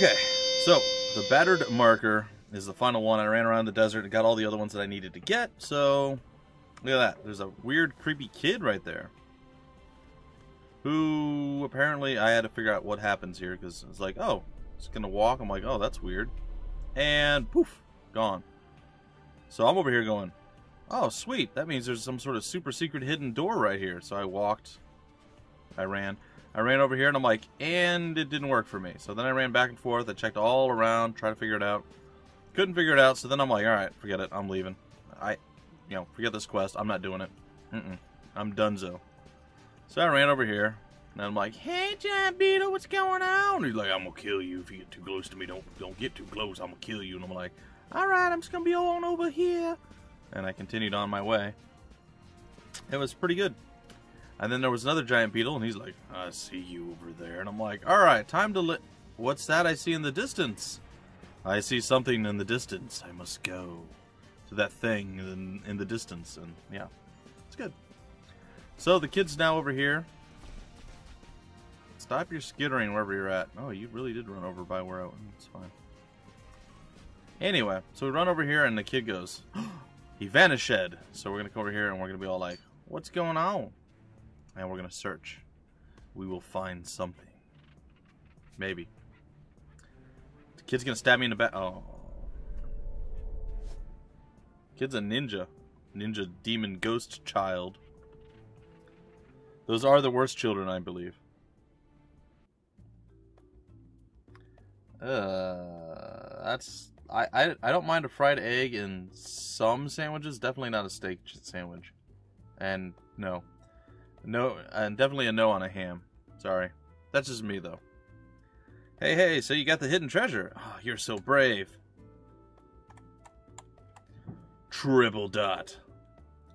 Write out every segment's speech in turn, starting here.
Okay, so the battered marker is the final one. I ran around the desert and got all the other ones that I needed to get, so look at that. There's a weird, creepy kid right there. Who, apparently, I had to figure out what happens here, because it's like, oh, it's gonna walk. I'm like, oh, that's weird. And poof, gone. So I'm over here going, oh, sweet. That means there's some sort of super secret hidden door right here. So I walked. I ran over here, and I'm like, and it didn't work for me. So then I ran back and forth. I checked all around, tried to figure it out. Couldn't figure it out, so then I'm like, alright, forget it. I'm leaving. Forget this quest. I'm not doing it. I'm donezo. So I ran over here, and I'm like, hey, Giant Beetle, what's going on? And he's like, I'm gonna kill you if you get too close to me. Don't get too close. I'm gonna kill you. And I'm like, alright, I'm just gonna be on over here. And I continued on my way. It was pretty good. And then there was another giant beetle, and he's like, I see you over there. And I'm like, alright, time to what's that I see in the distance? I see something in the distance. I must go to that thing in the distance. And yeah, it's good. So the kid's now over here. Stop your skittering wherever you're at. Oh, you really did run over by where I went. It's fine. Anyway, so we run over here, and the kid goes, he vanished. So we're going to come over here, and we're going to be all like, what's going on? And we're going to search. We will find something. Maybe. The kid's going to stab me in the back. Oh. Kid's a ninja. Ninja demon ghost child. Those are the worst children, I believe. That's... I don't mind a fried egg in some sandwiches. Definitely not a steak sandwich. And no. No, and definitely a no on a ham. Sorry. That's just me, though. Hey, so you got the hidden treasure. Oh, you're so brave. Triple dot.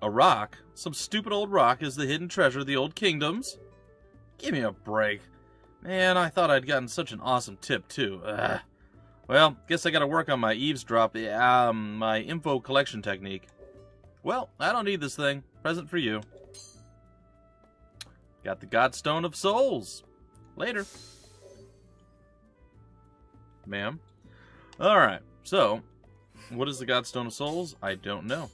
A rock? Some stupid old rock is the hidden treasure of the old kingdoms? Give me a break. Man, I thought I'd gotten such an awesome tip, too. Ugh. Well, guess I gotta work on my eavesdrop, my info collection technique. Well, I don't need this thing. Present for you. Got the Godstone of Souls. Later. Ma'am. Alright, so, what is the Godstone of Souls? I don't know.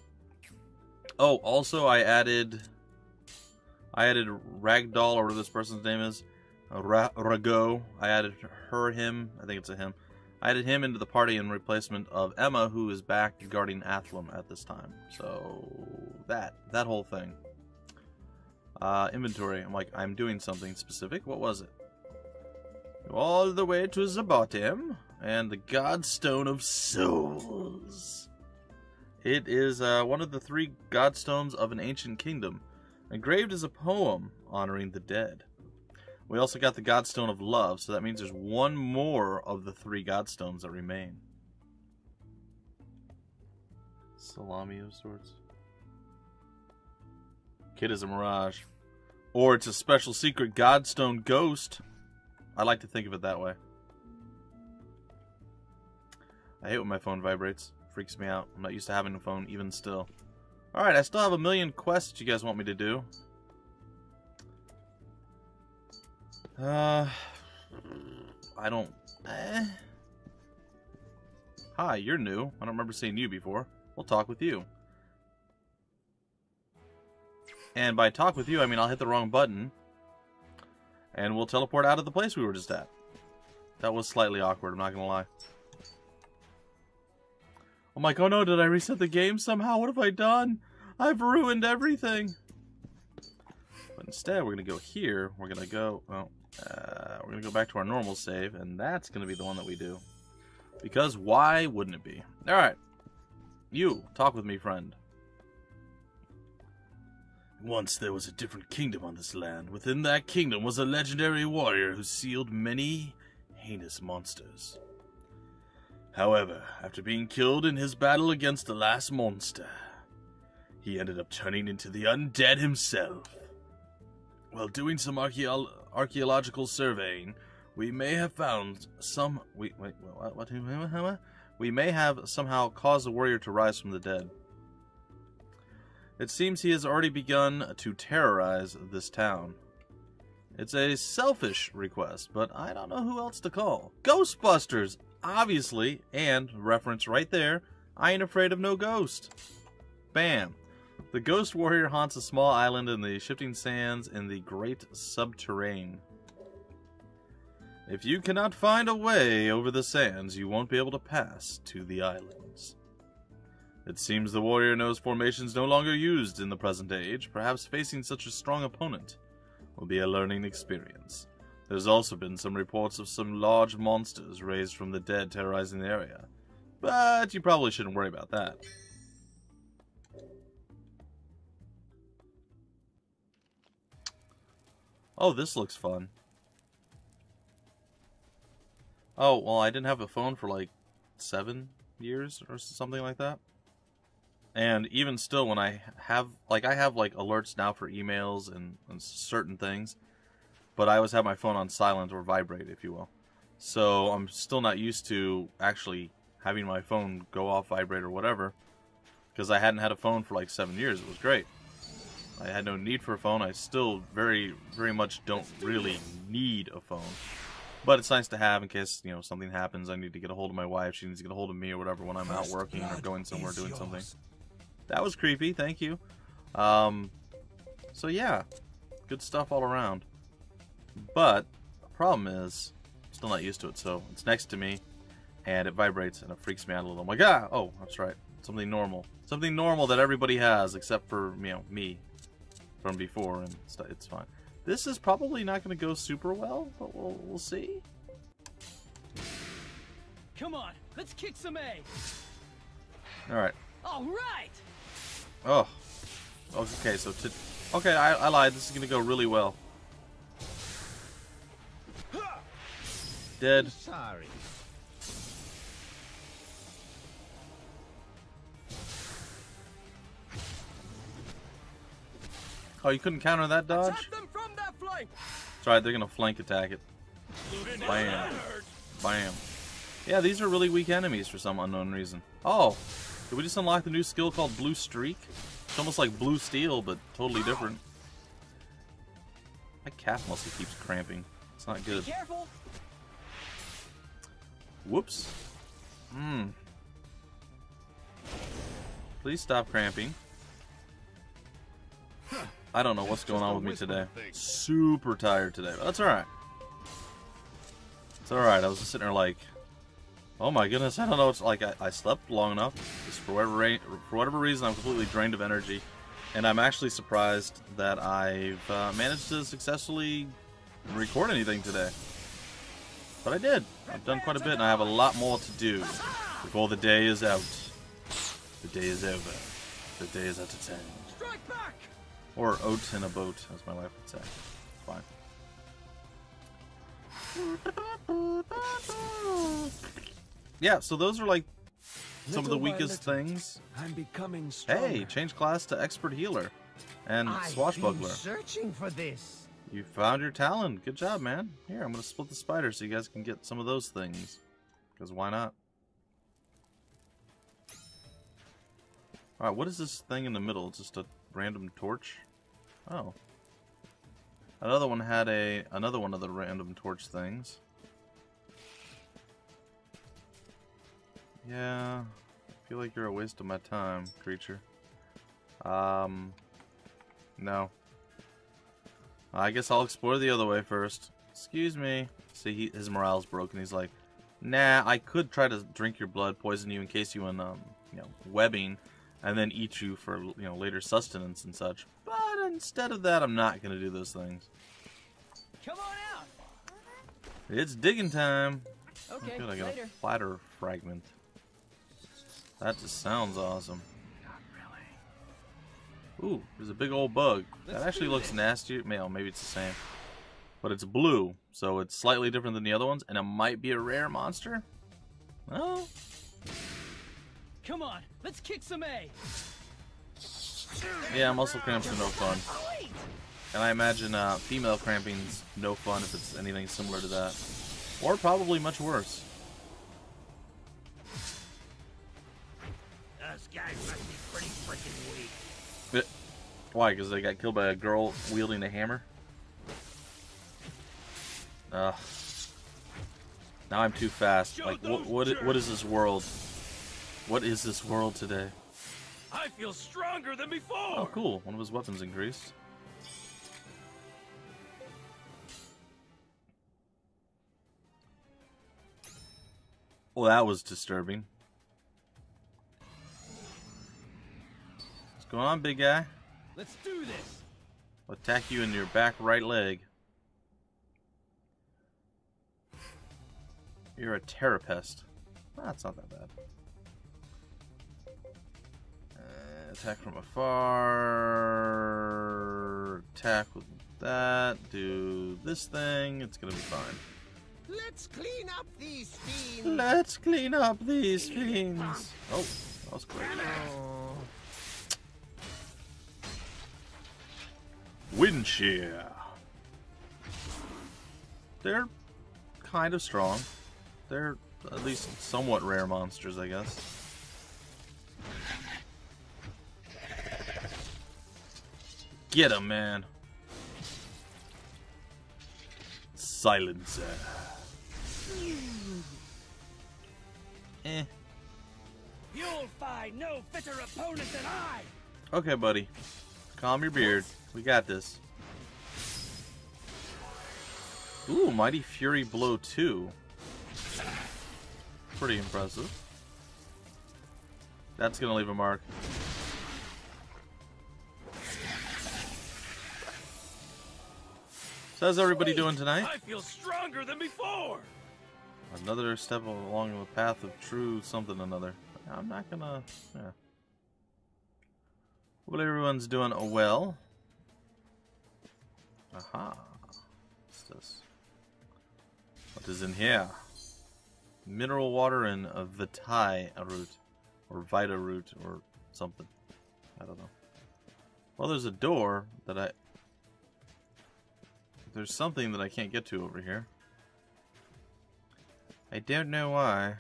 Oh, also I added Ragdoll, or whatever this person's name is. Rago. I added him. I think it's a him. I added him into the party in replacement of Emma, who is back guarding Athlum at this time. So, that whole thing. Inventory. I'm like, I'm doing something specific. What was it? All the way to the bottom. And the Godstone of Souls. It is one of the 3 Godstones of an ancient kingdom. Engraved as a poem honoring the dead. We also got the Godstone of Love, so that means there's one more of the 3 Godstones that remain. Salami of sorts. Kid is a mirage. Or it's a special secret Godstone ghost. I like to think of it that way. I hate when my phone vibrates. Freaks me out. I'm not used to having a phone, even still. Alright, I still have a million quests that you guys want me to do. I don't... Hi, you're new. I don't remember seeing you before. We'll talk with you. And by talk with you, I mean I'll hit the wrong button. And we'll teleport out of the place we were just at. That was slightly awkward, I'm not gonna lie. I'm like, oh no, did I reset the game somehow? What have I done? I've ruined everything. But instead, we're gonna go here. We're gonna go, well, we're gonna go back to our normal save, and that's gonna be the one that we do. Because why wouldn't it be? Alright. You, talk with me, friend. Once there was a different kingdom on this land. Within that kingdom was a legendary warrior who sealed many heinous monsters. However, after being killed in his battle against the last monster, he ended up turning into the undead himself. While doing some archaeological surveying, we may have found some... We may have somehow caused the warrior to rise from the dead. It seems he has already begun to terrorize this town. It's a selfish request, but I don't know who else to call. Ghostbusters, obviously, and reference right there, I ain't afraid of no ghost. Bam. The ghost warrior haunts a small island in the shifting sands in the great subterrane. If you cannot find a way over the sands, you won't be able to pass to the islands. It seems the warrior knows formations no longer used in the present age. Perhaps facing such a strong opponent will be a learning experience. There's also been some reports of some large monsters raised from the dead terrorizing the area. But you probably shouldn't worry about that. Oh, this looks fun. Oh, well, I didn't have a phone for like 7 years or something like that. And even still, when I have alerts now for emails and certain things, but I always have my phone on silent or vibrate, if you will. So I'm still not used to actually having my phone go off vibrate or whatever, because I hadn't had a phone for like 7 years. It was great. I had no need for a phone. I still very, very much don't really need a phone. But it's nice to have in case, you know, something happens. I need to get a hold of my wife. She needs to get a hold of me or whatever when I'm out working or going somewhere doing something. That was creepy. Thank you. So yeah, good stuff all around. But the problem is, I'm still not used to it. So it's next to me, and it vibrates, and it freaks me out a little. I'm like, ah, oh, that's right. Something normal. Something normal that everybody has, except for, you know, me from before, and it's fine. This is probably not going to go super well, but we'll see. Come on, let's kick some A. All right. All right. Oh. Okay, so okay, I lied. This is going to go really well. Dead. Sorry. Oh, you couldn't counter that dodge? Attack them from that flank. That's right, they're going to flank attack it. Bam. Bam. Yeah, these are really weak enemies for some unknown reason. Oh, did we just unlock the new skill called Blue Streak? It's almost like Blue Steel, but totally different. My calf muscle keeps cramping. It's not good. Be careful. Whoops. Please stop cramping. I don't know what's going on with me today. Super tired today, but that's alright. It's alright. I was just sitting there like, oh my goodness, I don't know. It's like I slept long enough. Just for whatever reason, I'm completely drained of energy. And I'm actually surprised that I've managed to successfully record anything today. But I did. I've done quite a bit, and I have a lot more to do before the day is out. The day is over. The day is at its end. Strike back. Or oat in a boat, as my wife would say. Fine. Yeah, so those are like some of the weakest things. I'm becoming stronger. Hey, change class to expert healer and swashbuckler. I've been searching for this. You found your talent. Good job, man. Here, I'm gonna split the spider so you guys can get some of those things. Because why not? Alright, what is this thing in the middle? It's just a random torch? Oh. Another one had another one of the random torch things. Yeah, I feel like you're a waste of my time, creature. No. I guess I'll explore the other way first. Excuse me. See, his morale's broken. He's like, nah, I could try to drink your blood, poison you, encase you in, you know, webbing, and then eat you for, you know, later sustenance and such. But instead of that, I'm not gonna do those things. Come on out. It's digging time. Okay, Good, I got later. a platter fragment. That just sounds awesome. Not really. Ooh, there's a big old bug. That actually looks nasty. Maybe it's the same. But it's blue, so it's slightly different than the other ones, and it might be a rare monster. Oh. Come on, let's kick some A. Yeah, muscle cramps are no fun. And I imagine female cramping's no fun if it's anything similar to that. Or probably much worse. Those guys must be pretty freaking weak. Why? Because they got killed by a girl wielding a hammer? Ugh. Now I'm too fast. Like, what is this world? What is this world today? I feel stronger than before. Oh, cool. One of his weapons increased. Well, that was disturbing. What's going on, big guy? Let's do this. I'll attack you in your back right leg. You're a terrapest. That's not that bad. Attack from afar. Attack with that. Do this thing. It's gonna be fine. Let's clean up these fiends. Let's clean up these fiends. Oh, that was quick. Wind shear. They're kind of strong. They're at least somewhat rare monsters, I guess. Get him, man. Silencer. Eh. You'll find no fitter opponent than I. Okay, buddy. Calm your beard. We got this. Ooh, Mighty Fury Blow 2. Pretty impressive. That's gonna leave a mark. So how's everybody doing tonight? I feel stronger than before. Another step along the path of true something another. I'm not gonna... Yeah. Hope everyone's doing well. Aha. What's this? What is in here? Mineral water and a Vitae root. Or Vita root or something. I don't know. Well, there's a door that I... There's something that I can't get to over here. I don't know why.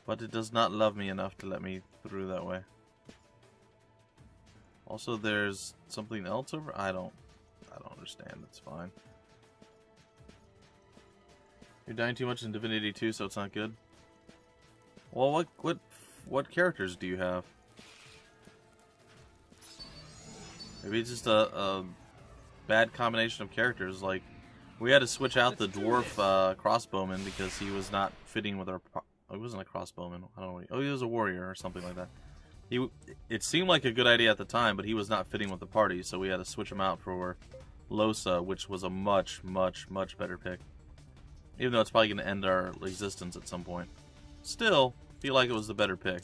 But it does not love me enough to let me through that way. Also, there's something else over... I don't understand. It's fine. You're dying too much in Divinity 2, so it's not good. Well, what characters do you have? Maybe it's just a bad combination of characters. Like, we had to switch out the dwarf crossbowman because he was not fitting with our... Oh, he wasn't a crossbowman. I don't know. Oh, he was a warrior or something like that. It seemed like a good idea at the time, but he was not fitting with the party, so we had to switch him out for Losa, which was a much, much, much better pick. Even though it's probably going to end our existence at some point. Still, feel like it was the better pick.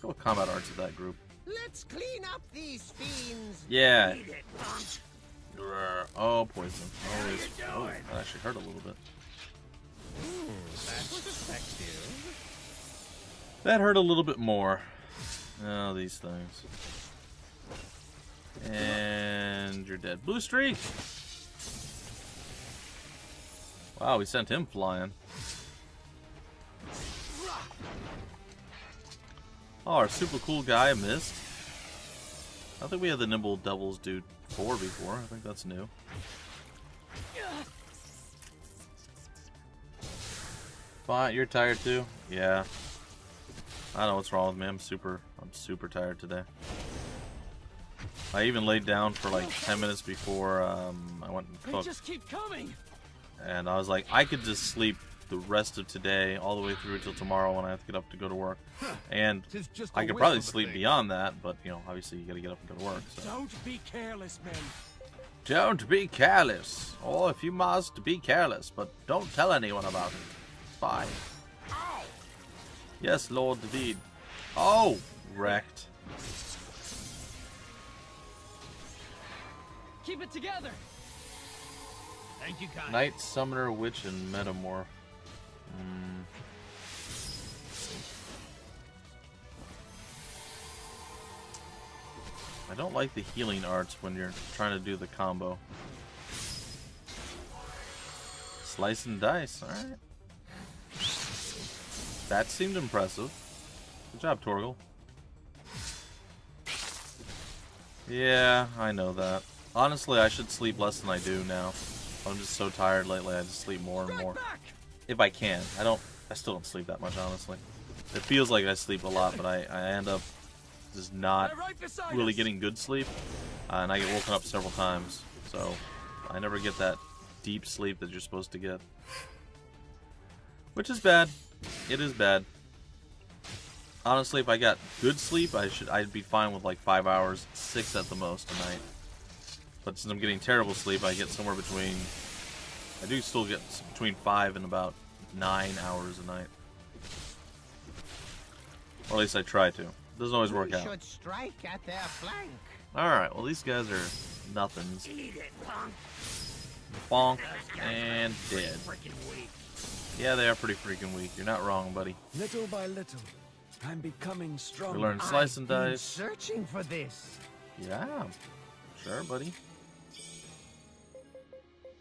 Go with combat arts of that group. Let's clean up these fiends. Yeah. Oh, poison. Always. Oh, that actually hurt a little bit. That's effective. That hurt a little bit more. Oh, these things. And you're dead. Blue streak! Wow, we sent him flying. Oh, our super cool guy missed. I think we had the Nimble Devils do 4 before. I think that's new. Fine, you're tired too? Yeah. I don't know what's wrong with me. I'm super tired today. I even laid down for like 10 minutes before I went and cooked. They just keep coming. And I was like, I could just sleep the rest of today all the way through till tomorrow when I have to get up to go to work. And I could probably sleep beyond that, but you know, obviously you gotta get up and go to work. So. Don't be careless, men. Don't be careless. Or if you must, be careless, but don't tell anyone about it. It's fine. Ow. Yes, Lord David. Oh, wrecked. Keep it together. Thank you, guys. Knight, Summoner, Witch, and Metamorph. I don't like the healing arts when you're trying to do the combo. Slice and dice, alright. That seemed impressive. Good job, Torgal. Yeah, I know that. Honestly, I should sleep less than I do now. I'm just so tired lately, I just sleep more and more. If I can. I still don't sleep that much, honestly. It feels like I sleep a lot, but I end up just not really getting good sleep. And I get woken up several times. So, I never get that deep sleep that you're supposed to get. Which is bad. It is bad. Honestly, if I got good sleep, I'd be fine with like 5 hours, 6 at the most a night. But since I'm getting terrible sleep, I get somewhere between... I do still get between 5 and about 9 hours a night. Or at least I try to. It doesn't always work out. Should strike at their flank. Alright, well these guys are nothings. Bonk and dead. Yeah, they are pretty freaking weak. You're not wrong, buddy. Little by little, I'm becoming stronger. We learn slice and I've been dice. searching for this. Yeah, sure, buddy.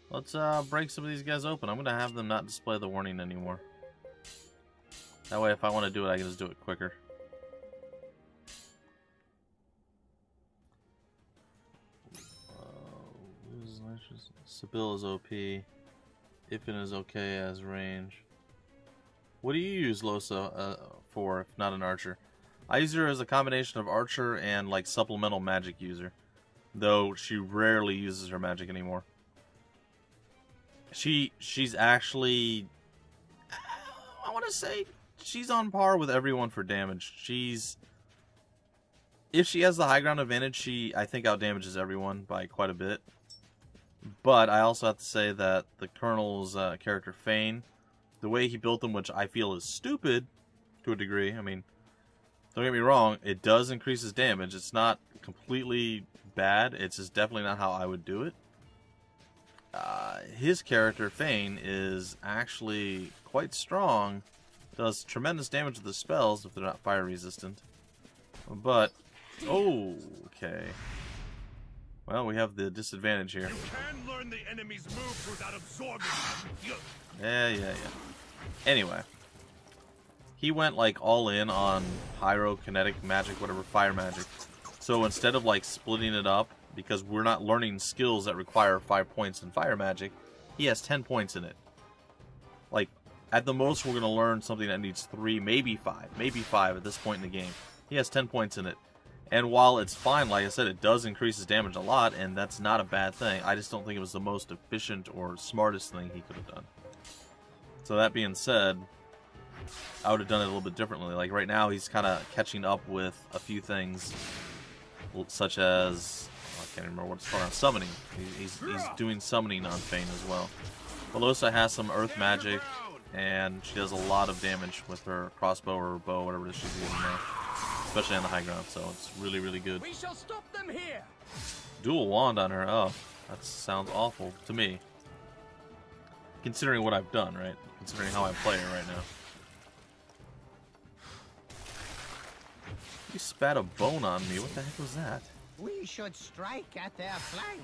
Let's break some of these guys open. I'm gonna have them not display the warning anymore. That way, if I want to do it, I can just do it quicker. Sibyl is OP. Ifin is okay as range. What do you use Losa for, if not an archer? I use her as a combination of archer and like supplemental magic user. Though she rarely uses her magic anymore. She's actually, I want to say, she's on par with everyone for damage. If she has the high ground advantage, I think outdamages everyone by quite a bit. But I also have to say that the Colonel's character, Fane, the way he built him, which I feel is stupid to a degree. I mean, don't get me wrong, it does increase his damage. It's not completely bad. It's just definitely not how I would do it. His character, Fane, is actually quite strong. Does tremendous damage with the spells if they're not fire resistant. But, okay. Well, we have the disadvantage here. You can learn the enemy's moves without absorbing them. Yeah. Anyway. He went, like, all in on pyrokinetic magic, whatever, fire magic. So instead of, like, splitting it up, because we're not learning skills that require 5 points in fire magic, he has 10 points in it. Like, at the most, we're going to learn something that needs 3, maybe 5 at this point in the game. He has 10 points in it. And while it's fine, like I said, it does increase his damage a lot, and that's not a bad thing. I just don't think it was the most efficient or smartest thing he could have done. So that being said, I would have done it a little bit differently. Like right now, he's kind of catching up with a few things, such as, I can't remember what it's called, summoning. He's doing summoning on Fane as well. Velosa has some earth magic, and she does a lot of damage with her crossbow or bow, whatever it is she's using now. Especially on the high ground, so it's really, really good. We shall stop them here. Dual wand on her. Oh, that sounds awful to me. Considering what I've done, right? Considering how I play her right now. You spat a bone on me. What the heck was that? We should strike at their flank.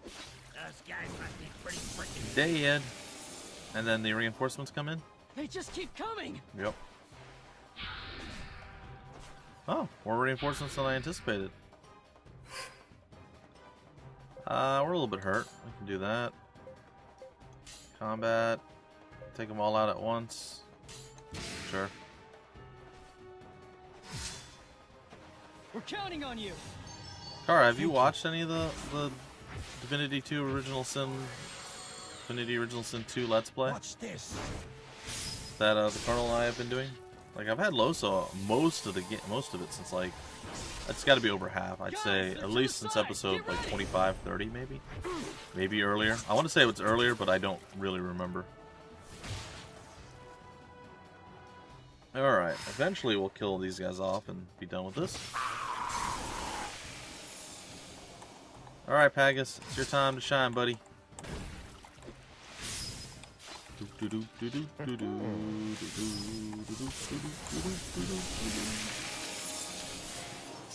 Those guys must be pretty freaking. Dead. And then the reinforcements come in? They just keep coming. Yep. Oh, more reinforcements than I anticipated. We're a little bit hurt. We can do that. Combat. Take them all out at once. Sure. We're counting on you. Kara, have you watched any of the Divinity 2 Original Sin, Divinity Original Sin 2 Let's Play? Watch this. That the Colonel and I have been doing? Like, I've had Loso most of it since, like, it's got to be over half. I'd say at least since episode, like, 25, 30, maybe? Maybe earlier. I want to say it was earlier, but I don't really remember. Alright, eventually we'll kill these guys off and be done with this. Alright, Pagus, it's your time to shine, buddy.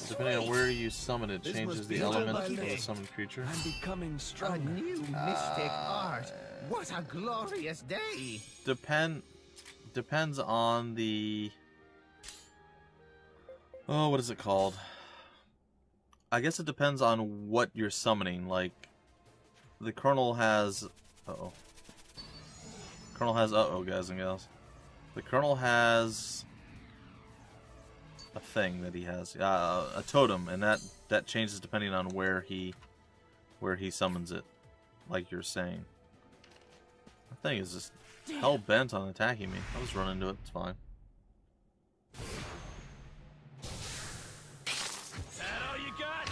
Depending on where you summon it, changes the element of the summoned creature. I'm becoming A stronger. new mystic art. What a glorious day. Depends on the... Oh, what is it called? I guess it depends on what you're summoning. Like, the Colonel has... Uh-oh. Colonel has... Uh-oh, guys and gals. The Colonel has... a thing that he has. A totem, and that changes depending on where he summons it. Like you're saying. The thing is just hell-bent on attacking me. I'll just run into it. It's fine. That all you got?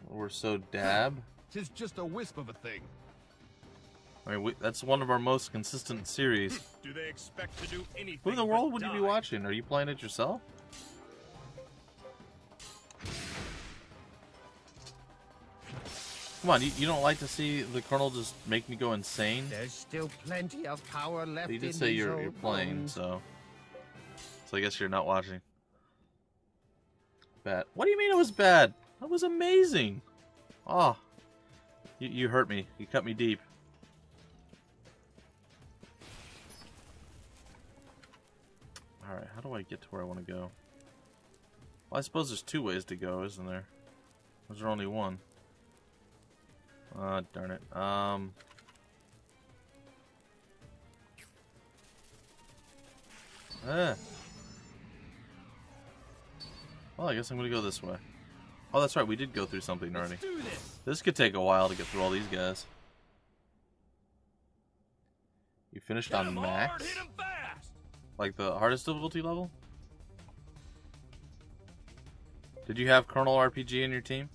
We're so dab. Tis just a wisp of a thing. I mean, that's one of our most consistent series. Do they expect to do anything? Who in the but world would you die? be watching? Are you playing it yourself? Come on, you don't like to see the Colonel just make me go insane? There's still plenty of power left You in did say these you're old playing, bones. so I guess you're not watching. Bad. What do you mean it was bad? That was amazing. Oh, you hurt me. You cut me deep. All right, how do I get to where I want to go? Well, I suppose there's two ways to go, isn't there? Was there only one? Darn it. Well, I guess I'm gonna go this way. Oh, that's right, we did go through something already. Let's do this. This could take a while to get through all these guys. You finished Hit on 'em hard, max? hit 'em fast. Like the hardest difficulty level? Did you have Colonel RPG in your team?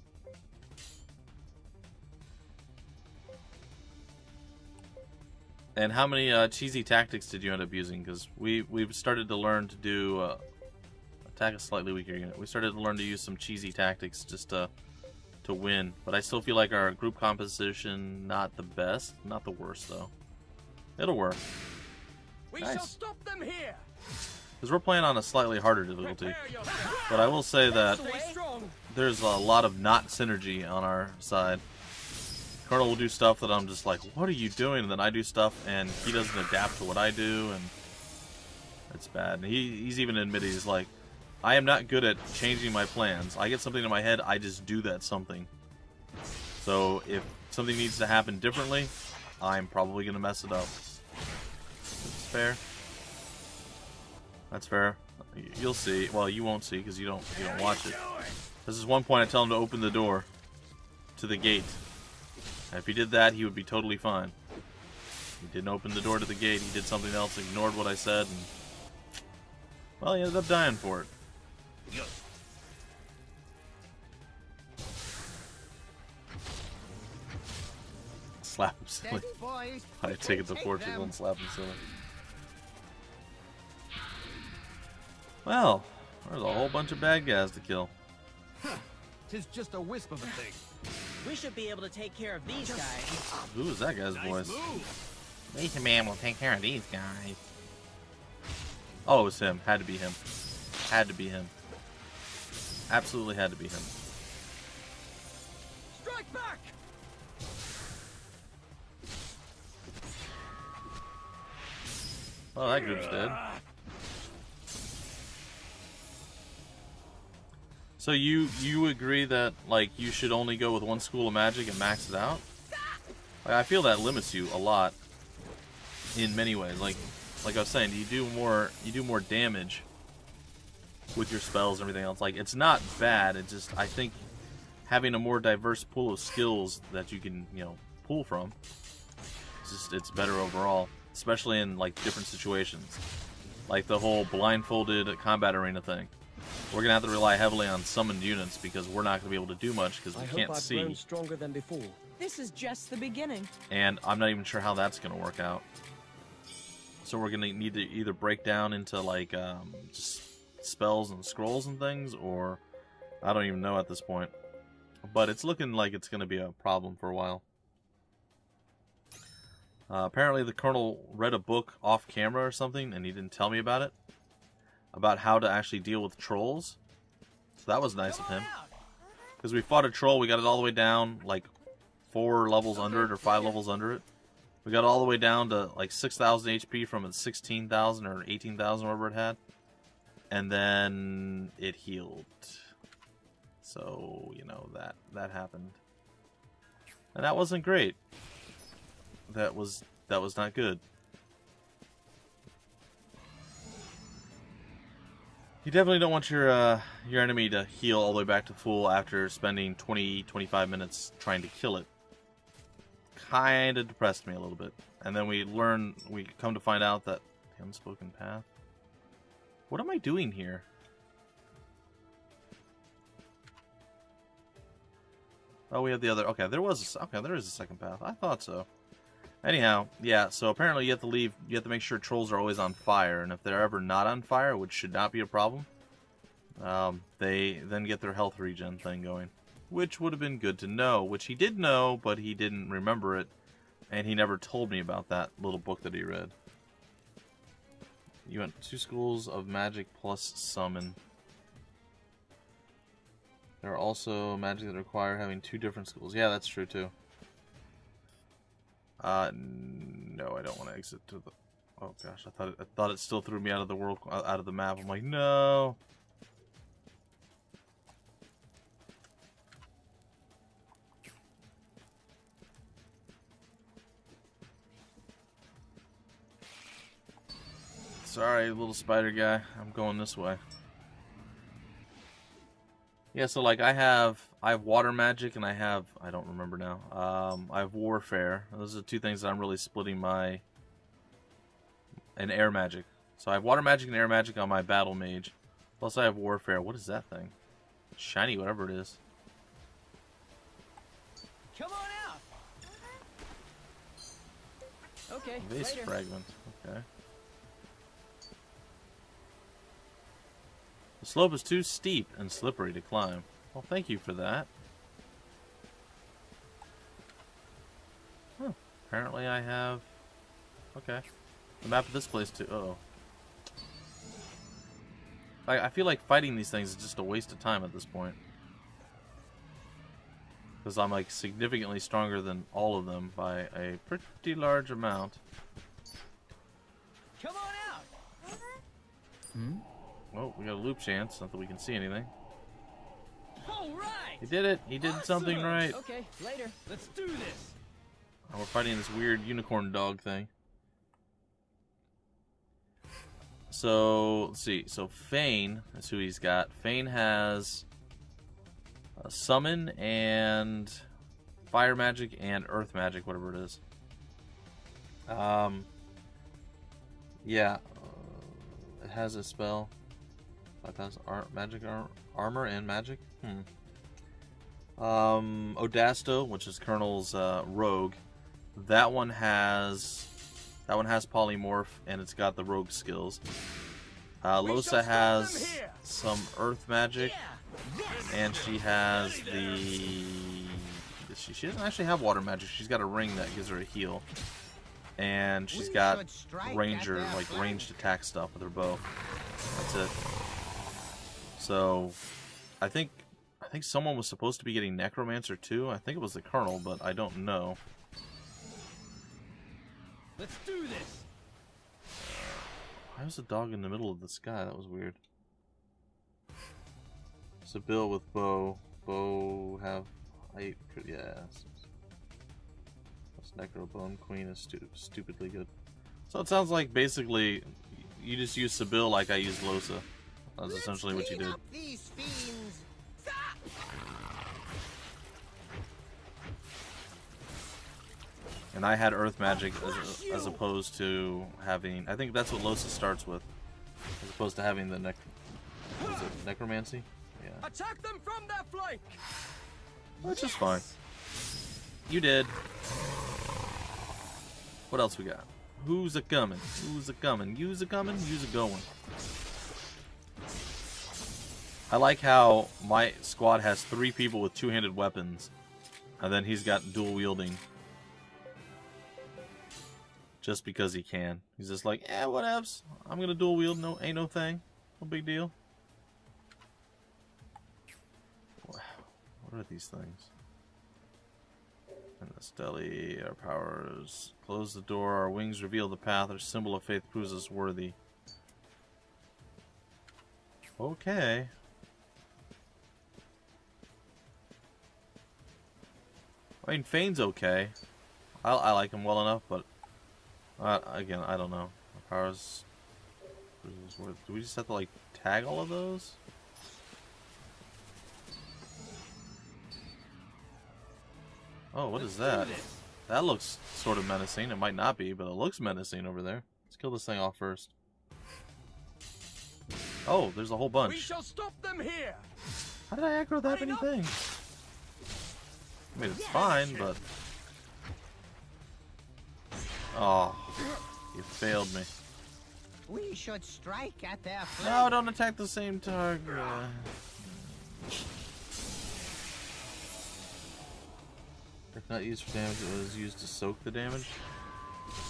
And how many cheesy tactics did you end up using? Because we've started to learn to do attack a slightly weaker unit. We started to learn to use some cheesy tactics just to win. But I still feel like our group composition not the best, not the worst though. It'll work. We Nice. shall stop them here. Because we're playing on a slightly harder difficulty. Prepare yourself. But I will say that Stay strong. there's a lot of not synergy on our side. Colonel will do stuff that I'm just like, what are you doing? And then I do stuff and he doesn't adapt to what I do, and it's bad. And he's even admitted, he's like, I am not good at changing my plans. I get something in my head, I just do that something. So if something needs to happen differently, I'm probably going to mess it up. That's fair. That's fair. You'll see. Well, you won't see because you don't watch it. This is one point I tell him to open the door to the gate. And if he did that, he would be totally fine. He didn't open the door to the gate. He did something else, ignored what I said, and well, he ended up dying for it. Slap him silly. Steady, boys. I We take it can to Portugal them. and slap him silly. Well, there's a whole bunch of bad guys to kill. Tis just a wisp of a thing. We should be able to take care of these guys. Who is that guy's Nice voice? move. Mason Man will take care of these guys. Oh, it was him. Had to be him. Had to be him. Absolutely had to be him. Strike back. Well, that group's dead. So you agree that like you should only go with one school of magic and max it out? Like, I feel that limits you a lot in many ways. Like I was saying, you do more damage with your spells and everything else. Like, it's not bad. It's just, I think having a more diverse pool of skills that you can, pull from, it's better overall, especially in like different situations. Like the whole blindfolded combat arena thing. We're gonna have to rely heavily on summoned units because we're not gonna be able to do much because we can't see. Stronger than before. This is just the beginning. And I'm not even sure how that's gonna work out. So we're gonna need to either break down into like just spells and scrolls and things, or I don't even know at this point. But it's looking like it's gonna be a problem for a while. Apparently the Colonel read a book off camera or something, and he didn't tell me about it. About how to actually deal with trolls. So that was nice of him. Because we fought a troll, we got it all the way down, like 4 levels under it, or 5 levels under it. We got it all the way down to like 6,000 HP from its 16,000 or 18,000, whatever it had. And then it healed. So, you know, that happened. And that wasn't great. That was not good. You definitely don't want your enemy to heal all the way back to full after spending 20-25 minutes trying to kill it. Kinda depressed me a little bit. And then we come to find out that the unspoken path. What am I doing here? Oh, we have the other. Okay, there is a second path. I thought so. Anyhow, yeah. So apparently you have to leave. You have to make sure trolls are always on fire, and if they're ever not on fire, which should not be a problem, they then get their health regen thing going, which would have been good to know. Which he did know, but he didn't remember it, and he never told me about that little book that he read. You went 2 schools of magic plus summon. There are also magic that require having 2 different schools. Yeah, that's true too. No, I don't want to exit to the. Oh gosh, I thought it still threw me out of the world, out of the map. I'm like, no. Sorry, little spider guy. I'm going this way. Yeah, so like I have water magic and I don't remember now. I have warfare. Those are 2 things that I'm really splitting and air magic. So I have water magic and air magic on my battle mage. Plus I have warfare. What is that thing? Shiny, whatever it is. Come on out. Okay. Vase Later. fragment. Okay. The slope is too steep and slippery to climb. Well, thank you for that. Huh. Apparently I have... Okay. The map of this place too. Uh-oh. I feel like fighting these things is just a waste of time at this point. Because I'm like significantly stronger than all of them by a pretty large amount. Come on out. Hmm? Oh, we got a loop chance. Not that we can see anything. All right. He did it. He did something Awesome. right. Okay, later. Let's do this. Oh, we're fighting this weird unicorn dog thing. So, let's see. So, Fane is who he's got. Fane has a summon and fire magic and earth magic, whatever it is. Yeah. It has a spell. It has armor and magic. Odasto, which is Colonel's rogue. That one has polymorph and it's got the rogue skills. Losa has some earth magic, and she has the. She doesn't actually have water magic. She's got a ring that gives her a heal, and she's got ranger, like ranged attack stuff with her bow. That's it. So, I think someone was supposed to be getting Necromancer too. I think it was the Colonel, but I don't know. Let's do this. Why was a dog in the middle of the sky? That was weird. Sibyl with bow. Bow have height. Yeah. That's Necro Bone Queen is stupidly good. So it sounds like basically you just use Sibyl like I used Losa. That's essentially what you did. These fiends. And I had earth magic as opposed to having. I think that's what Losa starts with, as opposed to having the necromancy. Yeah, Attack them from that flank. which is fine. You did. What else we got? Who's a coming? Who's a coming? You's a coming. You's a going. I like how my squad has 3 people with 2-handed weapons, and then he's got dual wielding. Just because he can. He's just like, eh, whatevs. I'm gonna dual wield. No, ain't no thing. No big deal. What are these things? And the Steli, our powers. Close the door. Our wings reveal the path. Our symbol of faith proves us worthy. Okay. I mean, Fane's okay. I like him well enough, but again, I don't know. Powers. Do we just have to like tag all of those? Oh, what is that? That looks sort of menacing. It might not be, but it looks menacing over there. Let's kill this thing off first. Oh, there's a whole bunch. We shall stop them here. How did I aggro that many things? I mean, it's fine, but... Oh, you failed me. We should strike at their No, don't attack the same target. If not used for damage, it was used to soak the damage.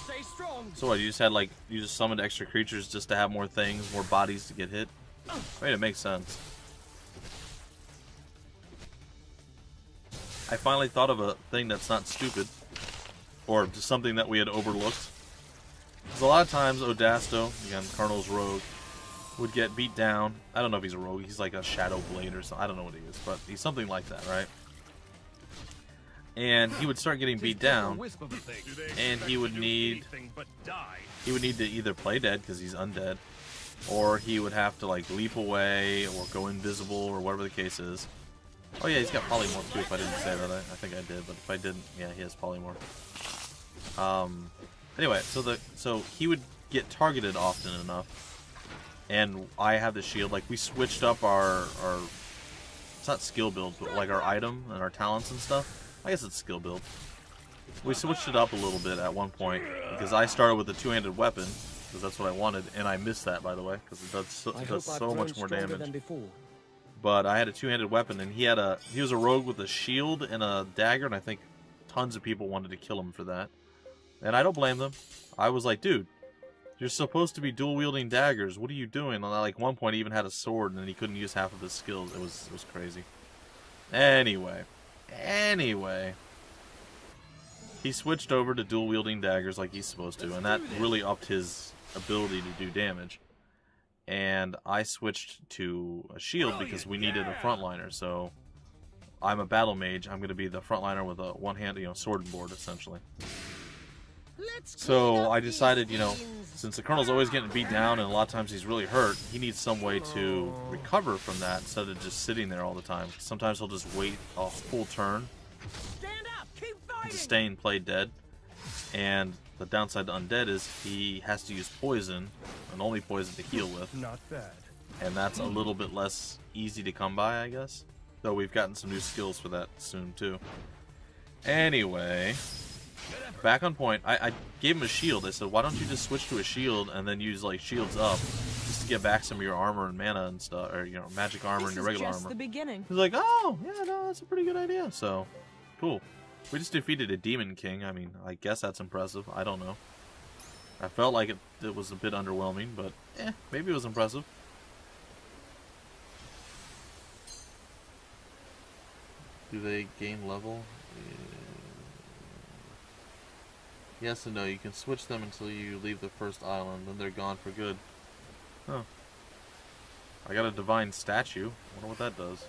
Stay strong. So what, you just had like, you just summoned extra creatures just to have more things, more bodies to get hit? I mean, it makes sense. I finally thought of a thing that's not stupid. Or just something that we had overlooked. Because a lot of times Odasto, again, Colonel's rogue, would get beat down. I don't know if he's a rogue, he's like a Shadow Blade or something. I don't know what he is, but he's something like that, right? And he would start getting beat down, and he would need to either play dead because he's undead, or he would have to like leap away or go invisible or whatever the case is. Oh yeah, he's got polymorph too. If I didn't say that, I think I did, but if I didn't, yeah, he has polymorph. Anyway, so he would get targeted often enough, and I have the shield. Like we switched up our it's not skill build, but like our item and our talents and stuff. I guess it's skill build. We switched it up a little bit at one point because I started with a two-handed weapon because that's what I wanted, and I missed that, by the way, because it does so much more damage. But I had a two-handed weapon, and he was a rogue with a shield and a dagger, and I think tons of people wanted to kill him for that. And I don't blame them. I was like, dude, you're supposed to be dual-wielding daggers. What are you doing? And like one point, he even had a sword, and he couldn't use half of his skills. It was crazy. Anyway, he switched over to dual-wielding daggers like he's supposed to, and that really upped his ability to do damage. And I switched to a shield because we needed a frontliner. So I'm a battle mage. I'm going to be the frontliner with a one-hand, sword and board essentially. So I decided, since the Colonel's always getting beat down and a lot of times he's really hurt, he needs some way to recover from that instead of just sitting there all the time. Sometimes he'll just wait a full turn to stay and play dead. And the downside to undead is he has to use poison, and only poison to heal with. Not bad. And that's a little bit less easy to come by, I guess. Though we've gotten some new skills for that soon, too. Anyway, back on point. I gave him a shield. I said, why don't you just switch to a shield and then use, like, shields up just to get back some of your armor and mana and stuff, or, magic armor and your regular armor. The beginning. He's like, oh, yeah, no, that's a pretty good idea. So, cool. We just defeated a Demon King. I mean, I guess that's impressive. I don't know. I felt like it was a bit underwhelming, but maybe it was impressive. Do they gain level? Yes and no. You can switch them until you leave the first island, then they're gone for good. Huh. I got a divine statue. Wonder what that does.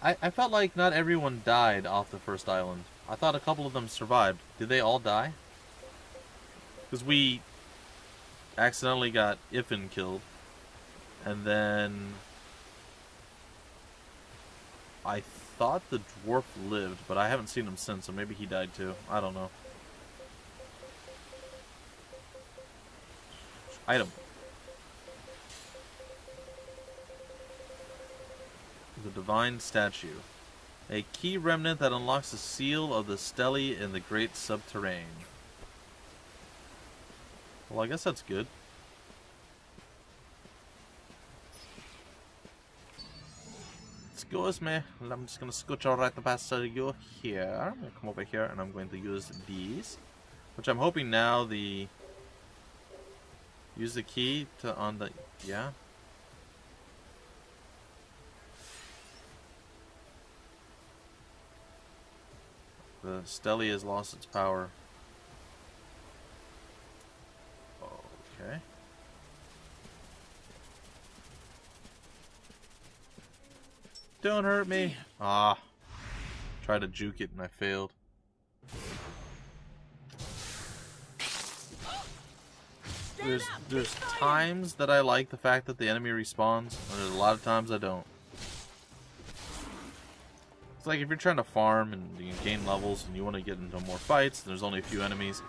I felt like not everyone died off the first island. I thought a couple of them survived. Did they all die? Because we accidentally got Ifin killed. And then I thought the dwarf lived, but I haven't seen him since, so maybe he died too. I don't know. Item. The Divine Statue. A key remnant that unlocks the seal of the Steli in the Great Subterrane. Well, I guess that's good. Excuse me. I'm just going to scooch right past you here. I'm going to come over here and I'm going to use these. Which I'm hoping now use the key to on the... Yeah? The Steli has lost its power. Okay. Don't hurt me. Ah. tried to juke it and I failed. There's times that I like the fact that the enemy respawns, and there's a lot of times I don't. It's like if you're trying to farm and you gain levels and you want to get into more fights, and there's only a few enemies,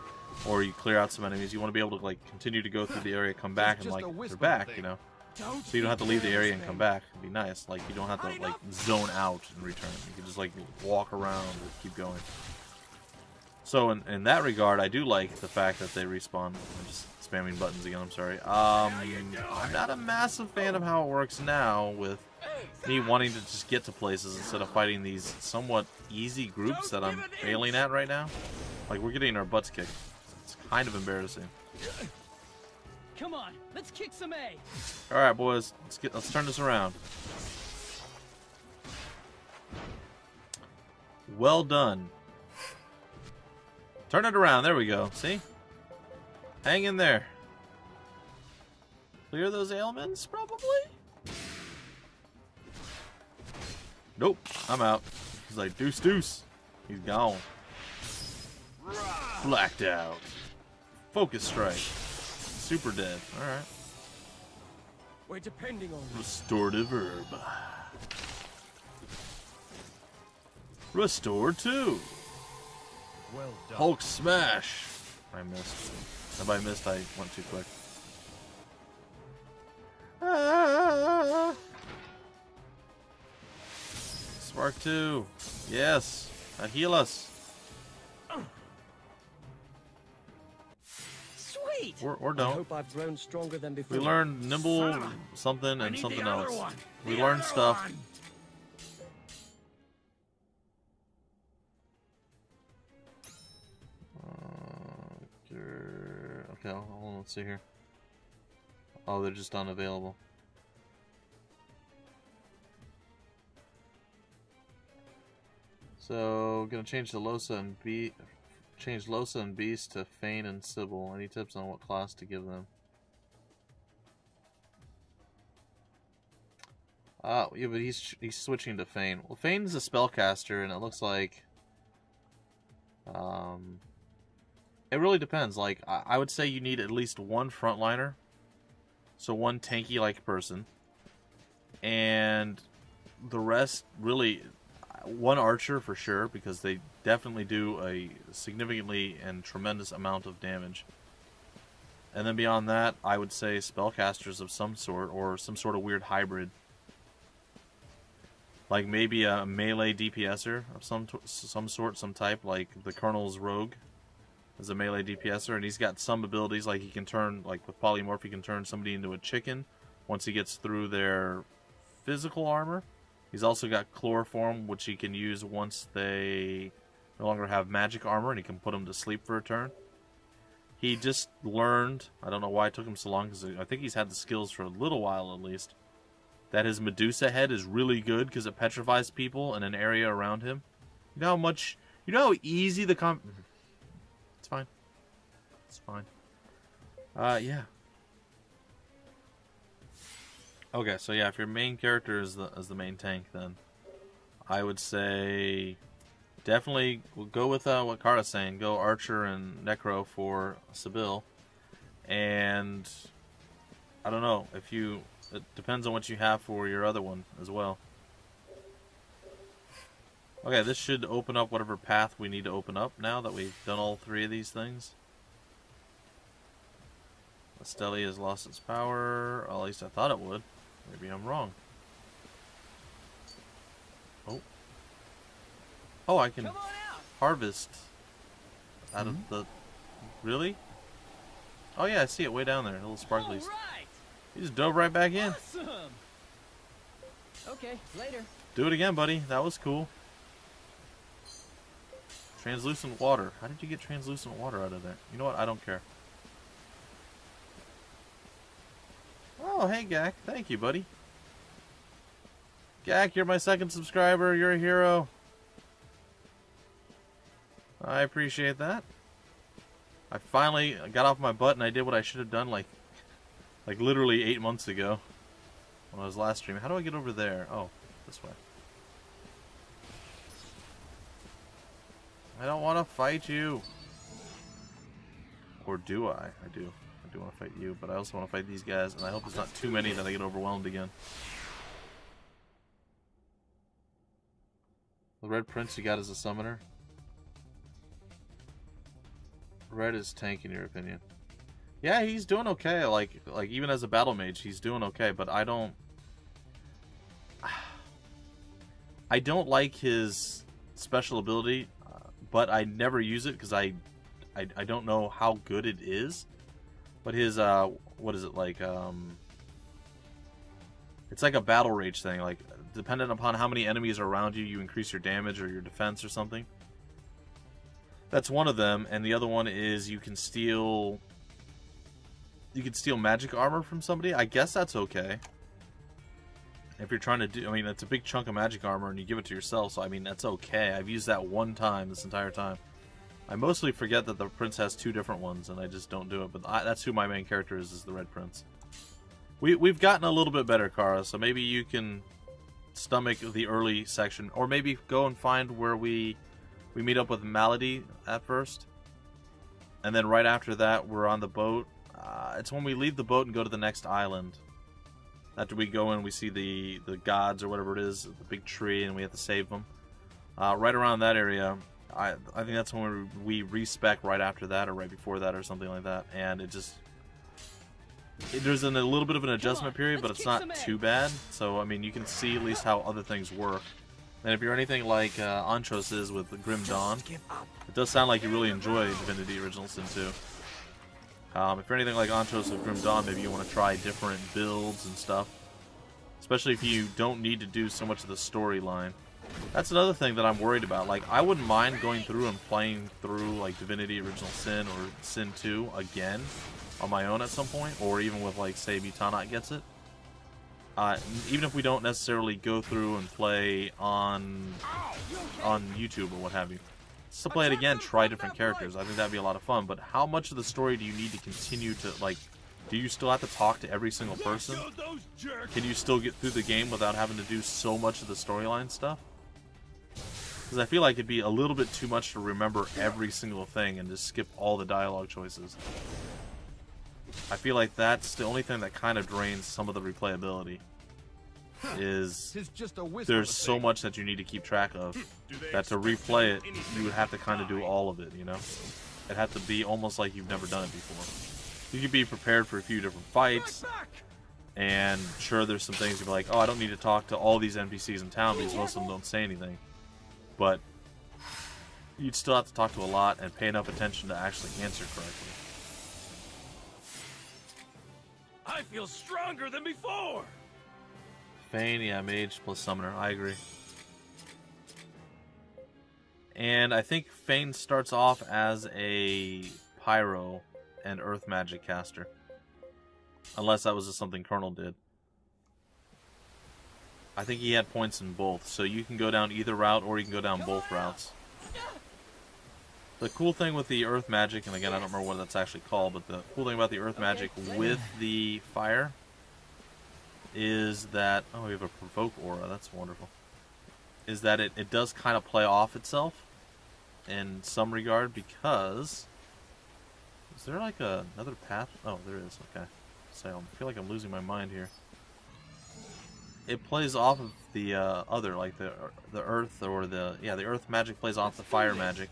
or you clear out some enemies, you want to be able to like continue to go through the area, come back, and like they're back, you know. So you don't have to leave the area and come back. It'd be nice. Like you don't have to like zone out and return. You can just like walk around and keep going. So in that regard, I do like the fact that they respawn. I'm just spamming buttons again. I'm sorry. I'm not a massive fan of how it works now with me wanting to just get to places instead of fighting these somewhat easy groups that I'm failing at right now. Like we're getting our butts kicked. It's kind of embarrassing. Come on, let's kick some A. All right, boys, let's turn this around. Well done. Turn it around. There we go. See? Hang in there. Clear those ailments, probably? Nope. I'm out. He's like, deuce, deuce. He's gone. Blacked out. Focus strike. Super dead. Alright. We're depending on you. Restorative herb. Restore 2. Well done. Hulk smash. I missed. If I missed, I went too quick. Ah. Spark 2. Yes. Heal us. Sweet. Or I don't. hope I've grown stronger than before. We learned nimble something and something else. We learned stuff. Okay, hold on, let's see here. Oh, they're just unavailable. So, gonna change the Losa and Beast to Fane and Sybil. Any tips on what class to give them? Yeah, but he's switching to Fane. Well, Fane's a spellcaster, and it looks like it really depends. Like, I would say you need at least one frontliner. So one tanky-like person. And the rest, really, one archer for sure, because they definitely do a significantly and tremendous amount of damage. And then beyond that, I would say spellcasters of some sort, or some sort of weird hybrid. Like maybe a melee DPSer of some sort, some type, like the Colonel's Rogue is a melee DPSer, and he's got some abilities, like he can turn, like with Polymorph, he can turn somebody into a chicken once he gets through their physical armor. He's also got Chloroform, which he can use once they no longer have magic armor, and he can put them to sleep for a turn. He just learned, I don't know why it took him so long, because I think he's had the skills for a little while at least, that his Medusa head is really good because it petrifies people in an area around him. You know how easy the It's fine. It's fine. Yeah. Okay, so yeah, if your main character is the main tank, then I would say definitely go with what Kara's saying. Go Archer and Necro for Sybil. And I don't know, it depends on what you have for your other one as well. Okay, this should open up whatever path we need to open up now that we've done all 3 of these things. Esteli has lost its power. Or at least I thought it would. Maybe I'm wrong. Oh. Oh, I can harvest out of the... Really? Oh yeah, I see it way down there. Little sparklies. He just dove right back in. Awesome. Okay, later. Do it again, buddy. That was cool. Translucent water. How did you get translucent water out of there? You know what? I don't care. Oh, hey, Gak. Thank you, buddy. Gak, you're my 2nd subscriber. You're a hero. I appreciate that. I finally got off my butt and I did what I should have done like literally 8 months ago when I was last streaming. How do I get over there? Oh, this way. I don't want to fight you. Or do I? I do. I do want to fight you, but I also want to fight these guys, and I hope there's not too many that I get overwhelmed again. The Red Prince you got as a summoner? Red is tank in your opinion. Yeah, he's doing okay. Like even as a battle mage, he's doing okay, but I don't like his special ability, but I never use it because I don't know how good it is. But his what is it like? It's like a battle rage thing. Like dependent upon how many enemies are around you, you increase your damage or your defense or something. That's one of them, and the other one is you can steal magic armor from somebody. I guess that's okay. If you're trying to do, I mean, it's a big chunk of magic armor and you give it to yourself, so I mean, that's okay. I've used that one time this entire time. I mostly forget that the Prince has two different ones, and I just don't do it, but that's who my main character is the Red Prince. We've gotten a little bit better, Kara, so maybe you can stomach the early section, or maybe go and find where we meet up with Malady at first, and then right after that, we're on the boat. It's when we leave the boat and go to the next island. After we go in, we see the gods or whatever it is, the big tree, and we have to save them. Right around that area, I think that's when we respec right after that, or right before that, or something like that. And there's a little bit of an adjustment period, but it's not too bad. So I mean, you can see at least how other things work. And if you're anything like Antros is with Grim Dawn, it does sound like you really enjoy Divinity Original Sin 2. If you're anything like Antros with Grim Dawn, maybe you want to try different builds and stuff. Especially if you don't need to do so much of the storyline. That's another thing that I'm worried about. Like, I wouldn't mind going through and playing through, like, Divinity Original Sin or Sin 2 again on my own at some point. Or even with, like, say, Butanot gets it. Even if we don't necessarily go through and play on YouTube or what have you. Just to play it again, try different characters. I think that'd be a lot of fun. But how much of the story do you need to continue to, like, do you still have to talk to every single person? Can you still get through the game without having to do so much of the storyline stuff? Because I feel like it'd be a little bit too much to remember every single thing and just skip all the dialogue choices. I feel like that's the only thing that kind of drains some of the replayability. Is there's so much that you need to keep track of that to replay it, you would have to kind of do all of it, you know? It'd have to be almost like you've never done it before. You could be prepared for a few different fights, and sure, there's some things you'd be like, oh, I don't need to talk to all these NPCs in town because most of them don't say anything. But you'd still have to talk to a lot and pay enough attention to actually answer correctly. I feel stronger than before! Fane, yeah, mage plus summoner. I agree. And I think Fane starts off as a pyro and earth magic caster. Unless that was just something Colonel did. I think he had points in both, so you can go down either route or you can go down both routes. The cool thing with the earth magic, and again I don't remember what that's actually called, but the cool thing about the earth magic with the fire is that, oh, we have a provoke aura, that's wonderful, is that it does kind of play off itself in some regard, because is there like another path? Oh, there is. Okay, so I feel like I'm losing my mind here. It plays off of the other, like the earth, or the earth magic plays off the fire magic,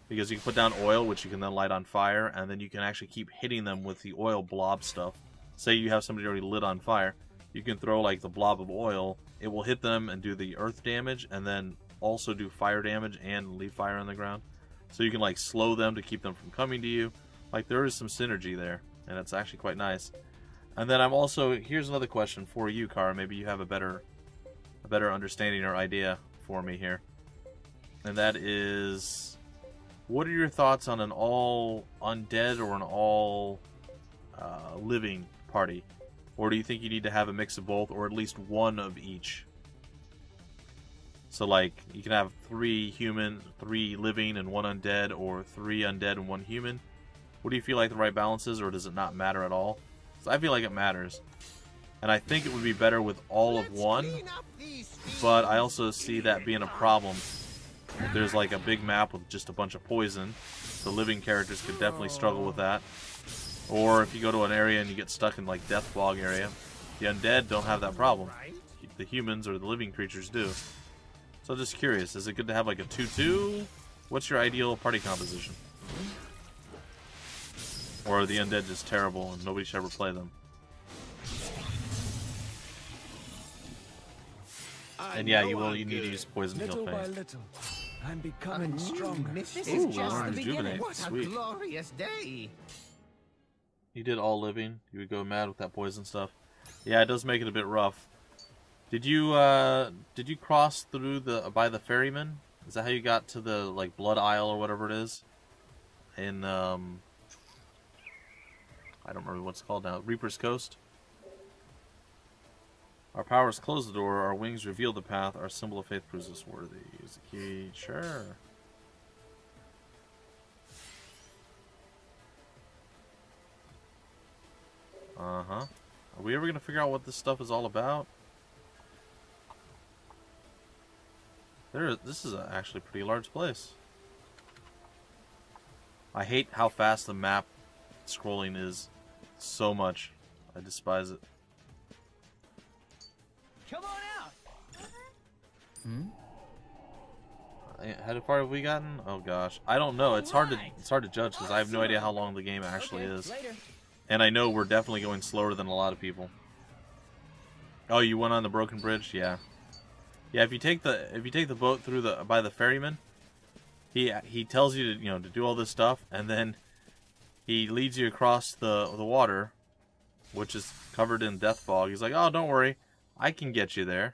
because you can put down oil, which you can then light on fire, and then you can actually keep hitting them with the oil blob stuff. Say you have somebody already lit on fire, you can throw like the blob of oil, it will hit them and do the earth damage, and then also do fire damage and leave fire on the ground. So you can like slow them to keep them from coming to you. Like, there is some synergy there, and it's actually quite nice. And then I'm also, here's another question for you, Kara. Maybe you have a better understanding or idea for me here. And that is, what are your thoughts on an all undead or an all living party? Or do you think you need to have a mix of both, or at least one of each? So like, you can have 3 human, 3 living, and 1 undead, or 3 undead and 1 human. What do you feel like the right balance is, or does it not matter at all? I feel like it matters. And I think it would be better with all of one, but I also see that being a problem If there's like a big map with just a bunch of poison, the living characters could definitely struggle with that. Or if you go to an area and you get stuck in like Death Fog area, the undead don't have that problem. The humans or the living creatures do. So just curious, is it good to have like a 2-2? What's your ideal party composition? Or are the undead just terrible and nobody should ever play them? And yeah, you need to use poison to heal by pain. little, I'm becoming stronger. This Ooh, is just learn the beginning. rejuvenate. What a Sweet. glorious day! You did all living. You would go mad with that poison stuff. Yeah, it does make it a bit rough. Did you cross through by the ferryman? Is that how you got to the like blood isle or whatever it is? In I don't remember what it's called now. Reaper's Coast. Our powers close the door. Our wings reveal the path. Our symbol of faith proves us worthy. Use the key. Sure. Uh-huh. Are we ever going to figure out what this stuff is all about? This is actually a pretty large place. I hate how fast the map scrolling is so much. I despise it. Come on out. How far have we gotten? Oh gosh, I don't know. It's hard to judge because I have no idea how long the game actually is. Later. And I know we're definitely going slower than a lot of people. Oh, you went on the broken bridge? Yeah. Yeah, if you take the boat through by the ferryman, he tells you to to do all this stuff, and then he leads you across the water, which is covered in death fog. He's like, "Oh, don't worry, I can get you there."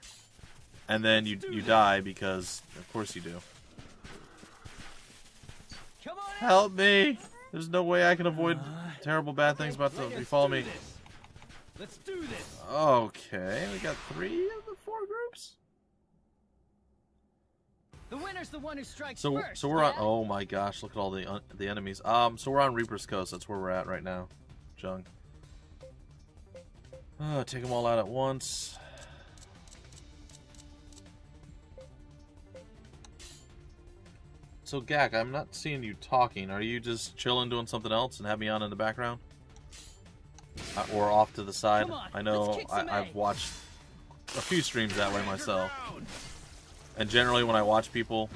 And then you die because of course you do. Come on out. Help me! There's no way I can avoid terrible bad things about to befall me. Let's do this. Okay, we got 3 of the 4 groups. The winner's the one who strikes So first. we're on. yeah? Oh my gosh, look at all the enemies. So we're on Reaper's Coast. That's where we're at right now, Jung. Take them all out at once. So Gak, I'm not seeing you talking. Are you just chilling, doing something else, and have me on in the background, or off to the side? Come on, I know let's kick some I've egg. watched a few streams that way myself. And generally when I watch people,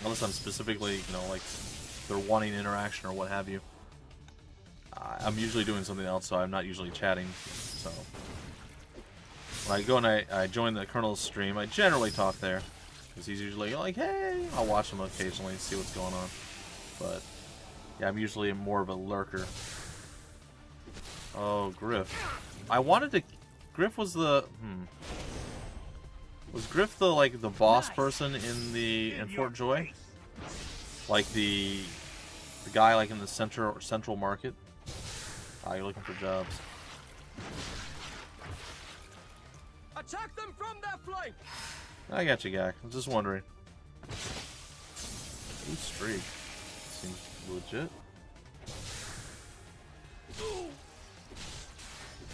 unless I'm specifically, like they're wanting interaction or what have you, I'm usually doing something else, so I'm not usually chatting. So when I go and I join the Colonel's stream, I generally talk there, because he's usually like, hey, I'll watch him occasionally and see what's going on. But yeah, I'm usually more of a lurker. Oh, Griff. I wanted to... Griff was the... Was Griff the boss person in Fort Joy? Like the guy like in the central market? Ah, you're looking for jobs. Attack them from their flank. I got you, Gak. I was just wondering. Ooh, streak. Seems legit.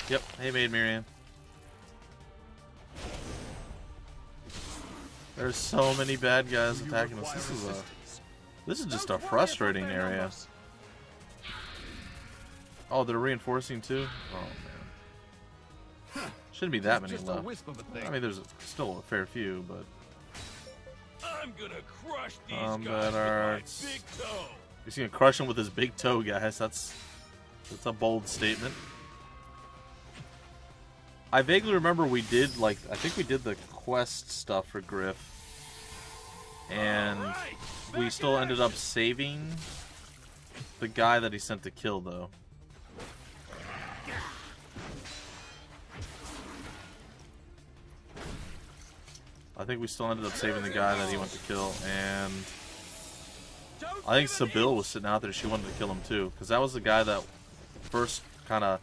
Yep. Hey, Maid Miriam. There's so many bad guys attacking us. This is just a frustrating area. Oh, they're reinforcing too? Oh man. Shouldn't be that many left. I mean, there's still a fair few, but I'm gonna crush these Combat guys with my arts. big toe. he's gonna crush him with his big toe, guys. That's a bold statement. I vaguely remember we did I think we did the quest stuff for Griff, and we still ended up saving the guy that he sent to kill, though. I think we still ended up saving the guy that he went to kill, and I think Sybil was sitting out there. She wanted to kill him too, because that was the guy that first kind of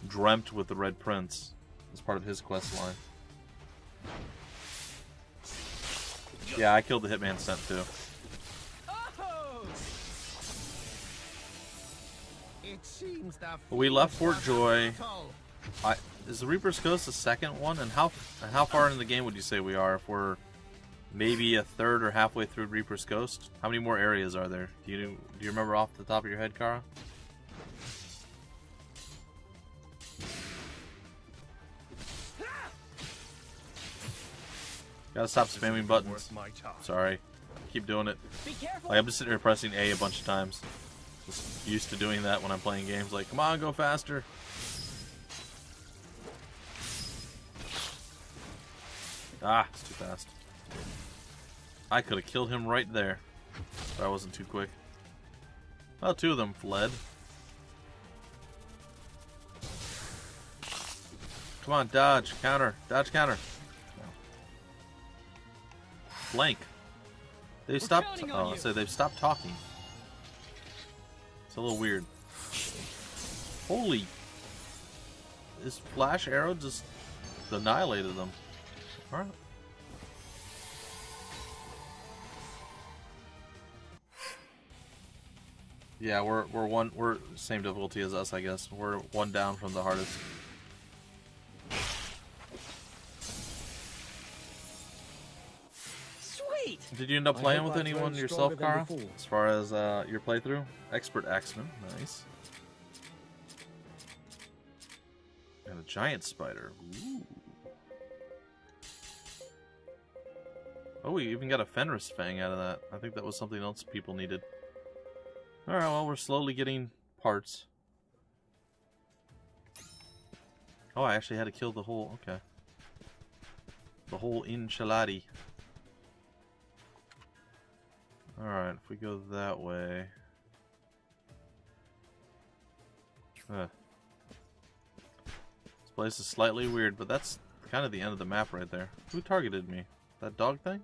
dreamt with the Red Prince as part of his quest line. Yeah, I killed the hitman sent too. It seems the But we left Fort field Joy. was all. Is the Reaper's Coast the second one? And how far into the game would you say we are? If we're maybe a third or halfway through Reaper's Coast. How many more areas are there? Do you remember off the top of your head, Kara? Gotta stop spamming buttons. Sorry. Keep doing it. Be careful. Like, I'm just sitting here pressing A a bunch of times. Just used to doing that when I'm playing games. Like, come on, go faster. Ah, it's too fast. I could have killed him right there. But I wasn't too quick. Well, two of them fled. Come on, dodge, counter, dodge, counter. Blank. They've stopped. Oh, I say they've stopped talking. It's a little weird. Holy! This flash arrow just annihilated them. All right. Yeah, we're same difficulty as us, I guess. We're one down from the hardest. Sweet. Did you end up playing with anyone yourself, Kara? As far as your playthrough? Expert Axeman, nice. And a giant spider. Ooh. Oh, we even got a Fenris Fang out of that. I think that was something else people needed. Alright, well, we're slowly getting parts. Oh, I actually had to kill the whole... Okay. The whole enchilada. Alright, if we go that way... This place is slightly weird, but that's kind of the end of the map right there. Who targeted me? That dog thing?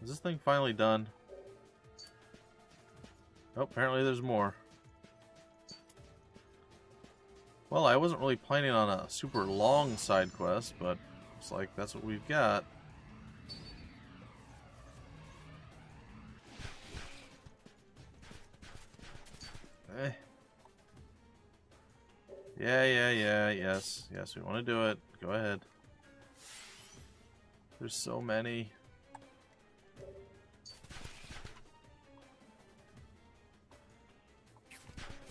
Is this thing finally done? Oh, apparently there's more. Well, I wasn't really planning on a super long side quest, but looks like that's what we've got. Eh. Yeah, yes, we want to do it. Go ahead. There's so many.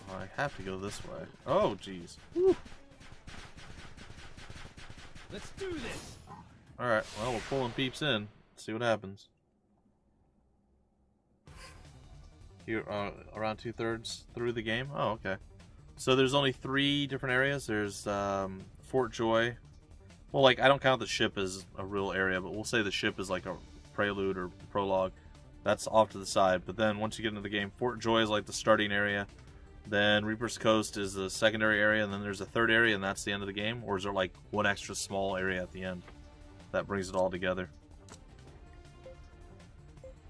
Oh, I have to go this way. Oh, jeez. Let's do this. Alright, well, we're pulling peeps in. Let's see what happens. You're around 2/3 through the game? Oh, okay. So there's only 3 different areas. There's Fort Joy. Well, like, I don't count the ship as a real area, but we'll say the ship is like a prelude or prologue. That's off to the side. But then once you get into the game, Fort Joy is like the starting area. Then Reaper's Coast is the secondary area, and then there's a third area, and that's the end of the game? Or is there like one extra small area at the end that brings it all together?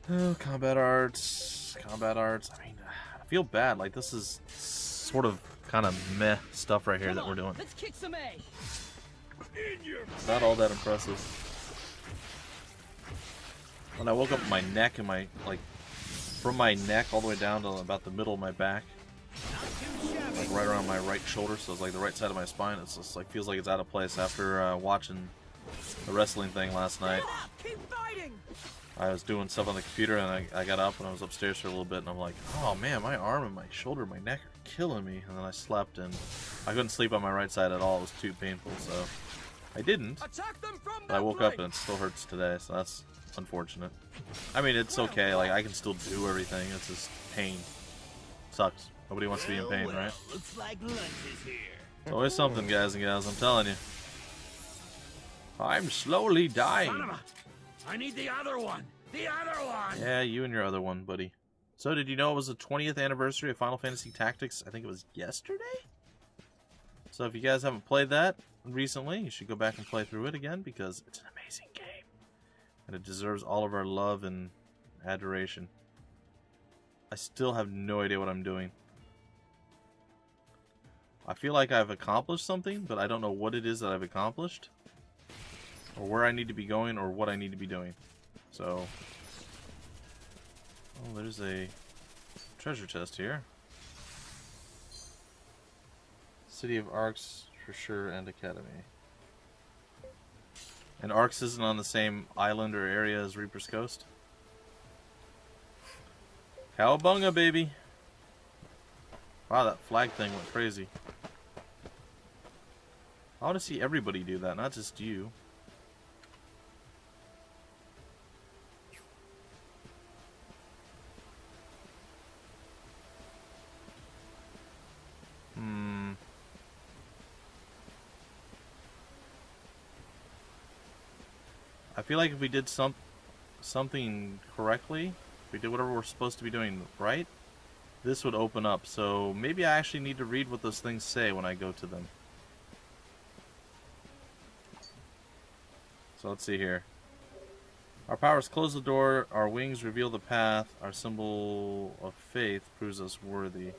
Oh, combat arts. Combat arts. I mean, I feel bad. Like, this is sort of kind of meh stuff right here that we're doing. Let's kick some A. Not all that impressive. When I woke up, my neck and my, like, from my neck all the way down to about the middle of my back, like right around my right shoulder, so it's like the right side of my spine. It's just like feels like it's out of place after watching the wrestling thing last night. Keep fighting. I was doing stuff on the computer, and I got up and I was upstairs for a little bit, and I'm like, oh man, my arm and my shoulder, my neck are killing me. And then I slept, and I couldn't sleep on my right side at all. It was too painful, so I didn't. But I woke up and it still hurts today, so that's unfortunate. I mean, it's okay. Like, I can still do everything. It's just pain. Sucks. Nobody wants to be in pain, right? Looks like lunch is here. It's always something, guys and gals, I'm telling you. I'm slowly dying. I need the other one. The other one. Yeah, you and your other one, buddy. So, did you know it was the 20th anniversary of Final Fantasy Tactics? I think it was yesterday? So, if you guys haven't played that recently, you should go back and play through it again, because it's an amazing game. And it deserves all of our love and adoration. I still have no idea what I'm doing. I feel like I've accomplished something, but I don't know what it is that I've accomplished, or where I need to be going, or what I need to be doing. So, oh, there's a treasure chest here. City of Arcs for sure, and Academy. And Arcs isn't on the same island or area as Reaper's Coast? Cowabunga, baby! Wow, that flag thing went crazy. I want to see everybody do that, not just you. I feel like if we did something correctly, if we did whatever we're supposed to be doing right, this would open up. So maybe I actually need to read what those things say when I go to them. So let's see here. Our powers close the door, our wings reveal the path, our symbol of faith proves us worthy.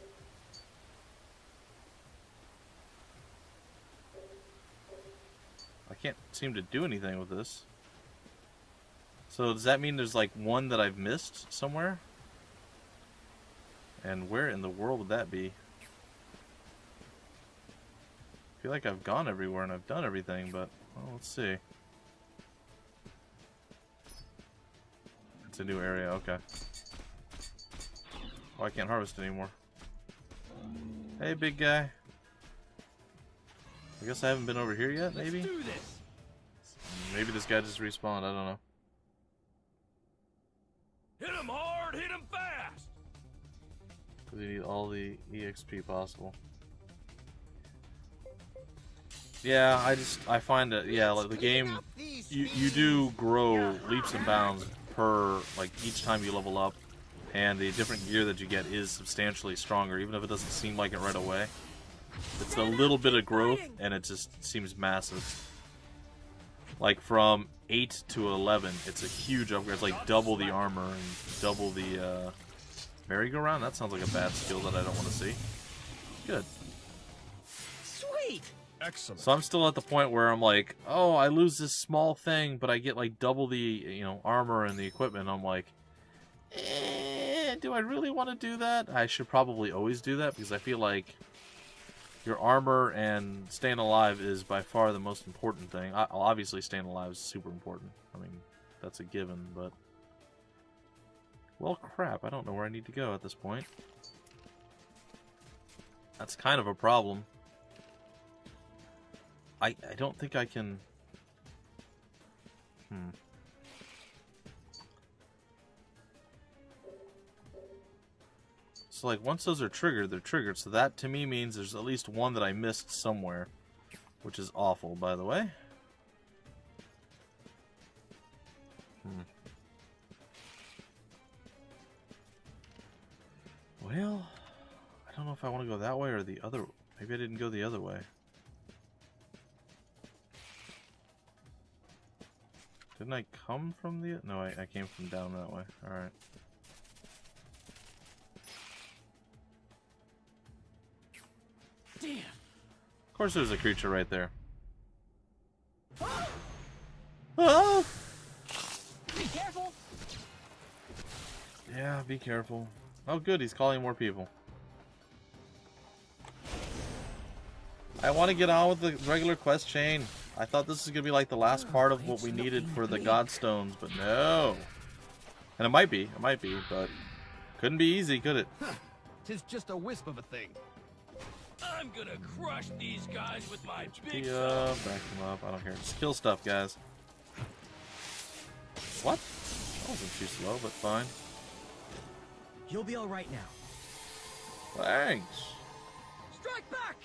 I can't seem to do anything with this. So does that mean there's like one that I've missed somewhere? And where in the world would that be? I feel like I've gone everywhere and I've done everything, but well, let's see. It's a new area, okay. Oh, I can't harvest anymore. Hey, big guy. I guess I haven't been over here yet, maybe? Let's do this. Maybe this guy just respawned, I don't know. Hit him hard, hit him fast. Because you need all the EXP possible. Yeah, I find that, yeah, like the game, you do grow leaps and bounds per, like, each time you level up. And the different gear that you get is substantially stronger, even if it doesn't seem like it right away. It's a little bit of growth, and it just seems massive. Like, from 8 to 11, it's a huge upgrade. It's like double the armor and double the, merry-go-round? That sounds like a bad skill that I don't want to see. Good. Sweet! Excellent. So I'm still at the point where I'm like, oh, I lose this small thing, but I get, like, double the, you know, armor and the equipment. I'm like, do I really want to do that? I should probably always do that, because I feel like your armor and staying alive is by far the most important thing. Obviously, staying alive is super important. I mean, that's a given, but... Well, crap, I don't know where I need to go at this point. That's kind of a problem. I don't think I can... So, like, once those are triggered, they're triggered. So that, to me, means there's at least one that I missed somewhere. Which is awful, by the way. Well, I don't know if I want to go that way or the other. Maybe I didn't go the other way. Didn't I come from the... No, I came from down that way. Alright. Damn. Of course there's a creature right there. Oh! Be careful. Yeah, be careful. Oh good, he's calling more people. I want to get on with the regular quest chain. I thought this was going to be like the last part of what we needed for the Godstones, but no. And it might be, but couldn't be easy, could it? Tis just a wisp of a thing. I'm gonna crush these guys with my big Yeah, back them up. I don't care. Just kill stuff, guys. What? That wasn't too slow, but fine. You'll be all right now. Thanks. Strike back.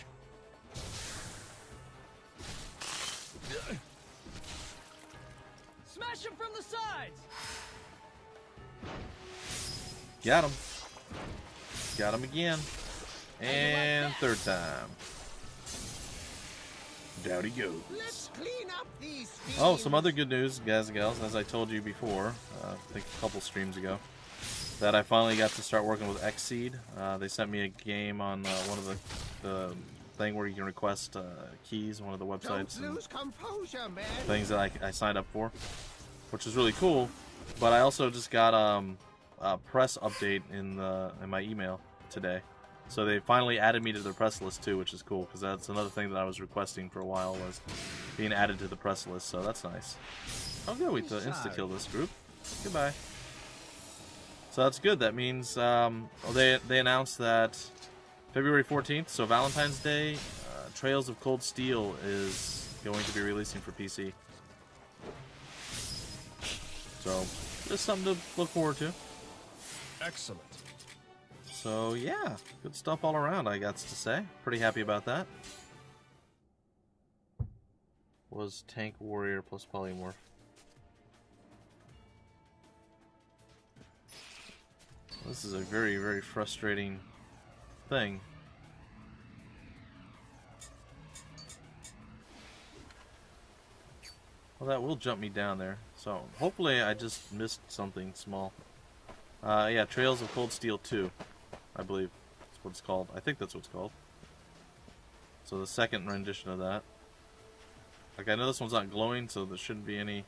Smash him from the sides. Got him. Got him again. And third time. Down he goes. Let's clean up these fields. Oh, some other good news, guys and gals. As I told you before, I think a couple streams ago, that I finally got to start working with Xseed. They sent me a game on one of the thing where you can request keys, one of the websites. Don't lose composure, man. Things that I signed up for, which is really cool. But I also just got a press update in my email today, So they finally added me to the press list too, which is cool, because that's another thing that I was requesting for a while, was being added to the press list, so that's nice. Oh good, we insta-kill this group. Goodbye. So that's good. That means they announced that February 14th, so Valentine's Day, Trails of Cold Steel is going to be releasing for PC. So, just something to look forward to. Excellent. So, yeah, good stuff all around, I got to say. Pretty happy about that. Was Tank Warrior plus Polymorph. This is a very, very frustrating thing. Well, that will jump me down there. So, hopefully I just missed something small. Yeah, Trails of Cold Steel 2, I believe that's what it's called. I think that's what it's called. So the second rendition of that. Like, I know this one's not glowing, so there shouldn't be any...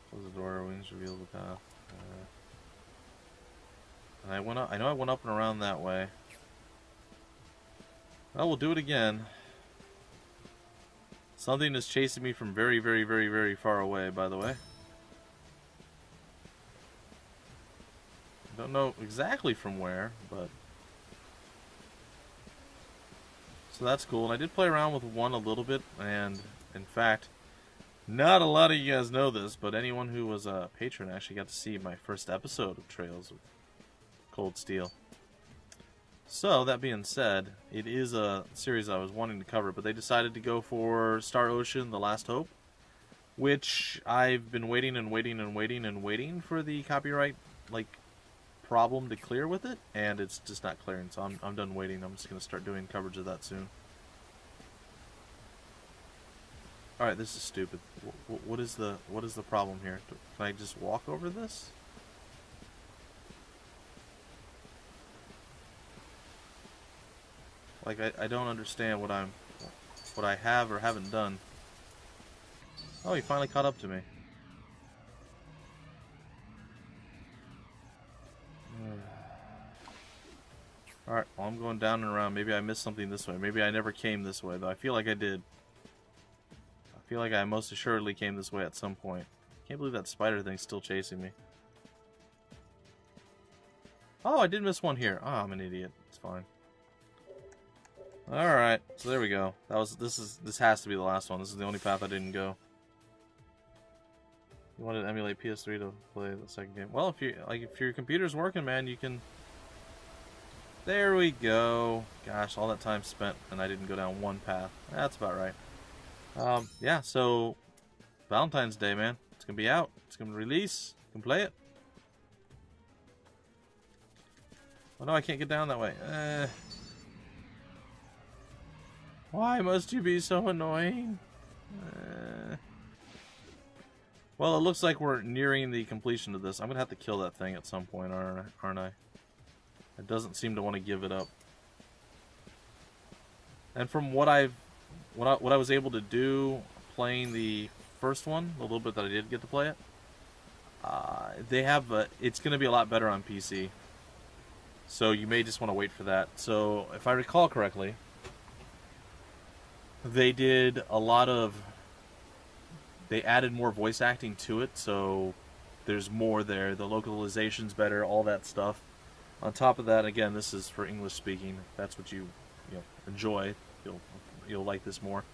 Close the door, wings reveal the path. And I went up, I know I went up and around that way. Well, we'll do it again. Something is chasing me from very, very, very, very far away, by the way. I don't know exactly from where, but... So that's cool. And I did play around with one a little bit, and in fact, not a lot of you guys know this, but anyone who was a patron actually got to see my first episode of Trails of Cold Steel. So, that being said, it is a series I was wanting to cover, but they decided to go for Star Ocean: The Last Hope, which I've been waiting and waiting and waiting and waiting for the copyright, like, problem to clear with it, and it's just not clearing, so I'm done waiting. I'm just going to start doing coverage of that soon. Alright, this is stupid. What is the problem here? Can I just walk over this? Like, I don't understand what I have or haven't done. Oh, he finally caught up to me. Alright, well, I'm going down and around. Maybe I missed something this way. Maybe I never came this way, though. I feel like I did. I feel like I most assuredly came this way at some point. Can't believe that spider thing's still chasing me. Oh, I did miss one here. Oh, I'm an idiot. It's fine. Alright, so there we go. This has to be the last one. This is the only path I didn't go. You wanted to emulate PS3 to play the second game. Well, if your computer's working, man, you can. There we go. Gosh, all that time spent and I didn't go down one path. That's about right. Yeah, so Valentine's Day, man. It's gonna be out. It's gonna release. You can play it. Oh no, I can't get down that way. Why must you be so annoying? Well, it looks like we're nearing the completion of this. I'm gonna have to kill that thing at some point, aren't I? It doesn't seem to want to give it up. And from what I was able to do playing the first one, the little bit that I did get to play it, it's gonna be a lot better on PC. So you may just want to wait for that. So if I recall correctly, they added more voice acting to it, so there's more there. The localization's better, all that stuff. On top of that, again, this is for English speaking. If that's what you enjoy, you'll like this more.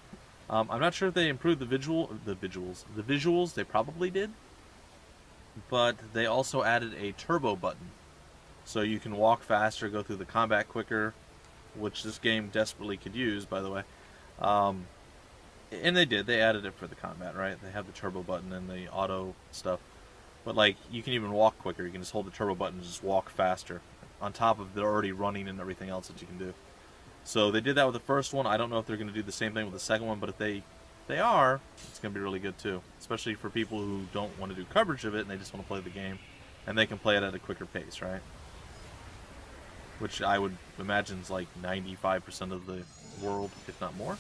I'm not sure if they improved the visuals. They probably did, but they also added a turbo button, so you can walk faster, go through the combat quicker, which this game desperately could use, by the way. And they did. They added it for the combat, right? They have the turbo button and the auto stuff. But, like, you can even walk quicker. You can just hold the turbo button and just walk faster, on top of the already running and everything else that you can do. So they did that with the first one. I don't know if they're going to do the same thing with the second one, but if they are, it's going to be really good too. Especially for people who don't want to do coverage of it and they just want to play the game. And they can play it at a quicker pace, right? Which I would imagine is like 95% of the world, if not more.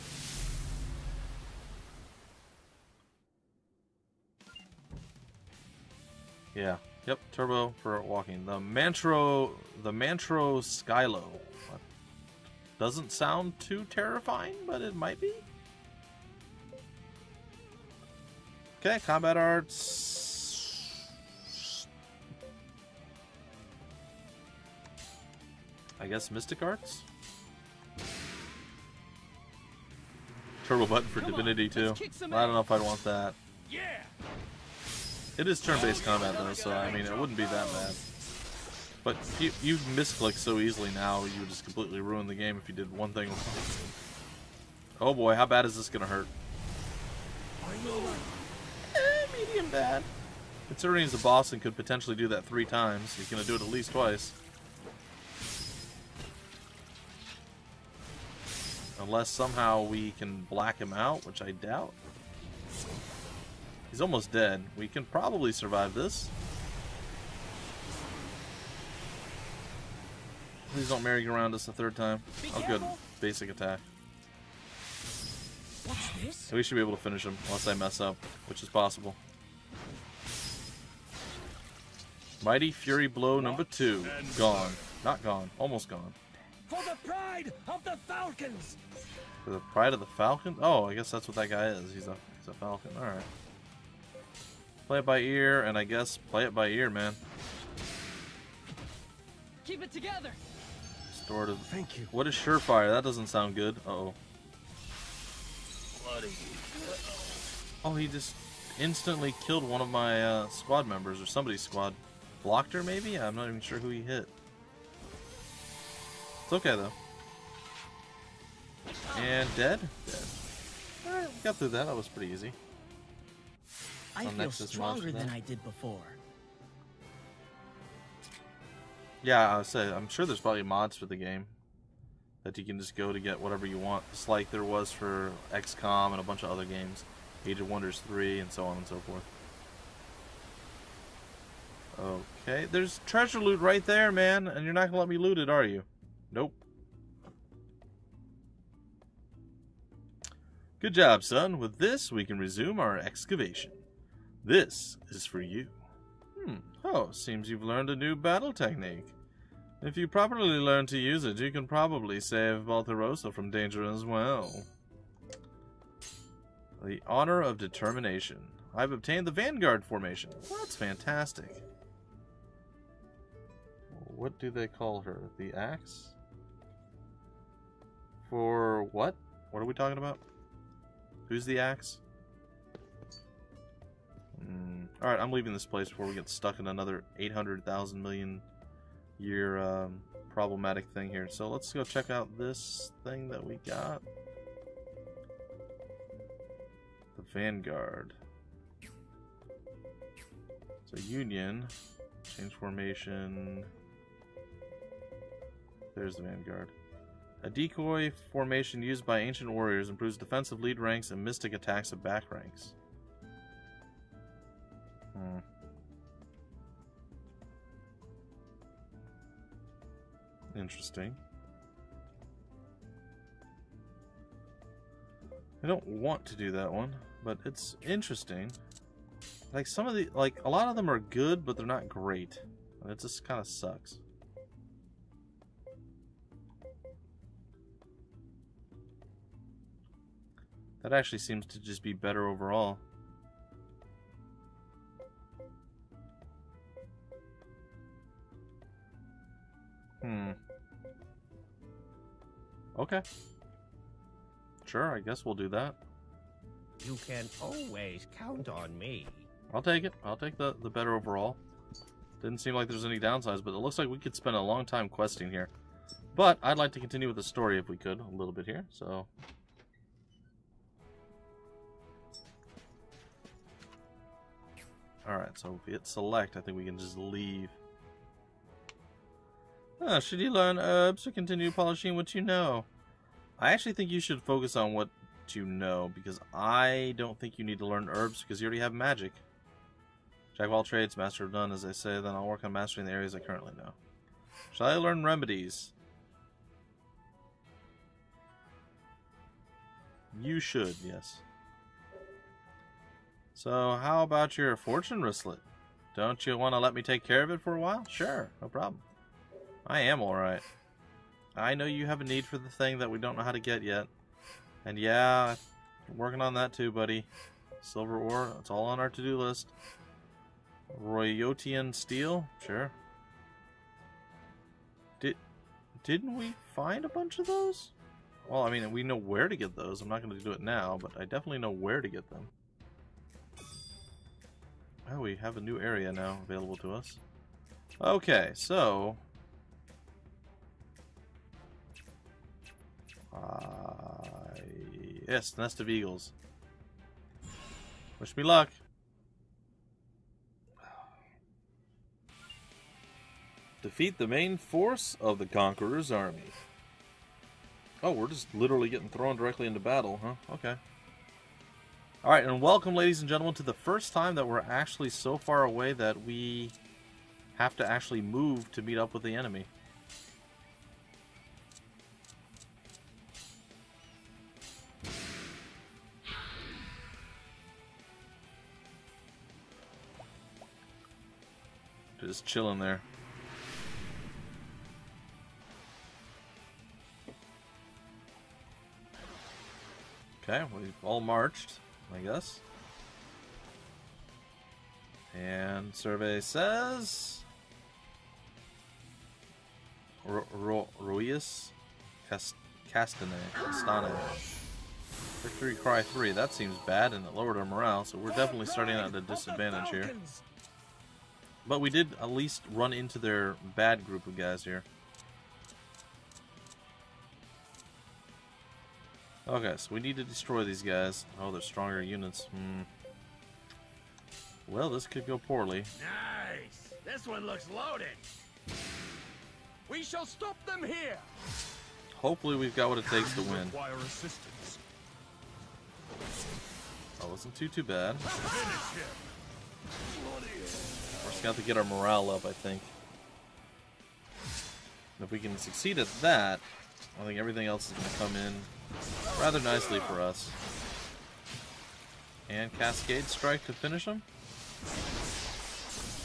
Yeah, Yep, turbo for walking. The Mantro Skylo. Doesn't sound too terrifying, but it might be. Okay, combat arts. I guess Mystic Arts? Turbo button for Divinity too. I don't know if I'd want that. Yeah. It is turn-based combat though, so I mean it wouldn't be that bad. But you misclick so easily now, you would just completely ruin the game if you did one thing. Oh boy, how bad is this gonna hurt? Medium bad. Considering he's a boss and could potentially do that 3 times, he's gonna do it at least twice. Unless somehow we can black him out, which I doubt. He's almost dead. We can probably survive this. Please don't merry-go-round us a 3rd time. Oh good. Basic attack. What's this? We should be able to finish him, unless I mess up, which is possible. Mighty Fury Blow number 2. Gone. Not gone. Almost gone. For the pride of the Falcons. For the pride of the Falcon? Oh, I guess that's what that guy is. He's a Falcon. Alright. Play it by ear, and I guess play it by ear, man. Keep it together. Restorative. Thank you. What is Surefire? That doesn't sound good. Uh-oh. Oh, he just instantly killed one of my squad members, or somebody's squad. Blocked her, maybe? I'm not even sure who he hit. It's okay, though. And dead? Dead. Alright, we got through that. That was pretty easy. I Some feel Nexus stronger monster than then. I did before. Yeah, I would say, I'm sure there's probably mods for the game that you can just go to get whatever you want. Just like there was for XCOM and a bunch of other games. Age of Wonders 3 and so on and so forth. Okay, there's treasure loot right there, man, and you're not gonna let me loot it, are you? Nope. Good job, son. With this, we can resume our excavation. This is for you. Oh, seems you've learned a new battle technique. If you properly learn to use it, you can probably save Baltharosa from danger as well. The Honor of Determination. I've obtained the Vanguard formation. Well, that's fantastic. What do they call her? The Axe? For what? What are we talking about? Who's the Axe? Alright, I'm leaving this place before we get stuck in another 800,000 million year problematic thing here. So let's go check out this thing that we got. The Vanguard. So Union. Change formation. There's the Vanguard. A decoy formation used by ancient warriors improves defensive lead ranks and mystic attacks of back ranks. Interesting. I don't want to do that one, but it's interesting. Like some of the, like a lot of them are good, but they're not great. And it just kind of sucks. That actually seems to just be better overall. Okay. Sure, I guess we'll do that. You can always count on me. I'll take it. I'll take the better overall. Didn't seem like there's any downsides, but it looks like we could spend a long time questing here. But I'd like to continue with the story if we could, a little bit here, so... Alright, so if we hit select, I think we can just leave. Should you learn herbs or continue polishing what you know? I actually think you should focus on what you know, because I don't think you need to learn herbs, because you already have magic. Jack of all trades, master of none, as I say, then I'll work on mastering the areas I currently know. Shall I learn remedies? You should, yes. So, how about your fortune wristlet? Don't you want to let me take care of it for a while? Sure, no problem. I am alright. I know you have a need for the thing that we don't know how to get yet. And yeah, I'm working on that too, buddy. Silver ore, it's all on our to-do list. Royotian steel? Sure. Didn't we find a bunch of those? Well, I mean, we know where to get those. I'm not going to do it now, but I definitely know where to get them. Oh, we have a new area now available to us. Okay, so... yes, Nest of Eagles. Wish me luck. Defeat the main force of the Conqueror's army. Oh, we're just literally getting thrown directly into battle, huh? Okay. Alright, and welcome, ladies and gentlemen, to the first time that we're actually so far away that we have to actually move to meet up with the enemy. Just chilling there. Okay, we've all marched, I guess. And survey says... Ruiz Castane. Victory Cry 3. That seems bad, and it lowered our morale, so we're definitely starting at a disadvantage here. But we did at least run into their bad group of guys here. Okay, so we need to destroy these guys. Oh, they're stronger units. Well, this could go poorly. Nice! This one looks loaded! We shall stop them here! Hopefully we've got what it takes to win. Require assistance. That wasn't too bad. Finish him! We're just going to have to get our morale up, I think. And if we can succeed at that, I think everything else is going to come in rather nicely for us. And Cascade Strike to finish him.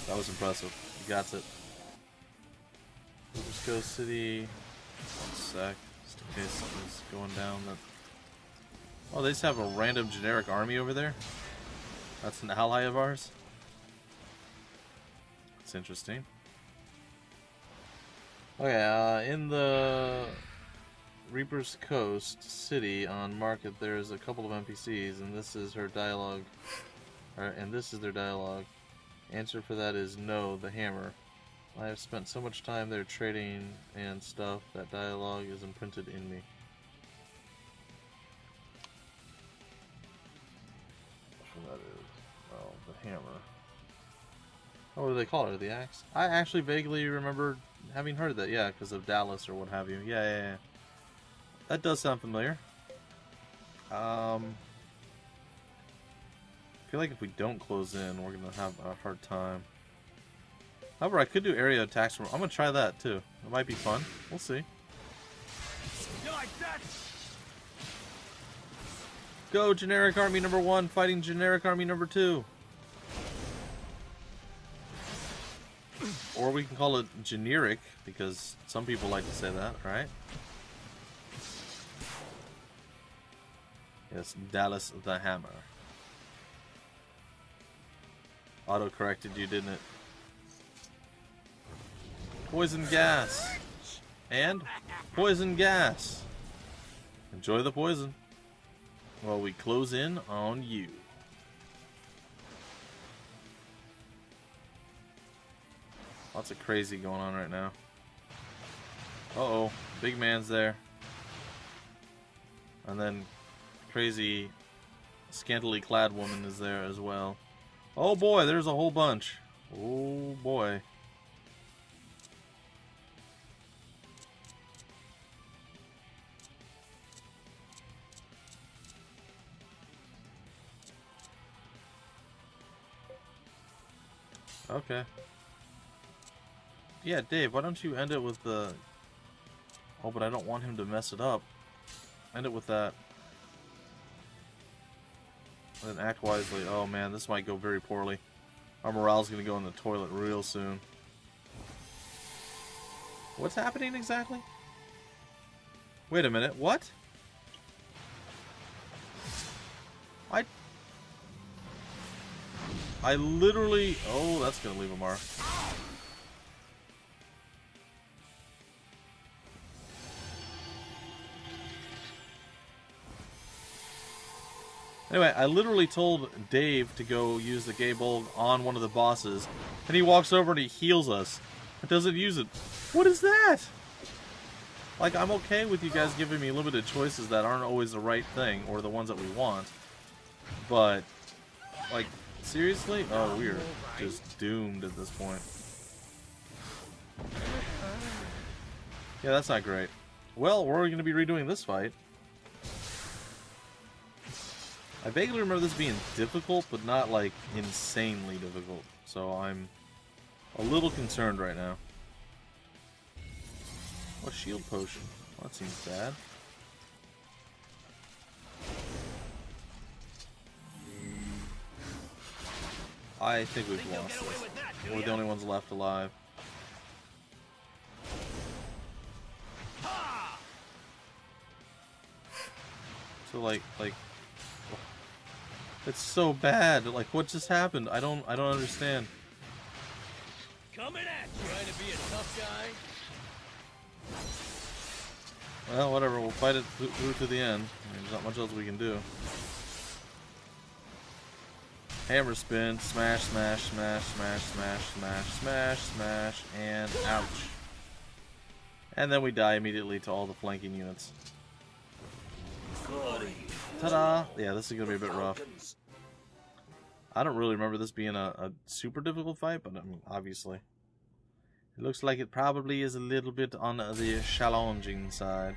That was impressive. You got it. Go City. One sec. Just in case it's going down. Oh, they just have a random generic army over there? That's an ally of ours? That's interesting. Okay, in the Reaper's Coast City on Market, there's a couple of NPCs, and this is her dialogue. And this is their dialogue. Answer for that is no, the hammer. I have spent so much time there trading and stuff, that dialogue is imprinted in me. That is, well, the hammer. Oh, what do they call it? The axe? I actually vaguely remember having heard that, yeah, because of Dallas or what have you. Yeah. That does sound familiar. I feel like if we don't close in, we're going to have a hard time. However, I could do area attacks. I'm going to try that, too. It might be fun. We'll see. You like that? Go, Generic Army number 1, fighting Generic Army number 2. Or we can call it generic, because some people like to say that, right? Yes, Dallas the Hammer. Auto-corrected you, didn't it? Poison gas. And poison gas. Enjoy the poison. While we close in on you. Lots of crazy going on right now. Uh-oh. Big man's there. And then crazy scantily clad woman is there as well. Oh boy, there's a whole bunch. Oh boy. Okay. Yeah, Dave, why don't you end it with the... Oh, but I don't want him to mess it up. End it with that. And then act wisely. Oh man, this might go very poorly. Our morale's gonna go in the toilet real soon. What's happening exactly? Wait a minute, what? I literally... Oh, that's gonna leave a mark. Anyway, I literally told Dave to go use the gay bulb on one of the bosses, and he walks over and he heals us. It doesn't use it. What is that? Like, I'm okay with you guys giving me limited choices that aren't always the right thing, or the ones that we want. But, like, seriously? Oh, we're just doomed at this point. Yeah, that's not great. Well, we're going to be redoing this fight. I vaguely remember this being difficult, but not, like, insanely difficult. So I'm a little concerned right now. What shield potion? Well, that seems bad. I think we've lost this. We're the only ones left alive. So like it's so bad. Like, what just happened? I don't understand. Coming at you. Trying to be a tough guy. Well, whatever. We'll fight it through to the end. I mean, there's not much else we can do. Hammer spin, smash, smash, smash, smash, smash, smash, smash, smash, and ouch. And then we die immediately to all the flanking units. Ta-da! Yeah, this is gonna be a bit rough. I don't really remember this being a super difficult fight, but I mean, obviously. It looks like it probably is a little bit on the challenging side.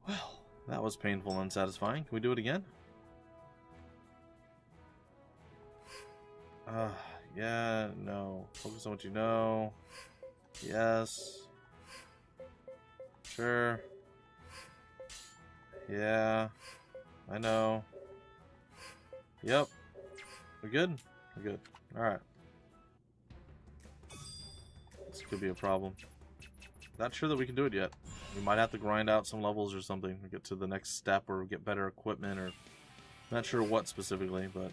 Well, that was painful and unsatisfying. Can we do it again? Yeah, no. Focus on what you know. Yes. Sure. Yeah. I know. Yep. We good? We're good. Alright. This could be a problem. Not sure that we can do it yet. We might have to grind out some levels or something to get to the next step or get better equipment, or not sure what specifically, but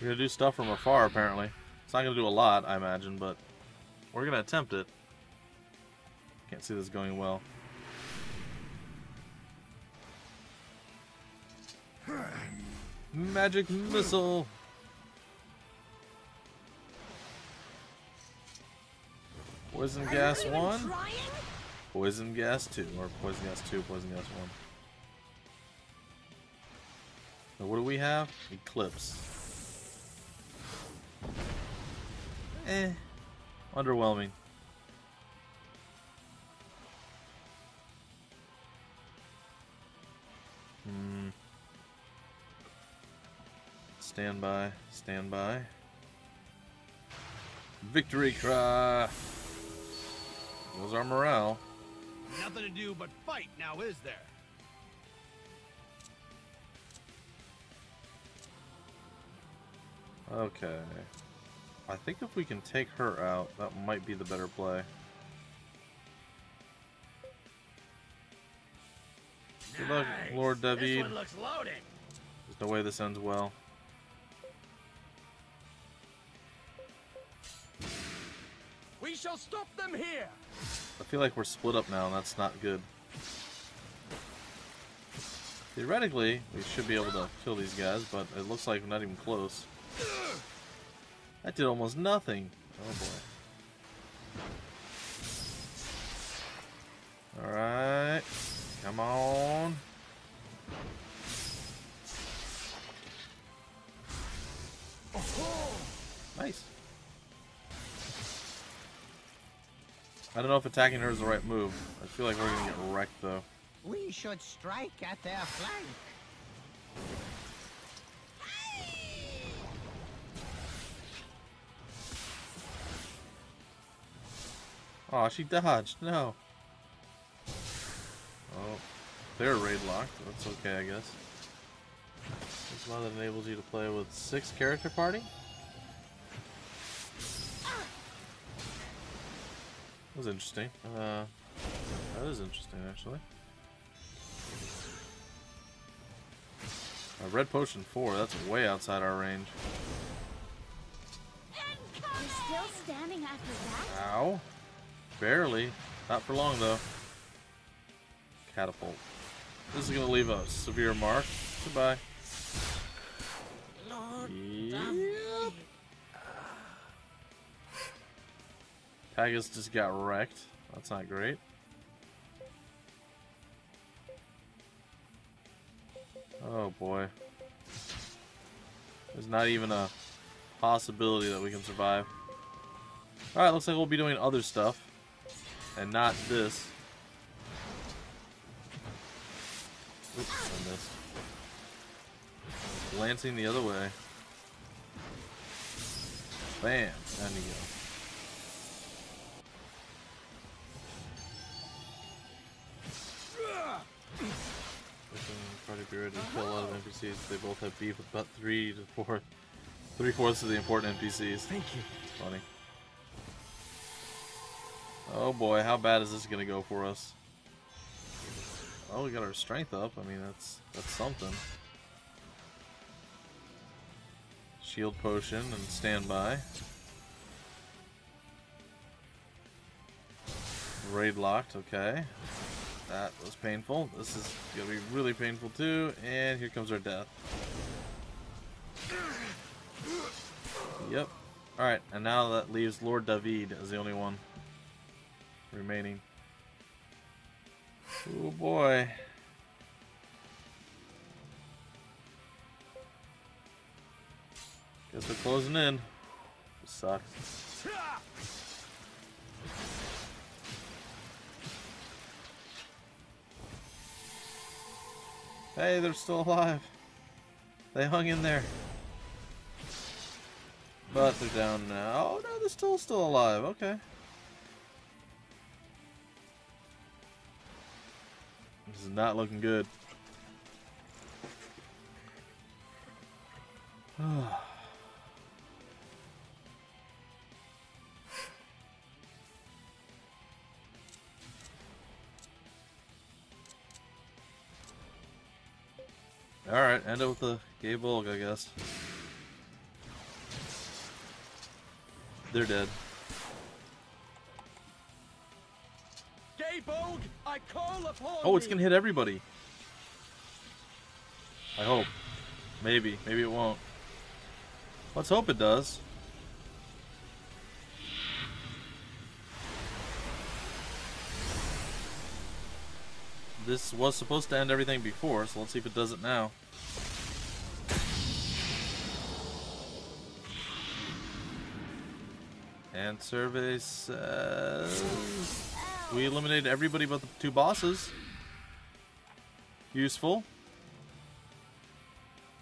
we're gonna do stuff from afar, apparently. It's not gonna do a lot, I imagine, but we're gonna attempt it. Can't see this going well. Magic missile! Poison gas 1, poison gas 2, or poison gas 2, poison gas 1. So what do we have? Eclipse. Underwhelming. Stand by, stand by. Victory cry! Goes our morale. Nothing to do but fight now, is there? Okay. I think if we can take her out, that might be the better play. Good luck, Lord David. This one looks loaded. There's no way this ends well. We shall stop them here. I feel like we're split up now, and that's not good. Theoretically, we should be able to kill these guys, but it looks like we're not even close. That did almost nothing. Oh boy. Alright. Come on. Nice. I don't know if attacking her is the right move. I feel like we're gonna get wrecked though. We should strike at their flank. Oh, she dodged. No. Oh, they're raid locked. That's okay, I guess. This one that enables you to play with 6 character party. That was interesting. That is interesting, actually. A red potion 4. That's way outside our range. You're still standing after that? Ow. Barely. Not for long, though. Catapult. This is going to leave a severe mark. Goodbye. Yep. Tagus just got wrecked. That's not great. Oh boy. There's not even a possibility that we can survive. Alright, looks like we'll be doing other stuff. And not this. Oops, I missed. Glancing the other way. Bam! Down you go. Party bureau to kill a lot of NPCs. They both have beef with about 3/4 of the important NPCs. Thank you. Funny. Oh boy, how bad is this gonna go for us? Oh, we got our strength up. I mean, that's something. Shield potion and standby. Raid locked. Okay. That was painful. This is gonna be really painful too. And here comes our death. Yep. Alright, and now that leaves Lord David as the only one remaining. Oh boy. Guess we're closing in. This sucks. Hey, they're still alive. They hung in there. But they're down now. Oh no, they're still alive. Okay. This is not looking good. Alright, end it with the gay bulk, I guess. They're dead. Gay Bogue, I call upon Oh, it's gonna hit everybody. I hope. Maybe. Maybe it won't. Let's hope it does. This was supposed to end everything before, so let's see if it does it now. And survey says we eliminated everybody but the 2 bosses. Useful.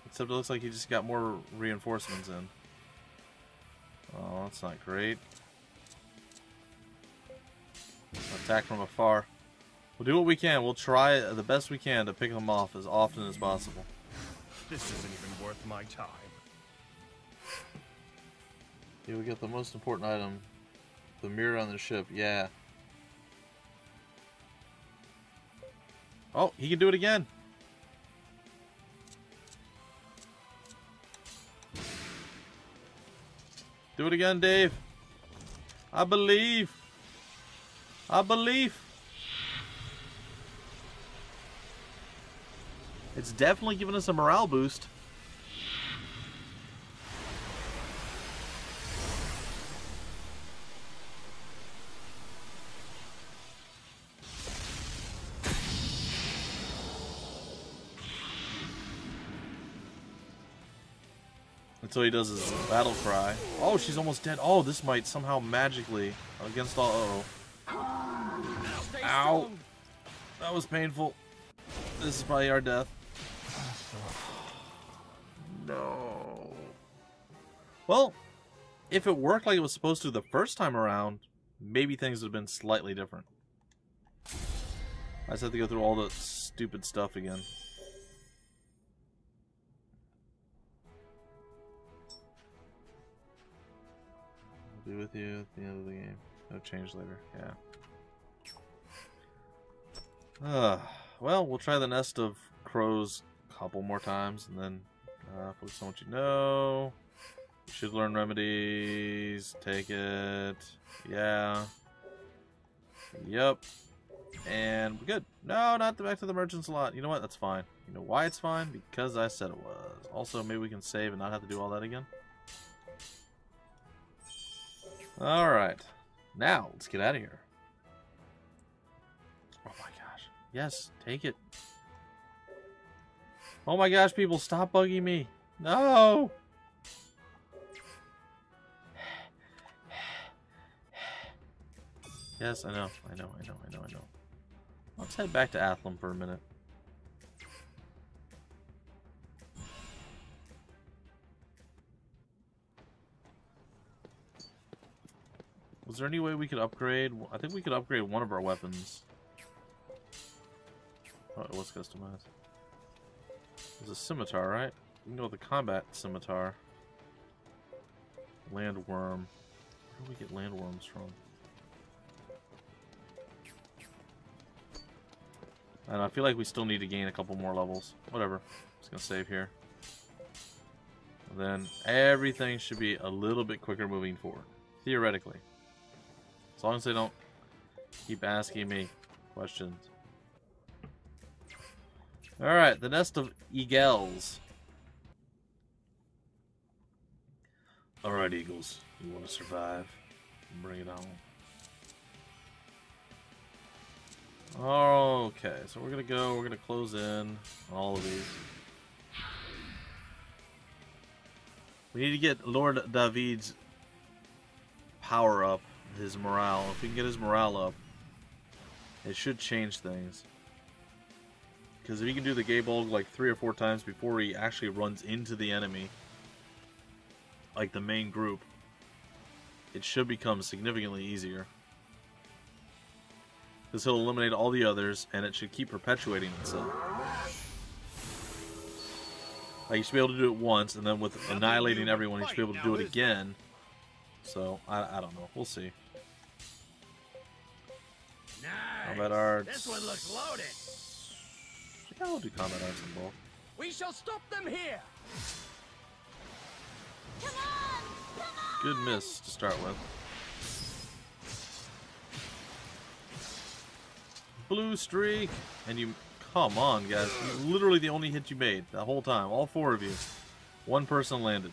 Except it looks like he just got more reinforcements in. Oh, that's not great. Attack from afar. We'll do what we can. We'll try the best we can to pick them off as often as possible. This isn't even worth my time. Here we get the most important item. The mirror on the ship. Yeah. Oh, he can do it again. Do it again, Dave. I believe. I believe. It's definitely giving us a morale boost. Until he does his battle cry. Oh, she's almost dead. Oh, this might somehow magically against all. Uh-oh. Stay Ow. strong. That was painful. This is probably our death. No. Well, if it worked like it was supposed to the first time around, maybe things would have been slightly different. I just have to go through all the stupid stuff again. I'll be with you at the end of the game. No change later. Yeah. Well, we'll try the Nest of Crows a couple more times, and then focus on what you know. You should learn remedies. Take it. Yeah. Yep. And we're good. No, not back to the merchant's lot. You know what? That's fine. You know why it's fine? Because I said it was. Also, maybe we can save and not have to do all that again. Alright. Now, let's get out of here. Oh my gosh. Yes, take it. Oh my gosh, people, stop bugging me. No! Yes, I know. Let's head back to Athlum for a minute. Was there any way we could upgrade? I think we could upgrade one of our weapons. Oh, it was customized. There's a scimitar, right? We can go with the combat scimitar. Landworm. Where do we get landworms from? And I feel like we still need to gain a couple more levels. Whatever. Just gonna save here. And then everything should be a little bit quicker moving forward. Theoretically. As long as they don't keep asking me questions. Alright, the Nest of Eagles. Alright, Eagles. You want to survive? Bring it on. Okay, so we're gonna close in on all of these. We need to get Lord David's power up, his morale. If we can get his morale up, it should change things. Because if he can do the Gaybulg like 3 or 4 times before he actually runs into the enemy, like the main group, it should become significantly easier. Because he'll eliminate all the others, and it should keep perpetuating itself. Like, you should be able to do it once, and then with annihilating everyone, you should be able to do it again. So, I don't know. We'll see. Nice. Combat arts. This one looks loaded. Yeah, I'll do combat arts in both. We shall stop them here. Come on! Come on! Good miss to start with. Blue streak! And you... Come on, guys. Literally the only hit you made the whole time. All 4 of you. 1 person landed.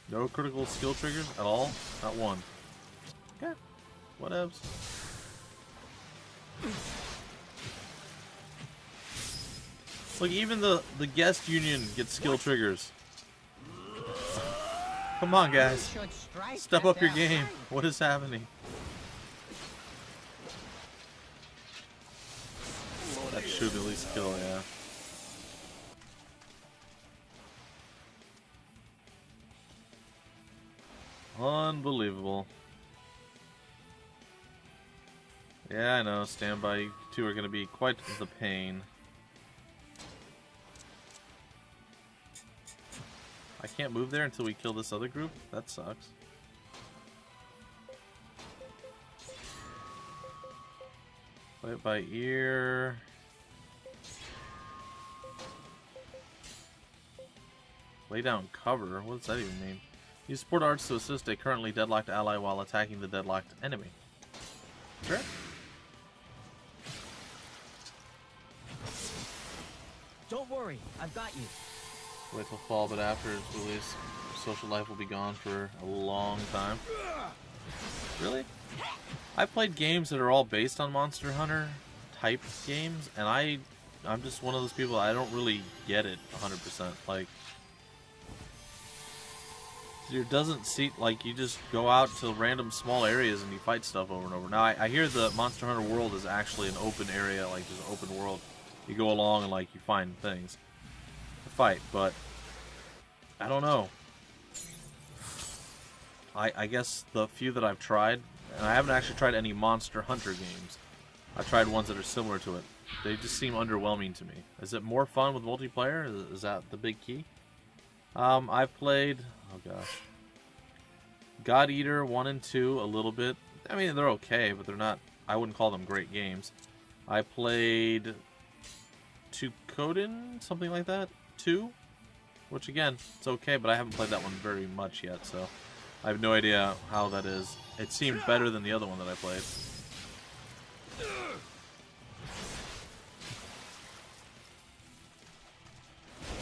No critical skill triggers at all? Not one. Okay. Whatevs. Look, even the guest union gets skill triggers. Come on, guys. Step up your game. What is happening? That should at least kill, yeah. Unbelievable. Yeah, I know. Standby, you 2 are going to be quite the pain. I can't move there until we kill this other group? That sucks. Play it by ear. Lay down cover? What does that even mean? Use support arts to assist a currently deadlocked ally while attacking the deadlocked enemy. Sure. Don't worry, I've got you. Wait till fall, but after its release, social life will be gone for a long time. Really? I've played games that are all based on Monster Hunter type games, and I'm just one of those people, I don't really get it 100%. Like, It doesn't seem like you just go out to random small areas and you fight stuff over and over. Now, I hear the Monster Hunter world is actually an open area, like there's an open world. You go along and like you find things to fight, but I don't know. I guess the few that I've tried, and I haven't actually tried any Monster Hunter games. I've tried ones that are similar to it. They just seem underwhelming to me. Is it more fun with multiplayer? Is that the big key? I've played, oh gosh, God Eater 1 and 2 a little bit. I mean, they're okay, but they're not, I wouldn't call them great games. I played Tukoden, something like that, 2, which again, it's okay, but I haven't played that one very much yet, so I have no idea how that is. It seemed better than the other one that I played.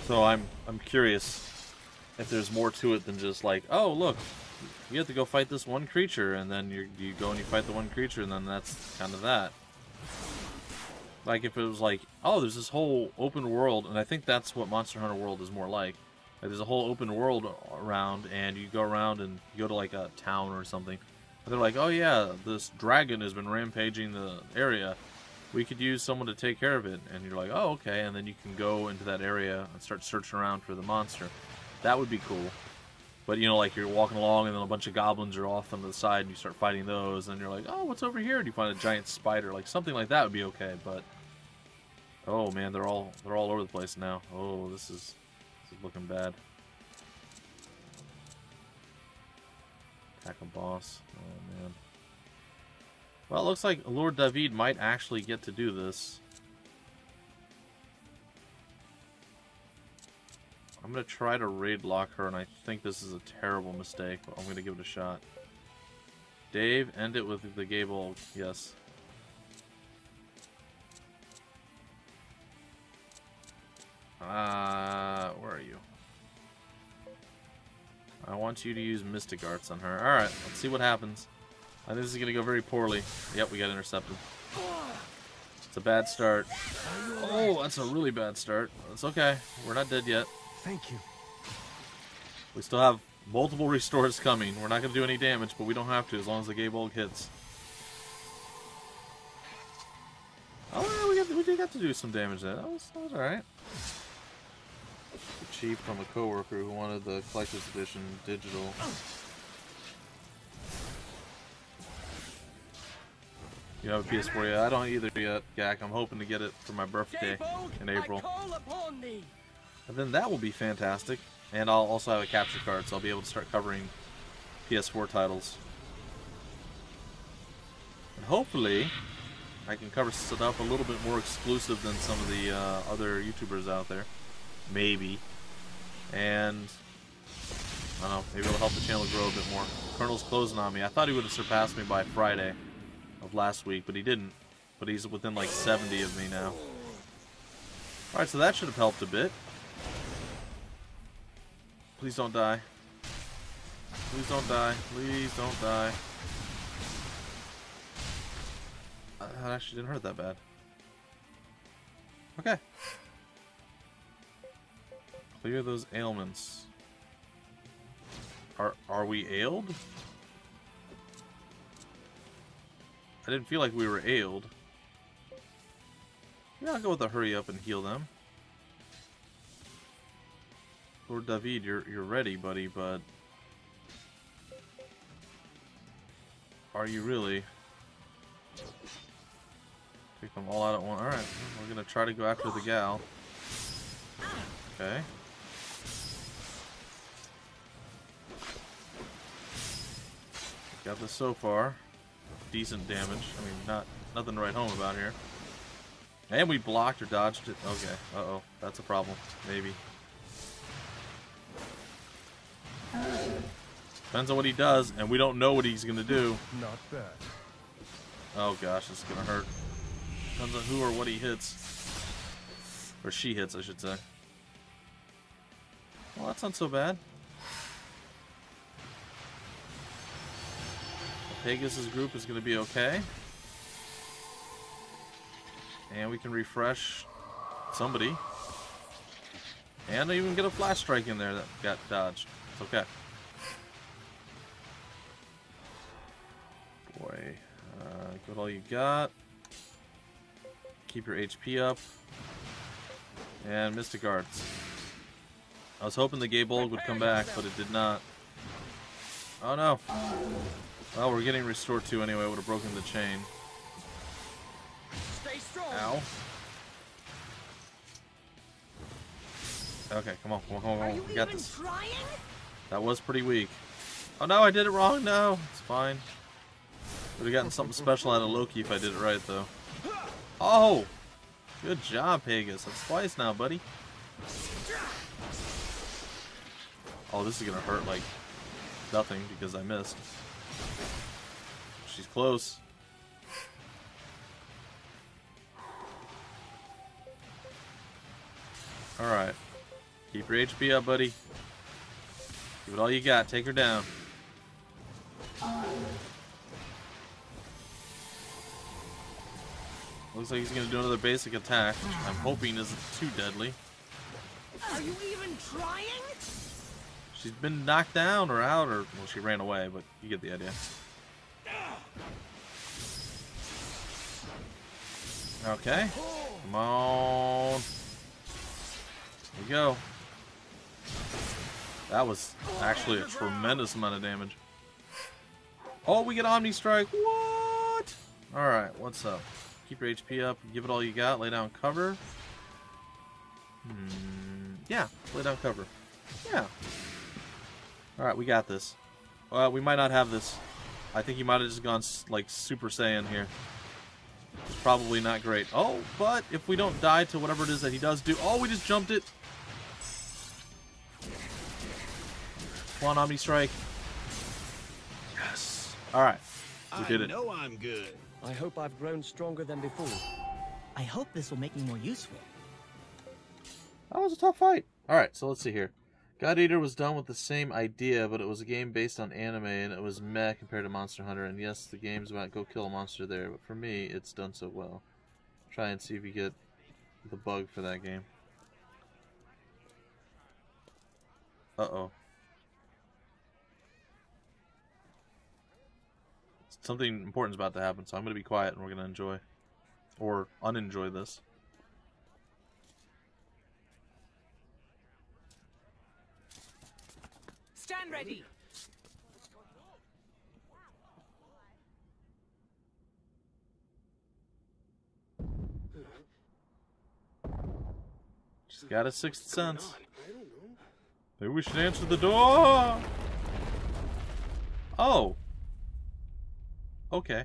So I'm curious if there's more to it than just like, oh look, you have to go fight this one creature, and then you go and you fight the one creature, and then that's kind of that. Like if it was like, oh, there's this whole open world, and I think that's what Monster Hunter World is more like. Like there's a whole open world around, and you go around and you go to like a town or something. And they're like, oh yeah, this dragon has been rampaging the area. We could use someone to take care of it. And you're like, oh, okay. And then you can go into that area and start searching around for the monster. That would be cool. But, you know, like you're walking along and then a bunch of goblins are off on the side and you start fighting those. And you're like, oh, what's over here? And you find a giant spider. Like, something like that would be okay. But, oh, man, they're all over the place now. Oh, this is looking bad. Attack a boss. Oh, man. Well, it looks like Lord David might actually get to do this. I'm going to try to raid lock her, and I think this is a terrible mistake, but I'm going to give it a shot. Dave, end it with the Gable. Yes. Where are you? I want you to use Mystic Arts on her. Alright, let's see what happens. I think this is going to go very poorly. Yep, we got intercepted. It's a bad start. Oh, that's a really bad start. It's okay. We're not dead yet. Thank you. We still have multiple restores coming. We're not going to do any damage, but we don't have to as long as the Gaybolg hits. Oh, we got to do some damage there. That was alright. The chief from a coworker who wanted the collector's edition digital. You have a PS4 yet? I don't either yet, Gak. I'm hoping to get it for my birthday in April. And then that will be fantastic. And I'll also have a capture card, so I'll be able to start covering PS4 titles. And hopefully, I can cover stuff a little bit more exclusive than some of the other YouTubers out there. Maybe. And, I don't know, maybe it'll help the channel grow a bit more. Colonel's closing on me. I thought he would have surpassed me by Friday of last week, but he didn't. But he's within like 70 of me now. Alright, so that should have helped a bit. Please don't die. Please don't die. Please don't die. That actually didn't hurt that bad. Okay. Clear those ailments. Are we ailed? I didn't feel like we were ailed. Yeah, I'll go with a hurry up and heal them. Lord David, you're ready, buddy, but are you really? Take them all out at once. Alright, we're gonna try to go after the gal. Okay. Got this so far. Decent damage. I mean, nothing to write home about here. And we blocked or dodged it. Okay. Uh-oh. That's a problem. Maybe. Depends on what he does, and we don't know what he's gonna do. Not bad. Oh gosh, this is gonna hurt. Depends on who or what he hits. Or she hits, I should say. Well, that's not so bad. Pegasus group is going to be okay. And we can refresh somebody. And I even get a flash strike in there that got dodged. It's okay. Give it all you got. Keep your HP up. And Mystic Arts. I was hoping the Gay Bulg would come back, but it did not. Oh no. Well, we're getting restored to anyway. Would have broken the chain. Stay strong. Ow. Okay, come on, come on, come on, come on. We got this. Trying? That was pretty weak. Oh no, I did it wrong. No, it's fine. Would have gotten something special out of Loki if I did it right, though. Oh! Good job, Pegasus. That's twice now, buddy. Oh, this is gonna hurt like nothing because I missed. She's close. Alright. Keep your HP up, buddy. Give it all you got. Take her down. Looks like he's going to do another basic attack, which I'm hoping isn't too deadly. Are you even trying? She's been knocked down or out, or... Well, she ran away, but you get the idea. Okay. Come on. There we go. That was actually a tremendous amount of damage. Oh, we get Omni Strike. What? Alright, what's up? Keep your HP up. Give it all you got. Lay down cover. Yeah, lay down cover. Yeah. Alright, we got this. Well, we might not have this. I think he might have just gone like Super Saiyan here. It's probably not great. Oh, but if we don't die to whatever it is that he does do... Oh, we just jumped it. Come on, Omni Strike. Yes. Alright. We did it. I know I'm good. I hope I've grown stronger than before. I hope this will make me more useful. That was a tough fight. Alright, so let's see here. God Eater was done with the same idea, but it was a game based on anime, and it was meh compared to Monster Hunter. And yes, the game's about go kill a monster there, but for me, it's done so well. Try and see if you get the bug for that game. Uh-oh. Something important's about to happen, so I'm going to be quiet and we're going to enjoy. Or unenjoy this. Stand ready. She's got a sixth sense. Maybe we should answer the door. Oh. Okay.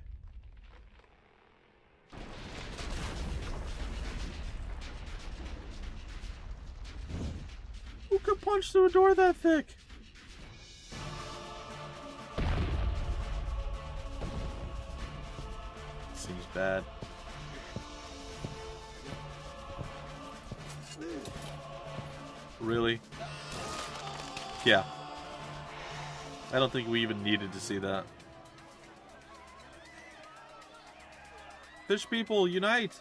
Who could punch through a door that thick? Seems bad. Really? Yeah. I don't think we even needed to see that. Fish people, unite!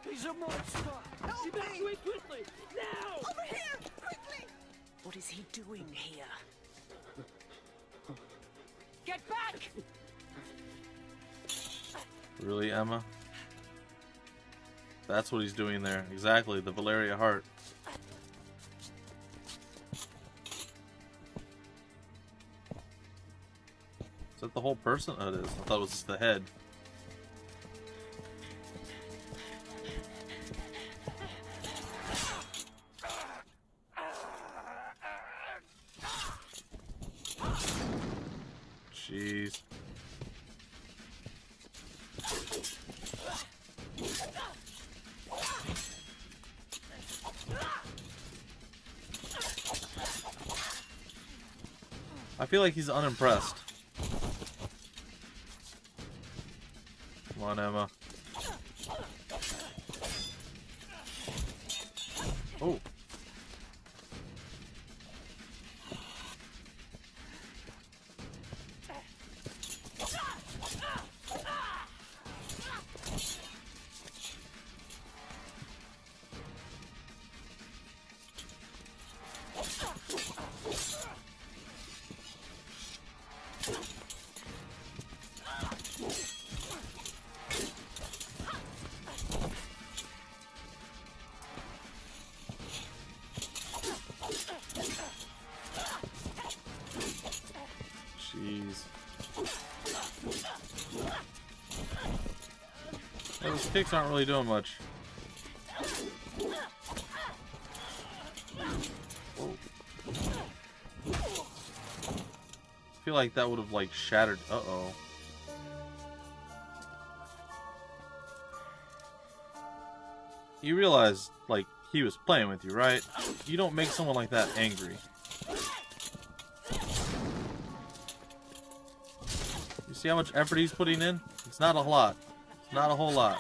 He's a monster. Help me! Evacuate quickly, now! Over here! Quickly! What is he doing here? Get back! Really, Emma? That's what he's doing there. Exactly, the Valeria heart. Is that the whole person? Oh, it is. I thought it was just the head. Jeez. I feel like he's unimpressed. Come on, Emma. Oh. Those kicks aren't really doing much. Whoa. I feel like that would have like shattered. Uh-oh. You realize, like, he was playing with you, right? You don't make someone like that angry. You see how much effort he's putting in? It's not a lot. It's not a whole lot.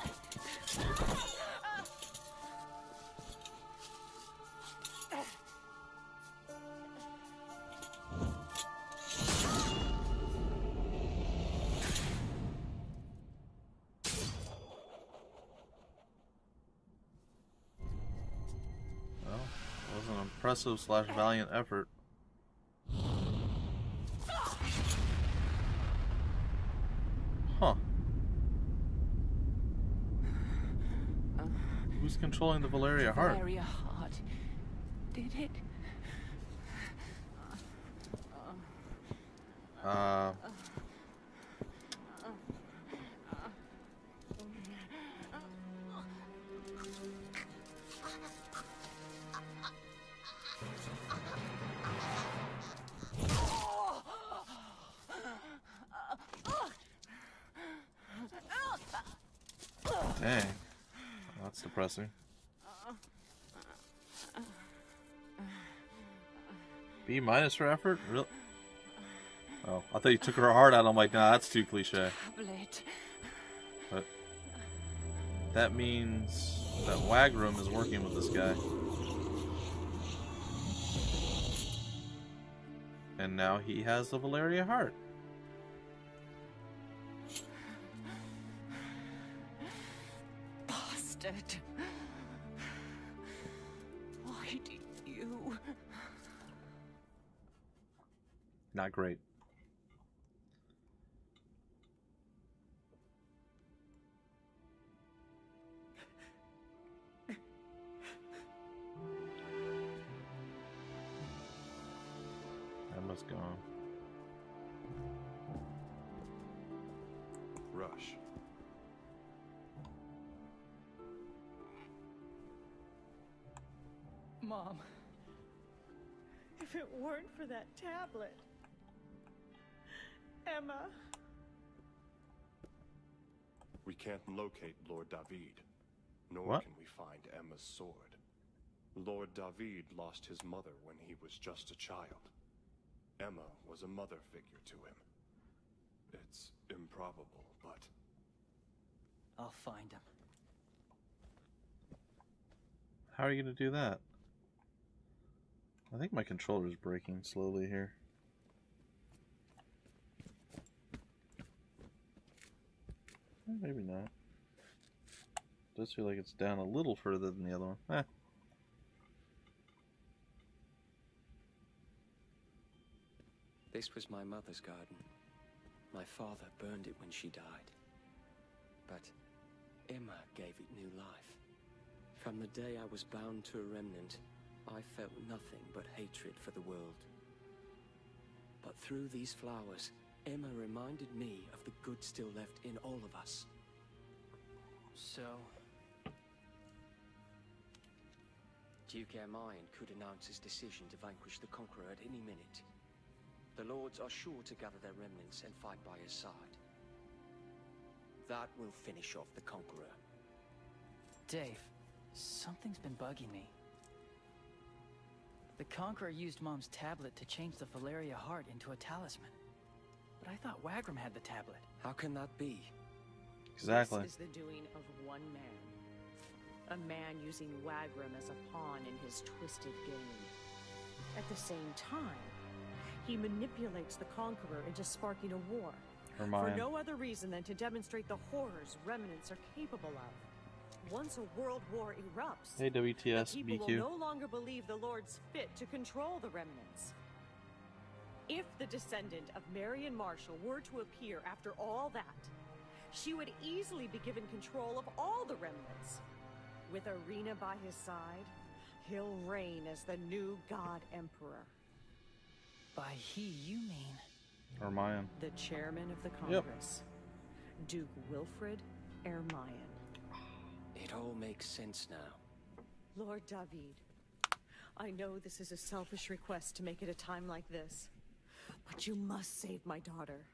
Impressive / valiant effort. Huh. Who's controlling the Valeria heart? Valeria heart. Did it? Dang. That's depressing. B- for effort? Really? Oh, I thought you took her heart out. I'm like, nah, that's too cliche. But that means that Wagram is working with this guy. And now he has the Valeria heart. Why did you? Not great. Emma's gone. Rush. Mom, if it weren't for that tablet, Emma. We can't locate Lord David, nor What? can we find Emma's sword. Lord David lost his mother when he was just a child. Emma was a mother figure to him. It's improbable, but... I'll find him. How are you going to do that? I think my controller is breaking slowly here. Maybe not. Does feel like it's down a little further than the other one. Eh. This was my mother's garden. My father burned it when she died. But Emma gave it new life. From the day I was bound to a remnant, I felt nothing but hatred for the world. But through these flowers, Emma reminded me of the good still left in all of us. So, Duke Ermine could announce his decision to vanquish the Conqueror at any minute. The Lords are sure to gather their remnants and fight by his side. That will finish off the Conqueror. Dave, something's been bugging me. The Conqueror used Mom's tablet to change the Valeria heart into a talisman. But I thought Wagram had the tablet. How can that be? Exactly. This is the doing of one man. A man using Wagram as a pawn in his twisted game. At the same time, he manipulates the Conqueror into sparking a war. For no other reason than to demonstrate the horrors remnants are capable of. Once a world war erupts, Hey, WTS, the people BQ. will no longer believe the Lord's fit to control the remnants. If the descendant of Marion Marshall were to appear after all that, she would easily be given control of all the remnants. With Arena by his side, he'll reign as the new God Emperor. By he, you mean? Ermine. The chairman of the Congress, Duke Wilfred Ermine. makes sense now. Lord David, I know this is a selfish request to make it a time like this, but you must save my daughter.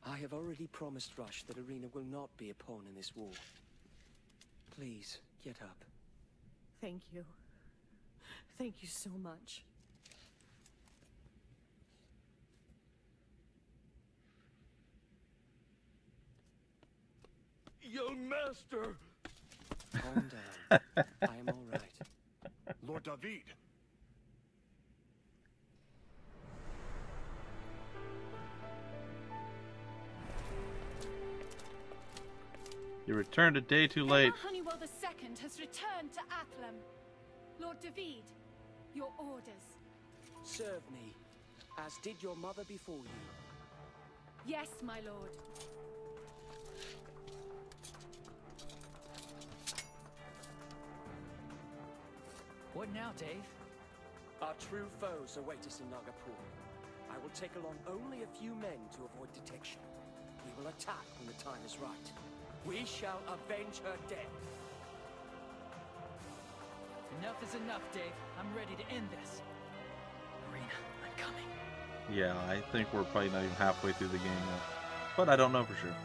I have already promised Rush that Irina will not be a pawn in this war. Please, get up. Thank you. Thank you so much. Young master! Calm down. I am all right. Lord David! You returned a day too late. Honeywell II has returned to Athlum. Lord David, your orders. Serve me, as did your mother before you. Yes, my lord. What now, Dave? Our true foes await us in Nagapur. I will take along only a few men to avoid detection. We will attack when the time is right. We shall avenge her death. Enough is enough, Dave. I'm ready to end this. Irina, I'm coming. Yeah, I think we're probably not even halfway through the game yet. But I don't know for sure.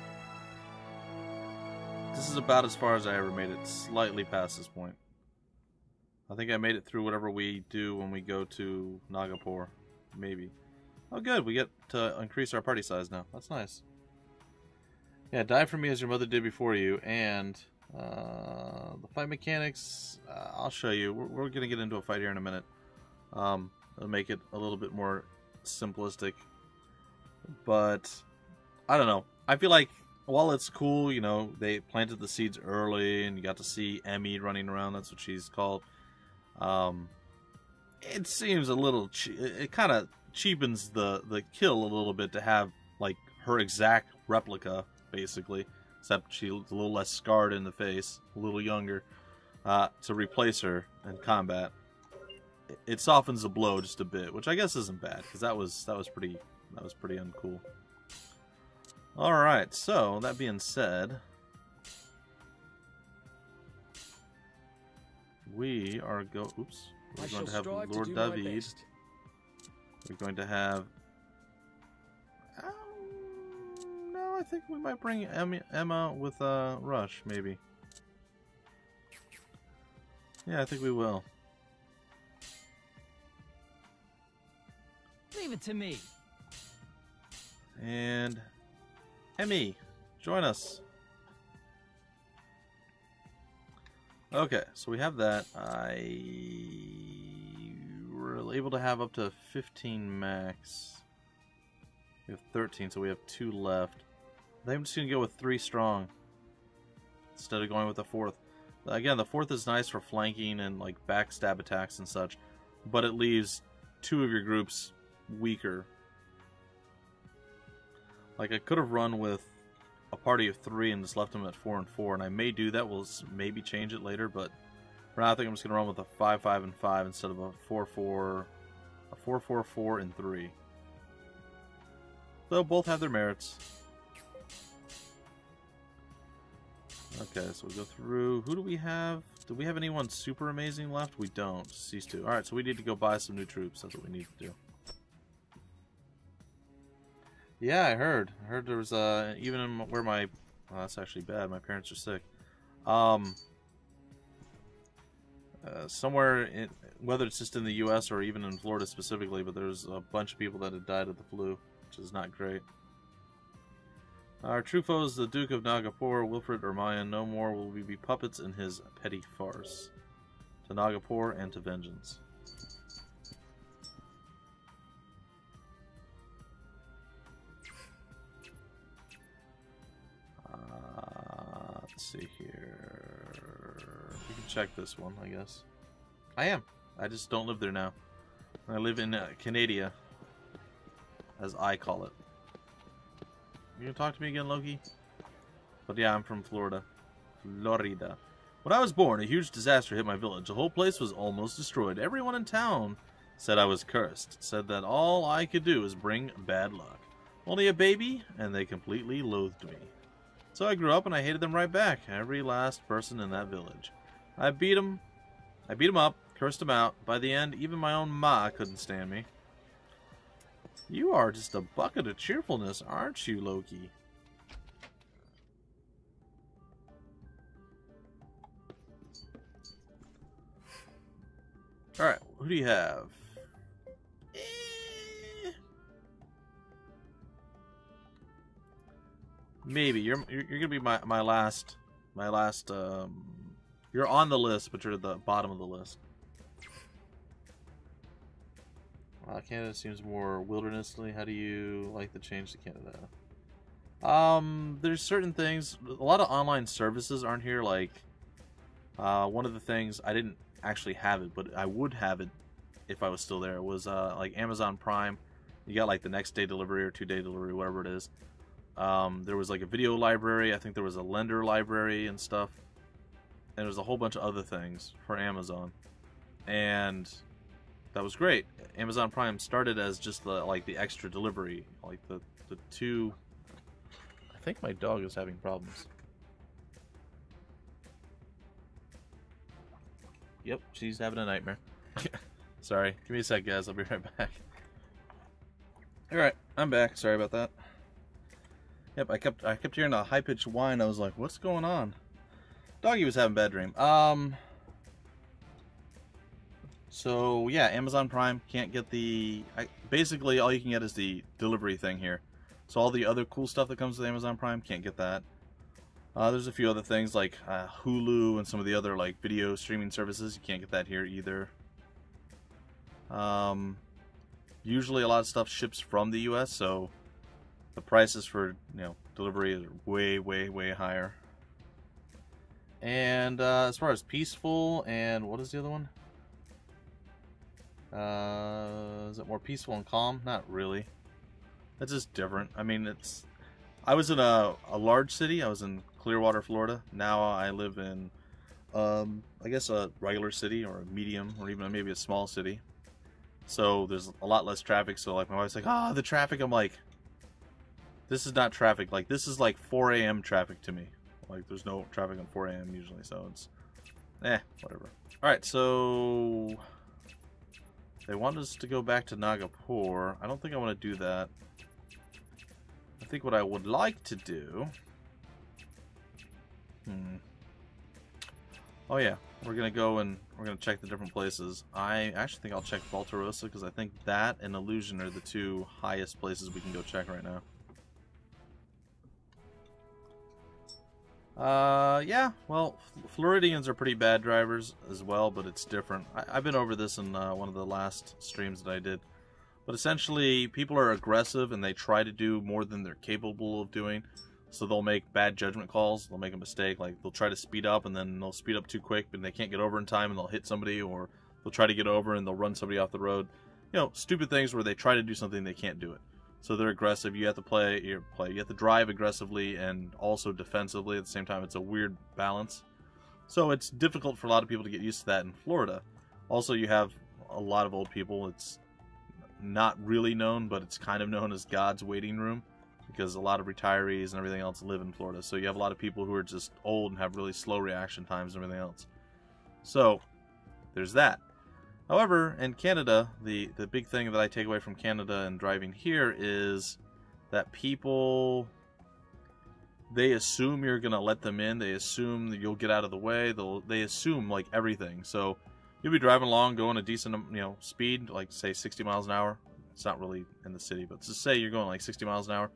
This is about as far as I ever made it, slightly past this point. I think I made it through whatever we do when we go to Nagapur. Maybe. Oh good, we get to increase our party size now. That's nice. Yeah, die for me as your mother did before you, and the fight mechanics, I'll show you. We're going to get into a fight here in a minute. It'll make it a little bit more simplistic. But, I don't know. I feel like, while it's cool, you know, they planted the seeds early, and you got to see Emmy running around, that's what she's called. It seems a little, it kind of cheapens the kill a little bit to have, like, her exact replica, basically, except she's a little less scarred in the face, a little younger, to replace her in combat. It softens the blow just a bit, which I guess isn't bad, because that was pretty uncool. All right, so that being said, we are going to have Lord David. We're going to have. No, I think we might bring Emma with Rush, maybe. Yeah, I think we will. Leave it to me. And Emmy, join us. Okay, so we have that. We're able to have up to 15 max. We have 13, so we have 2 left. I think I'm just going to go with 3 strong instead of going with the 4th. Again, the 4th is nice for flanking and like backstab attacks and such, but it leaves 2 of your groups weaker. Like, I could have run with a party of 3 and just left them at 4 and 4, and I may do that. We'll maybe change it later, but for now I think I'm just going to run with a 5, 5, and 5 instead of a 4, 4, a 4, 4, 4, and 3. They'll both have their merits. Okay, so we go through. Who do we have? Do we have anyone super amazing left? We don't. Cease to. Alright, so we need to go buy some new troops. That's what we need to do. Yeah, I heard. I heard there was, even in where my... Well, that's actually bad. My parents are sick. Somewhere, whether it's just in the U.S. or even in Florida specifically, but there's a bunch of people that had died of the flu, which is not great. Our true foe is the Duke of Nagapur, Wilfred Ermayan. No more will we be puppets in his petty farce. To Nagapur and to vengeance. Let's see here. You can check this one, I guess. I am. I just don't live there now. I live in Canada, as I call it. You gonna talk to me again, Loki? But yeah, I'm from Florida. Florida. When I was born, a huge disaster hit my village. The whole place was almost destroyed. Everyone in town said I was cursed. Said that all I could do was bring bad luck. Only a baby, and they completely loathed me. So I grew up and I hated them right back. Every last person in that village. I beat them up, cursed them out. By the end, even my own ma couldn't stand me. You are just a bucket of cheerfulness, aren't you, Loki? Alright, who do you have? Maybe you're gonna be my last you're on the list, but you're at the bottom of the list. Canada seems more wildernessly. How do you like the change to Canada? There's certain things. A lot of online services aren't here. Like, one of the things, I didn't actually have it, but I would have it if I was still there. It was like Amazon Prime. You got like the next day delivery or 2-day delivery, whatever it is. There was like a video library. I think there was a lender library and stuff. And there was a whole bunch of other things for Amazon. And that was great. Amazon Prime started as just the extra delivery, like the two. I think my dog is having problems. Yep, she's having a nightmare. Sorry, give me a sec, guys. I'll be right back. All right, I'm back. Sorry about that. Yep, I kept hearing a high-pitched whine. I was like, "What's going on?" Doggy was having a bad dream. So yeah, Amazon Prime can't get the. Basically, all you can get is the delivery thing here. So all the other cool stuff that comes with Amazon Prime can't get that. There's a few other things like Hulu and some of the other like video streaming services. You can't get that here either. Usually, a lot of stuff ships from the U.S., so the prices for delivery are way higher. And as far as peaceful and what is the other one? Is it more peaceful and calm? Not really. It's just different. I mean, I was in a large city. I was in Clearwater, Florida. Now I live in, I guess a regular city or a medium or even maybe a small city. So there's a lot less traffic. So like my wife's like, the traffic. I'm like, this is not traffic. Like this is like 4 a.m. traffic to me. Like there's no traffic on 4 a.m. usually. So it's, whatever. All right, so they want us to go back to Nagapur. I don't think I want to do that. I think what I would like to do... Oh yeah, we're going to go and we're going to check the different places. I actually think I'll check Voltarosa because I think that and Illusion are the two highest places we can go check right now. Yeah, well, Floridians are pretty bad drivers as well, but it's different. I've been over this in one of the last streams that I did. But essentially, people are aggressive and they try to do more than they're capable of doing. So they'll make bad judgment calls. They'll make a mistake. Like, they'll try to speed up and then they'll speed up too quick, but they can't get over in time and they'll hit somebody, or they'll try to get over and they'll run somebody off the road. You know, stupid things where they try to do something they can't do it. So they're aggressive. You have to you have to drive aggressively and also defensively at the same time. It's a weird balance. So it's difficult for a lot of people to get used to that in Florida. Also, you have a lot of old people. It's not really known, but it's kind of known as God's waiting room, because a lot of retirees and everything else live in Florida. So you have a lot of people who are just old and have really slow reaction times and everything else. So there's that. However, in Canada, the big thing that I take away from Canada and driving here is that people, they assume you're going to let them in. They assume that you'll get out of the way. They assume, like, everything. So you'll be driving along, going a decent, speed, like, say, 60 miles an hour. It's not really in the city, but just say you're going, like, 60 miles an hour.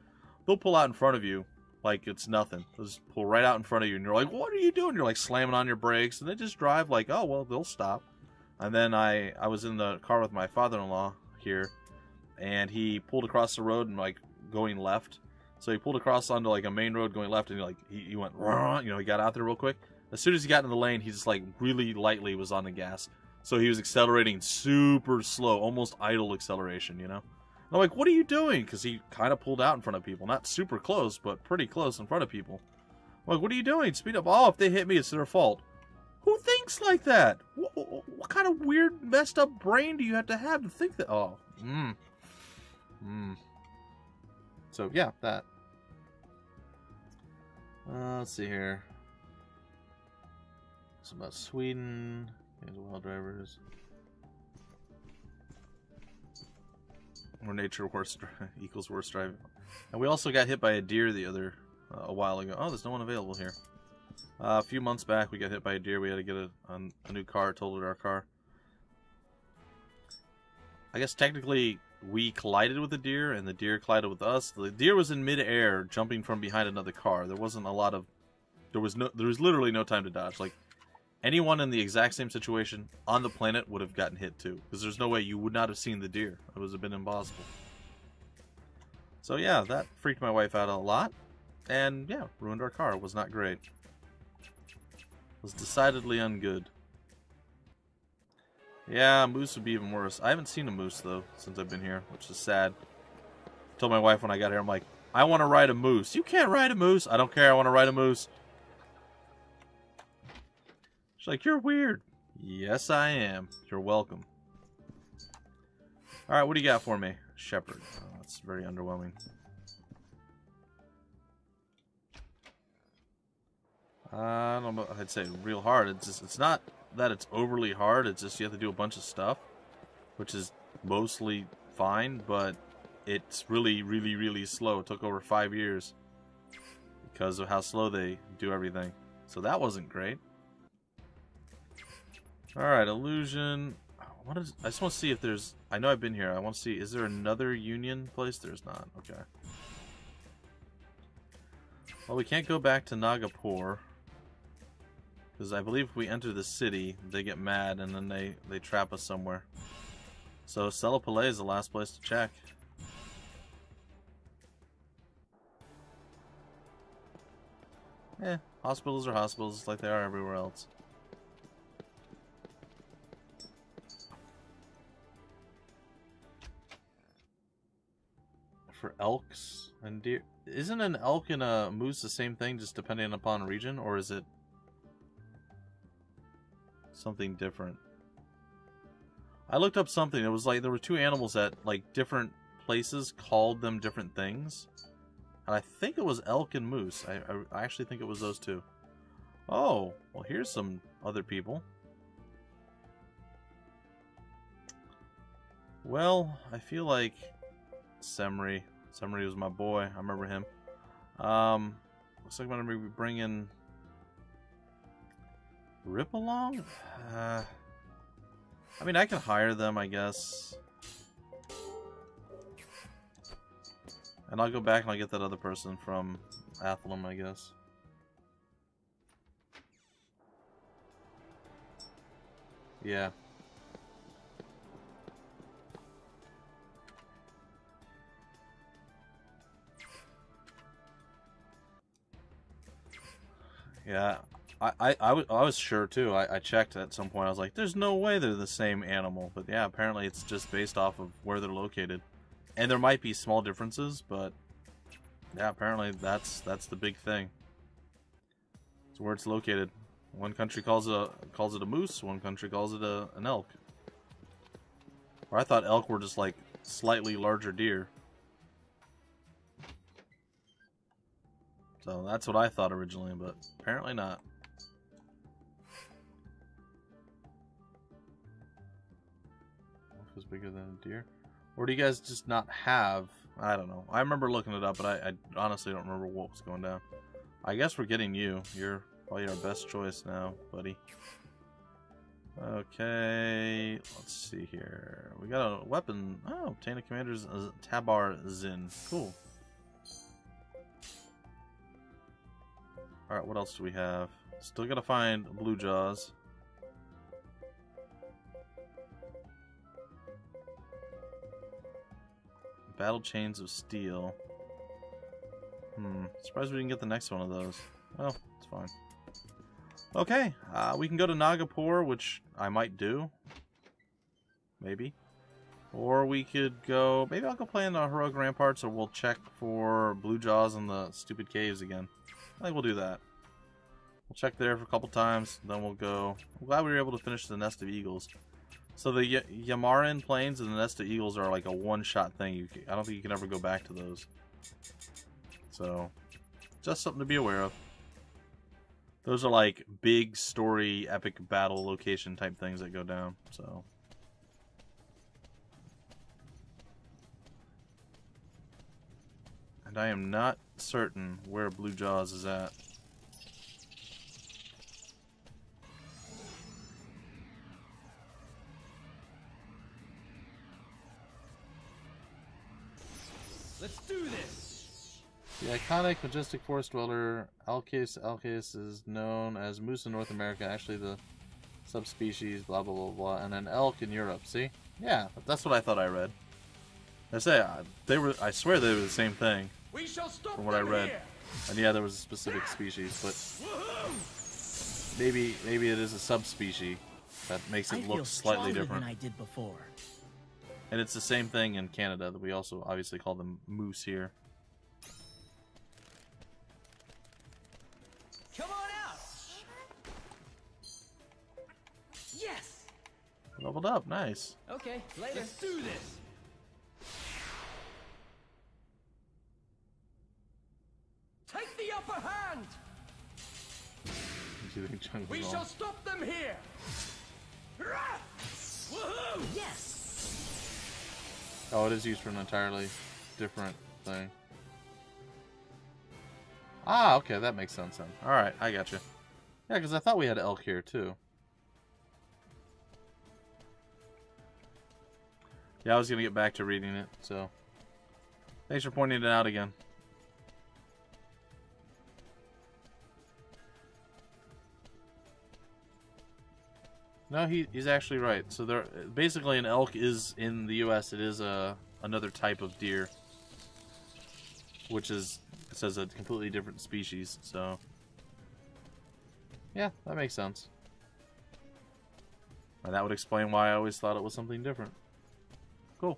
They'll pull out in front of you like it's nothing. They'll just pull right out in front of you, and you're like, what are you doing? You're, like, slamming on your brakes, and they just drive like, oh, well, they'll stop. And then I was in the car with my father-in-law here, and he pulled across the road and, like, going left. So he pulled across onto, like, a main road going left, and he went, he got out there real quick. As soon as he got in the lane, he just, like, really lightly was on the gas. So he was accelerating super slow, almost idle acceleration, And I'm like, what are you doing? Because he kind of pulled out in front of people. Not super close, but pretty close in front of people. I'm like, what are you doing? Speed up. Oh, if they hit me, it's their fault. Who thinks like that? What kind of weird, messed up brain do you have to think that? Oh, So, yeah, that. Let's see here. It's about Sweden. These wild drivers. Or nature worst equals worst driving. And we also got hit by a deer a while ago. Oh, there's no one available here. A few months back, we got hit by a deer. We had to get a new car, totaled our car. I guess technically we collided with the deer, and the deer collided with us. The deer was in mid-air, jumping from behind another car. There wasn't a lot of... There was literally no time to dodge. Like, anyone in the exact same situation on the planet would have gotten hit too. Because there's no way you would not have seen the deer. It would have been impossible. So yeah, that freaked my wife out a lot. And yeah, ruined our car. It was not great. It was decidedly ungood. Yeah, a moose would be even worse. I haven't seen a moose though since I've been here, which is sad. I told my wife when I got here, I'm like, I want to ride a moose. You can't ride a moose. I don't care. I want to ride a moose. She's like, you're weird. Yes, I am. You're welcome. Alright, what do you got for me? Shepherd. Oh, that's very underwhelming. I don't know. I'd say real hard. It's not that it's overly hard. It's just you have to do a bunch of stuff, which is mostly fine, but it's really, really, really slow. It took over 5 years because of how slow they do everything. So that wasn't great. Alright, illusion. I just want to see if there's... I know I've been here. I want to see, is there another union place? There's not. Okay. Well, we can't go back to Nagapur. Because I believe if we enter the city, they get mad and then they trap us somewhere. So Selapalay is the last place to check. Hospitals are hospitals like they are everywhere else. For elks and deer. Isn't an elk and a moose the same thing, just depending upon region, or is it something different? I looked up something. It was like there were two animals that like different places called them different things, and I think it was elk and moose. I actually think it was those two. Oh, well, here's some other people. Well, I feel like Semri was my boy. I remember him. Looks like I'm gonna be bringing Rip along. I mean, I can hire them, I guess, and I'll go back and I'll get that other person from Athlum, I guess. Yeah. Yeah, I was sure too. I checked at some point. I was like, there's no way they're the same animal. But yeah, apparently it's just based off of where they're located. And there might be small differences, but yeah, apparently that's the big thing. It's where it's located. One country calls it a moose, one country calls it an elk. Or I thought elk were just like slightly larger deer. So that's what I thought originally, but apparently not. Wolf is bigger than a deer. Or do you guys just not have... I don't know. I remember looking it up, but I honestly don't remember what was going down. I guess we're getting you. You're probably our best choice now, buddy. Okay, let's see here. We got a weapon. Oh, obtain a commander's Tabar Zin. Cool. Alright, what else do we have? Still gotta find Blue Jaws. Battle Chains of Steel. Surprised we didn't get the next one of those. Well, it's fine. Okay, we can go to Nagapur, which I might do. Maybe. Or we could go... Maybe I'll go play in the Heroic Ramparts, or we'll check for Blue Jaws in the stupid caves again. I think we'll do that. We'll check there for a couple times, then we'll go... I'm glad we were able to finish the Nest of Eagles. So the Yamaran Plains and the Nest of Eagles are like a one-shot thing. I don't think you can ever go back to those. So, just something to be aware of. Those are like big story, epic battle location type things that go down, so. And I am not certain where Blue Jaws is at. Let's do this. The iconic majestic forest dweller Alcase is known as moose in North America. Actually, the subspecies, blah blah blah blah, and an elk in Europe. See? Yeah, that's what I thought I read. I say they were. I swear they were the same thing. We shall stop from what I read. Here. And yeah, there was a specific species, but maybe it is a subspecies that makes it look slightly different. Than I did before. And it's the same thing in Canada that we also obviously call them moose here. Come on out. Yes. Leveled up, nice. Okay, later. Let's do this. Take the upper hand. We shall stop them here. Woohoo! Yes. Oh, it is used for an entirely different thing. Ah, okay, that makes sense then. Alright, I got you. Yeah, because I thought we had elk here, too. Yeah, I was going to get back to reading it, so... Thanks for pointing it out again. No, he's actually right. So there, basically, an elk is in the U.S. It is another type of deer, which is, it says, a completely different species. So yeah, that makes sense. And that would explain why I always thought it was something different. Cool.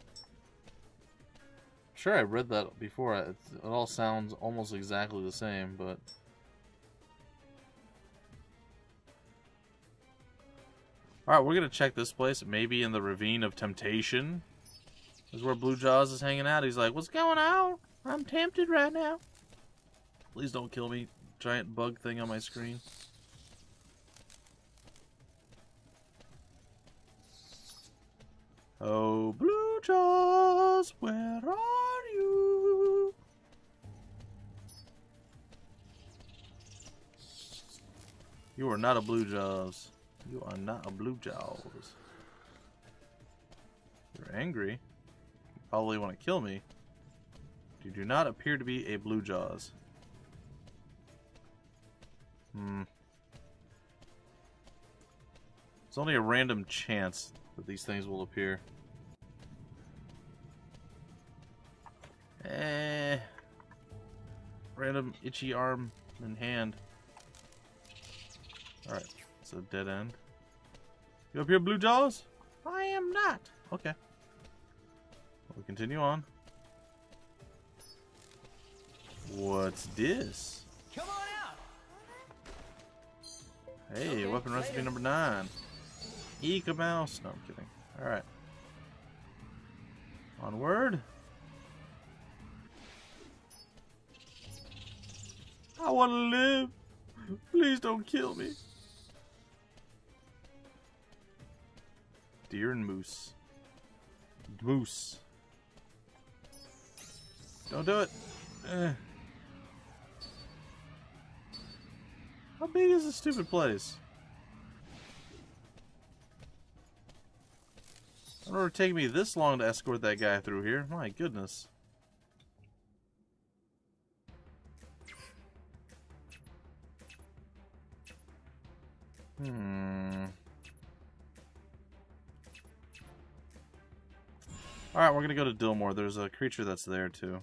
Sure, I read that before. It all sounds almost exactly the same, but. Alright, we're going to check this place. Maybe in the Ravine of Temptation is where Blue Jaws is hanging out. He's like, what's going on? I'm tempted right now. Please don't kill me. Giant bug thing on my screen. Oh, Blue Jaws, where are you? You are not a Blue Jaws. You are not a Blue Jaws. You're angry. You probably want to kill me. You do not appear to be a Blue Jaws. It's only a random chance that these things will appear. Random itchy arm and hand. Alright. So dead end. You up here, Blue Jaws? I am not. Okay. We'll continue on. What's this? Come on out. Hey, okay, weapon recipe later. number 9. Eek a mouse. No, I'm kidding. Alright. Onward. I want to live. Please don't kill me. Deer and moose. Moose. Don't do it. How big is this stupid place? I don't know it's taking me this long to escort that guy through here. My goodness. Alright, we're gonna go to Dillmore. There's a creature that's there too.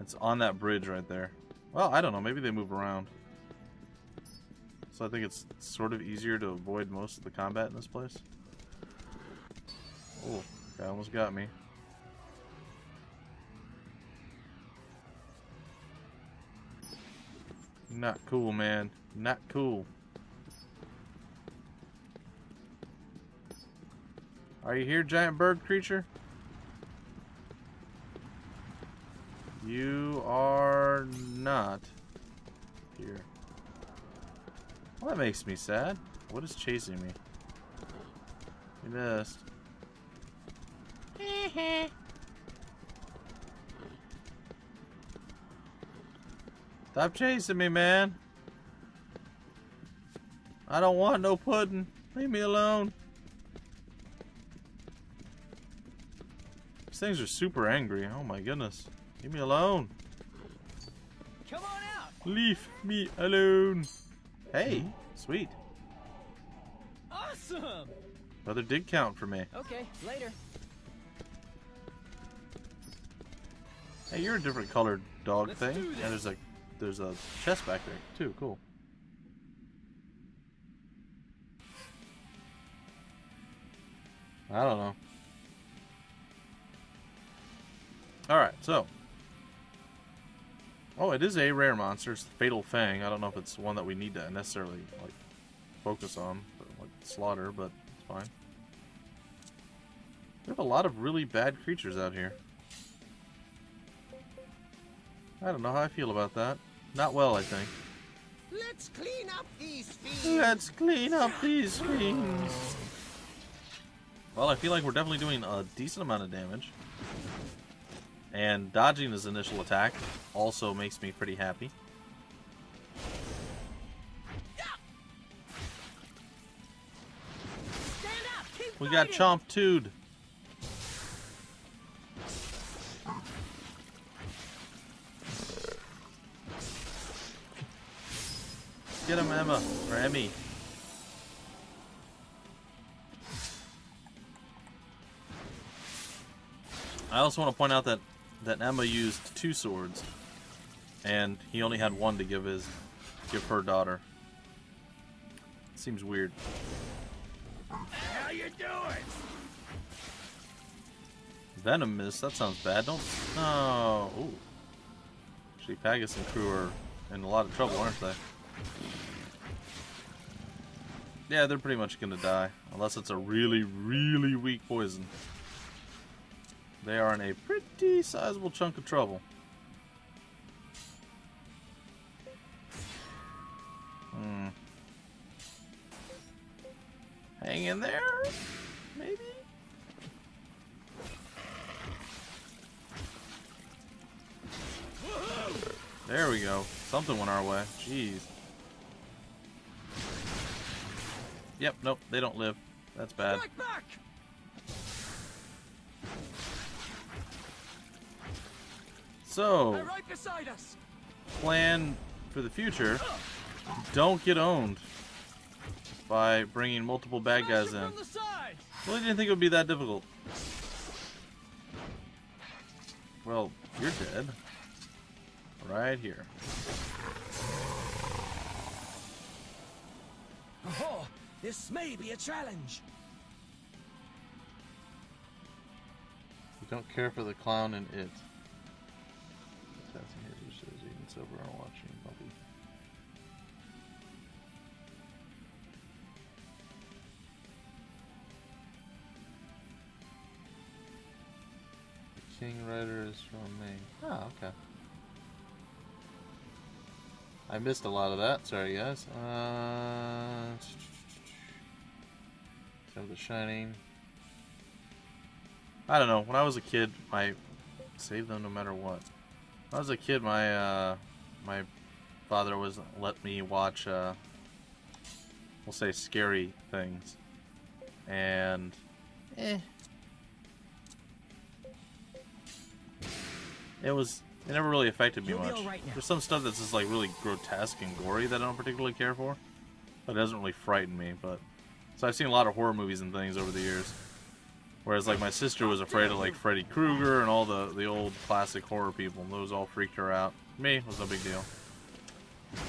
It's on that bridge right there. Well, I don't know. Maybe they move around. So I think it's sort of easier to avoid most of the combat in this place. Oh, guy almost got me. Not cool, man. Not cool. Are you here, giant bird creature? You are not here. Well, that makes me sad. What is chasing me? You missed. Stop chasing me, man. I don't want no pudding. Leave me alone. These things are super angry. Oh my goodness. Leave me alone. Come on out. Leave me alone. Hey, sweet. Awesome. Brother did count for me. Okay, later. Hey, you're a different colored dog Let's thing. do this. And there's a chest back there too. Cool. I don't know. Alright, so. Oh, it is a rare monster. It's the Fatal Fang. I don't know if it's one that we need to necessarily like focus on, like slaughter, but it's fine. We have a lot of really bad creatures out here. I don't know how I feel about that. Not well, I think. Let's clean up these fiends. Let's clean up these fiends. Well, I feel like we're definitely doing a decent amount of damage. And dodging his initial attack also makes me pretty happy. We got Chomp 2'd. Get him, Emma, or Emmy. I also want to point out that Emma used 2 swords, and he only had 1 to give her daughter. Seems weird. How you doing? Venomous, that sounds bad. Don't. No. Ooh. Actually, Pagus and crew are in a lot of trouble, aren't they? Yeah, they're pretty much gonna die. Unless it's a really, really weak poison. They are in a pretty sizable chunk of trouble. Hang in there? Maybe? There we go. Something went our way. Jeez. Yep, nope, they don't live. That's bad. Back! So, They're right beside us. plan for the future. Don't get owned by bringing multiple bad guys in. From the side. Really didn't think it would be that difficult. Well, you're dead. Right here. Oh, this may be a challenge. You don't care for the clown in it. Assassin here who says even sober are watching puppy. The King Rider is from me. Oh, okay. I missed a lot of that. Sorry, guys. Some of the Shining. I don't know. When I was a kid, I saved them no matter what. When I was a kid, my my father was let me watch, we'll say, scary things, and it never really affected me much. There's some stuff that's just like really grotesque and gory that I don't particularly care for, but it doesn't really frighten me. But so I've seen a lot of horror movies and things over the years. Whereas, like, my sister was afraid of, like, Freddy Krueger and all the old classic horror people. And those all freaked her out. Me, was no big deal.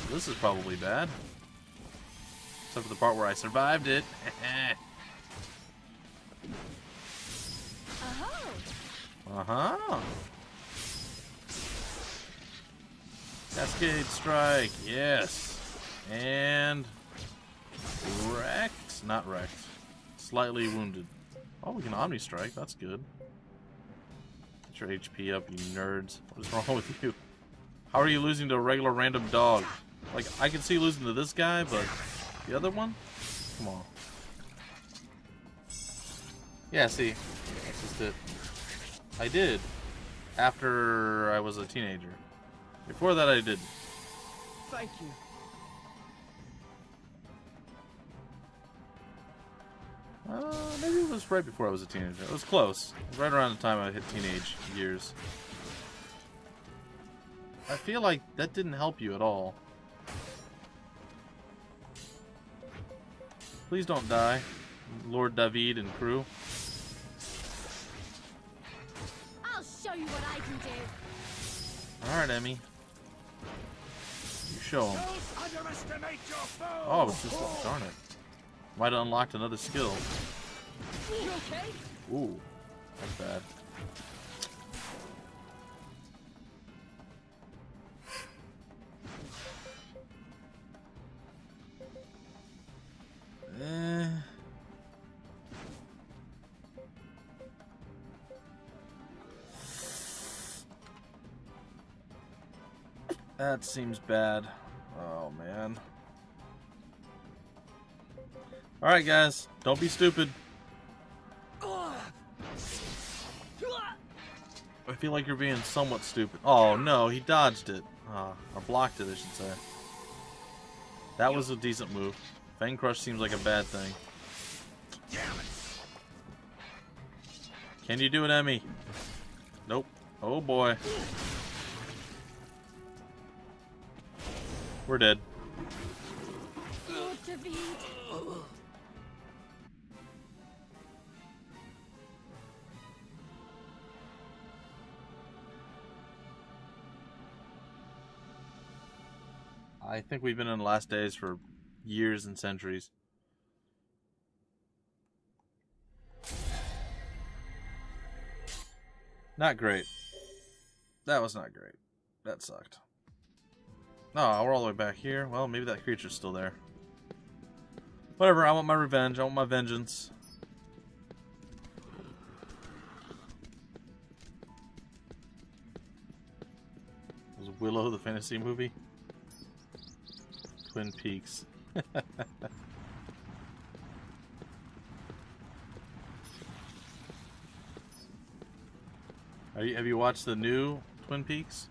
This is probably bad. Except for the part where I survived it. Uh-huh. Cascade Strike, yes. And... wrecked? Not wrecked. Slightly wounded. Oh, we can Omni Strike. That's good. Get your HP up, you nerds. What is wrong with you? How are you losing to a regular random dog? Like, I can see losing to this guy, but The other one? Come on. Yeah, see. That's just it. I did. After I was a teenager. Before that, I didn't. Thank you. Maybe it was right before I was a teenager. It was close. It was right around the time I hit teenage years. I feel like that didn't help you at all. Please don't die, Lord David and crew. I'll show you what I can do. Alright, Emmy. You show him. Don't underestimate your foe. Oh, it's just darn it. Might have unlocked another skill. You okay? Ooh, that's bad. That seems bad. Oh, man. Alright, guys. Don't be stupid. I feel like you're being somewhat stupid. Oh, no. He dodged it. Or blocked it, I should say. That was a decent move. Fang Crush seems like a bad thing. Can you do it, Emmy? Nope. Oh, boy. We're dead. Lord David. I think we've been in the last days for years and centuries. Not great. That was not great. That sucked. Oh, we're all the way back here. Well, maybe that creature's still there. Whatever, I want my revenge. I want my vengeance. Was Willow the fantasy movie? Twin Peaks. Have you watched the new Twin Peaks?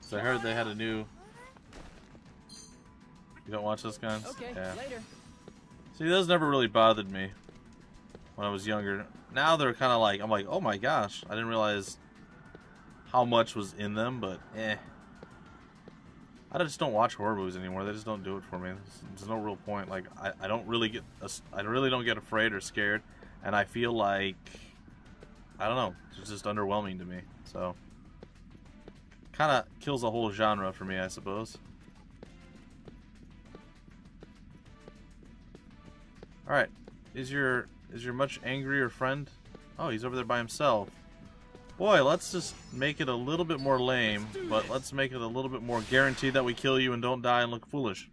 So I heard they had a new... You don't watch those guys? Okay, yeah. later. See, those never really bothered me when I was younger. Now they're kind of like, I'm like, oh my gosh, I didn't realize how much was in them, but eh. I just don't watch horror movies anymore. They just don't do it for me. There's no real point. Like, I really don't get afraid or scared, and I feel like, I don't know, it's just underwhelming to me. So, kind of kills the whole genre for me, I suppose. All right, is your much angrier friend? Oh, he's over there by himself. Boy, let's just make it a little bit more lame, but let's make it a little bit more guaranteed that we kill you and don't die and look foolish.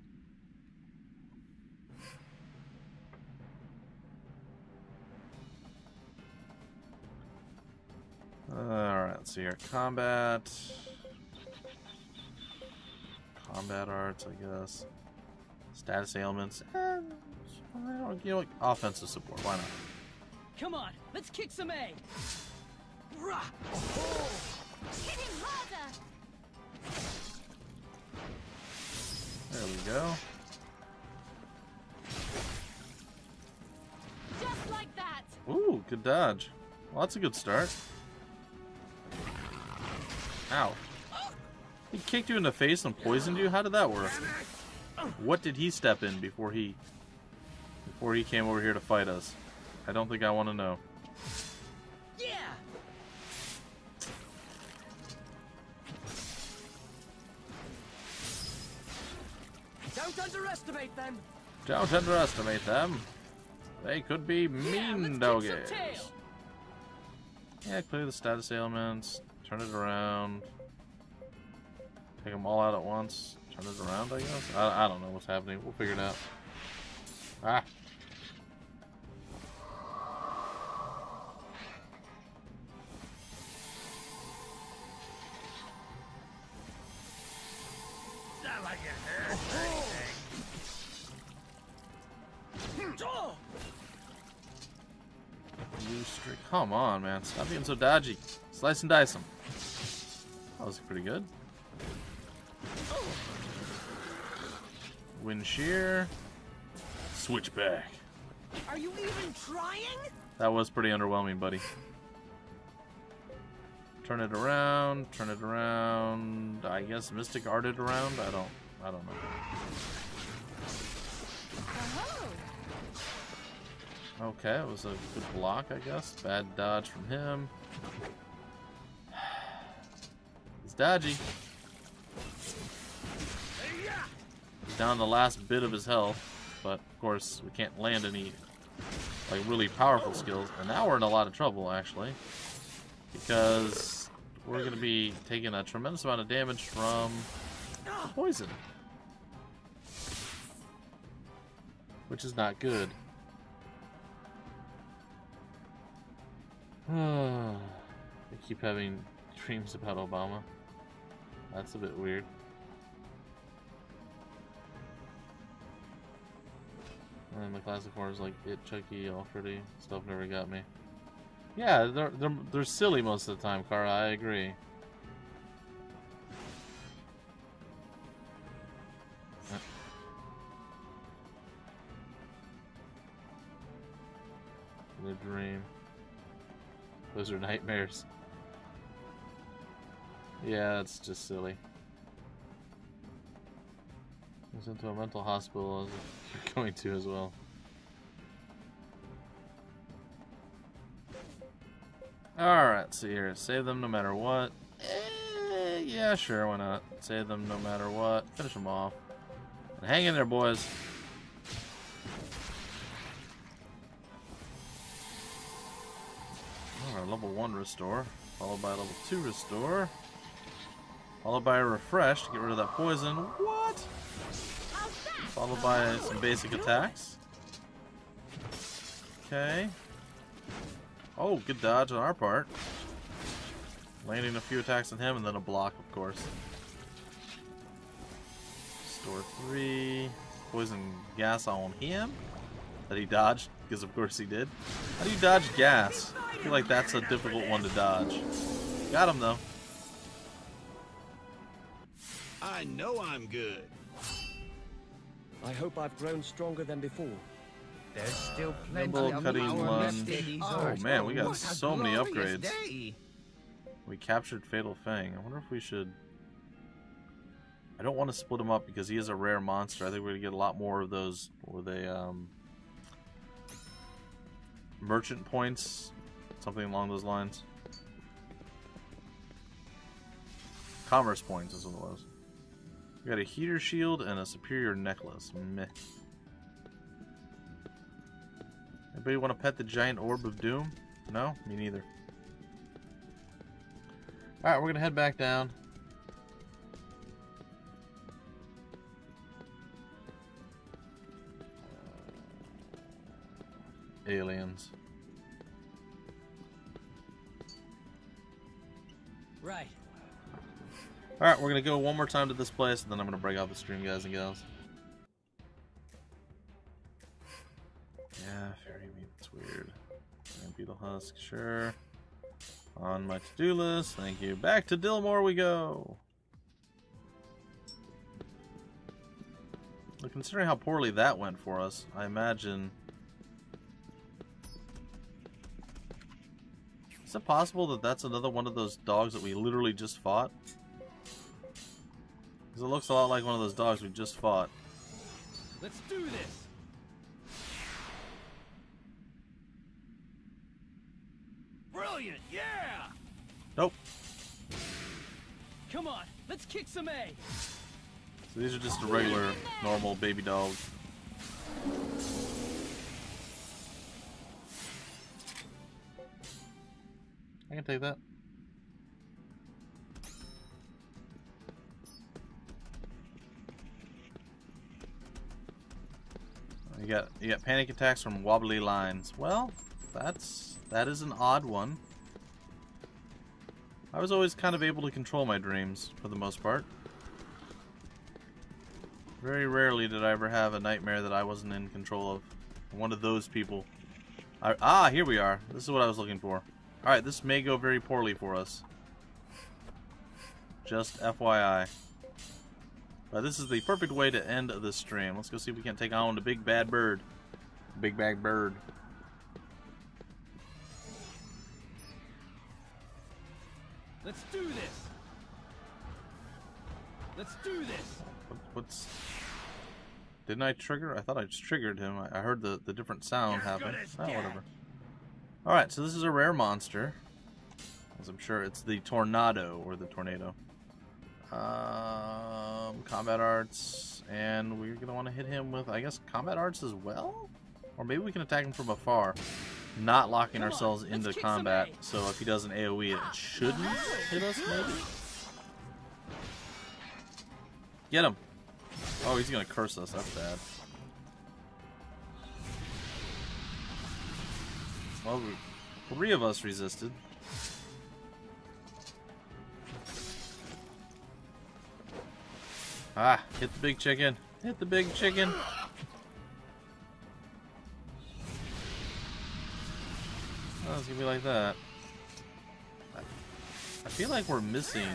Alright, let's see here. Combat arts, I guess. Status ailments. You know, offensive support, why not? Come on, let's kick some A. Hit him harder. There we go. Just like that. Ooh, good dodge. Well, that's a good start. Ow. He kicked you in the face and poisoned you? How did that work? What did he step in before he came over here to fight us? I don't think I want to know. Yeah. Don't underestimate them. Don't underestimate them. They could be mean doggies. Yeah, clear the status ailments. Turn it around. Take them all out at once. Turn it around, I guess. I don't know what's happening. We'll figure it out. Ah. like it hurts or anything. Blue streak. Come on, man. Stop being so dodgy. Slice and dice them. That was pretty good. Wind shear. Switchback. Are you even trying? That was pretty underwhelming, buddy. Turn it around. Turn it around. I guess Mystic Arted around. I don't know. Okay, it was a good block, I guess. Bad dodge from him. He's dodgy. He's down the last bit of his health, but of course we can't land any like really powerful skills. And now we're in a lot of trouble, actually, because we're going to be taking a tremendous amount of damage from poison, which is not good. I keep having dreams about Obama. That's a bit weird. And the classic forms like It, Chucky, All Pretty stuff never got me. Yeah, they're silly most of the time, Kara. I agree. The dream. Those are nightmares. Yeah, that's just silly. I was into a mental hospital as you're going to as well. Alright, see here. Save them no matter what. Yeah, sure, why not? Save them no matter what. Finish them off. And hang in there, boys. Alright, level 1 restore. Followed by level 2 restore. Followed by a refresh to get rid of that poison. What? Followed by some basic attacks. Okay. Oh, good dodge on our part. Landing a few attacks on him and then a block, of course. Store 3. Poison gas on him. That he dodged, because of course he did. How do you dodge gas? I feel like that's a difficult one to dodge. Got him though. I know I'm good. I hope I've grown stronger than before. There's still plenty Nimble, of cutting power one. left in these Oh arts. man, we got What a so many glorious upgrades. day. We captured Fatal Fang. I wonder if we should... I don't want to split him up because he is a rare monster. I think we're going to get a lot more of those, were they, merchant points, something along those lines. Commerce points is what it was. We got a heater shield and a superior necklace. Meh. Anybody want to pet the giant orb of doom? No? Me neither. Alright, we're going to head back down. Aliens. Right. Alright, we're going to go one more time to this place, and then I'm going to break off the stream, guys and gals. Yeah, fairy meat, it's weird. And beetle husk, sure. On my to-do list, thank you. Back to Dillmore we go! But considering how poorly that went for us, I imagine... Is it possible that that's another one of those dogs that we literally just fought? Because it looks a lot like one of those dogs we just fought. Let's do this. Brilliant, yeah! Nope. Come on, let's kick some A. So these are just a regular, normal baby dog. I can take that. You got panic attacks from wobbly lines. Well, that is an odd one. I was always kind of able to control my dreams for the most part. Very rarely did I ever have a nightmare that I wasn't in control of. One of those people. Here we are. This is what I was looking for. Alright, this may go very poorly for us. Just FYI. But this is the perfect way to end the stream. Let's go see if we can take on the big bad bird. Big bad bird. Let's do this. Let's do this. What's... Didn't I trigger? I thought I just triggered him. I heard the different sound happen. Oh, whatever. Alright, so this is a rare monster. As I'm sure it's the tornado, or the tornado. Combat arts, and we're going to want to hit him with, I guess, combat arts as well? Or maybe we can attack him from afar, not locking ourselves into combat, so if he does an AoE, it shouldn't hit us, maybe? Get him! Oh, he's going to curse us, that's bad. Well, 3 of us resisted. Ah, hit the big chicken. Hit the big chicken. Oh, it's gonna be like that. I feel like we're missing...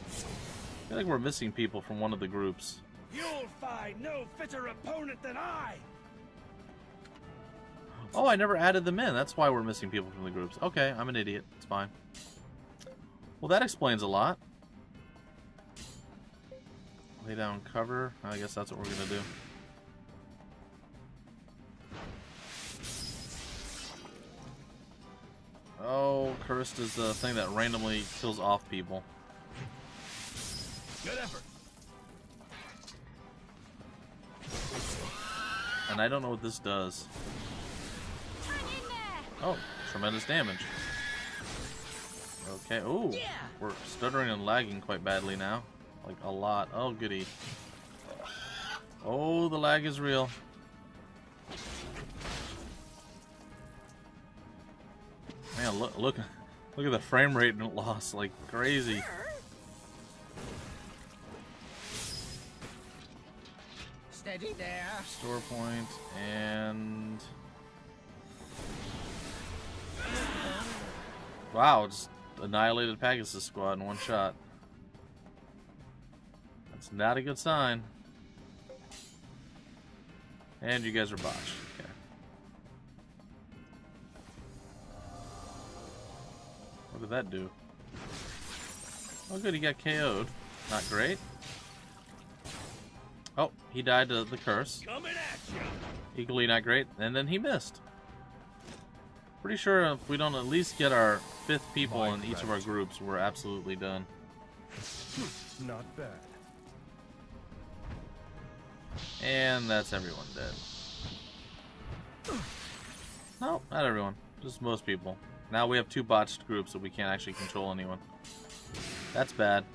I feel like we're missing people from one of the groups. You'll find no fitter opponent than I. Oh, I never added them in. That's why we're missing people from the groups. Okay, I'm an idiot. It's fine. Well, that explains a lot. Lay down cover. I guess that's what we're gonna do. Oh, cursed is the thing that randomly kills off people. Good effort. And I don't know what this does. Oh, tremendous damage. Okay. Oh, we're stuttering and lagging quite badly now. Like a lot. Oh, goody. Oh, the lag is real. Man, look at the frame rate loss, like crazy. Steady there. Store point and wow, just annihilated Pegasus squad in one shot. That's not a good sign. And you guys are botched. Okay. What did that do? Oh good, he got KO'd. Not great. Oh, he died to the curse. Coming at you. Equally not great. And then he missed. Pretty sure if we don't at least get our 5th people in each of our groups, we're absolutely done. Not bad. And that's everyone dead. No, not everyone. Just most people. Now we have 2 botched groups, so we can't actually control anyone. That's bad.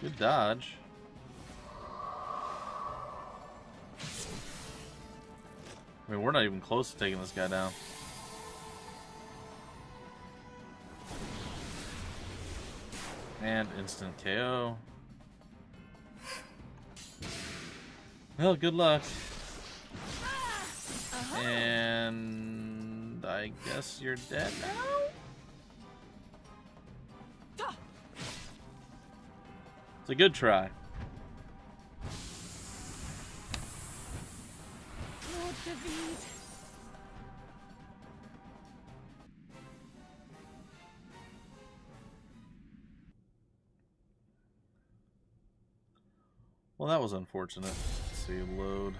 Good dodge. I mean, we're not even close to taking this guy down. And instant KO. Well, good luck. And I guess you're dead now? It's a good try. Lord David. Well, that was unfortunate. Let's see, load.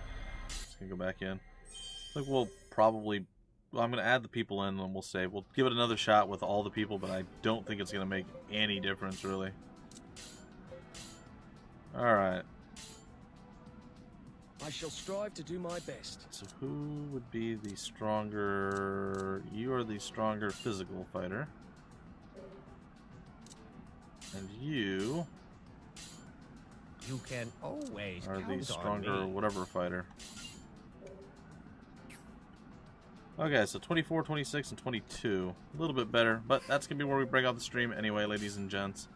Just gonna go back in. I think we'll probably... Well, I'm gonna add the people in and we'll save. We'll give it another shot with all the people, but I don't think it's gonna make any difference, really. Alright. I shall strive to do my best. So who would be the stronger... You are the stronger physical fighter. And you... You can always are count the stronger on me. whatever fighter. Okay, so 24, 26, and 22. A little bit better, but that's going to be where we break out the stream anyway, ladies and gents.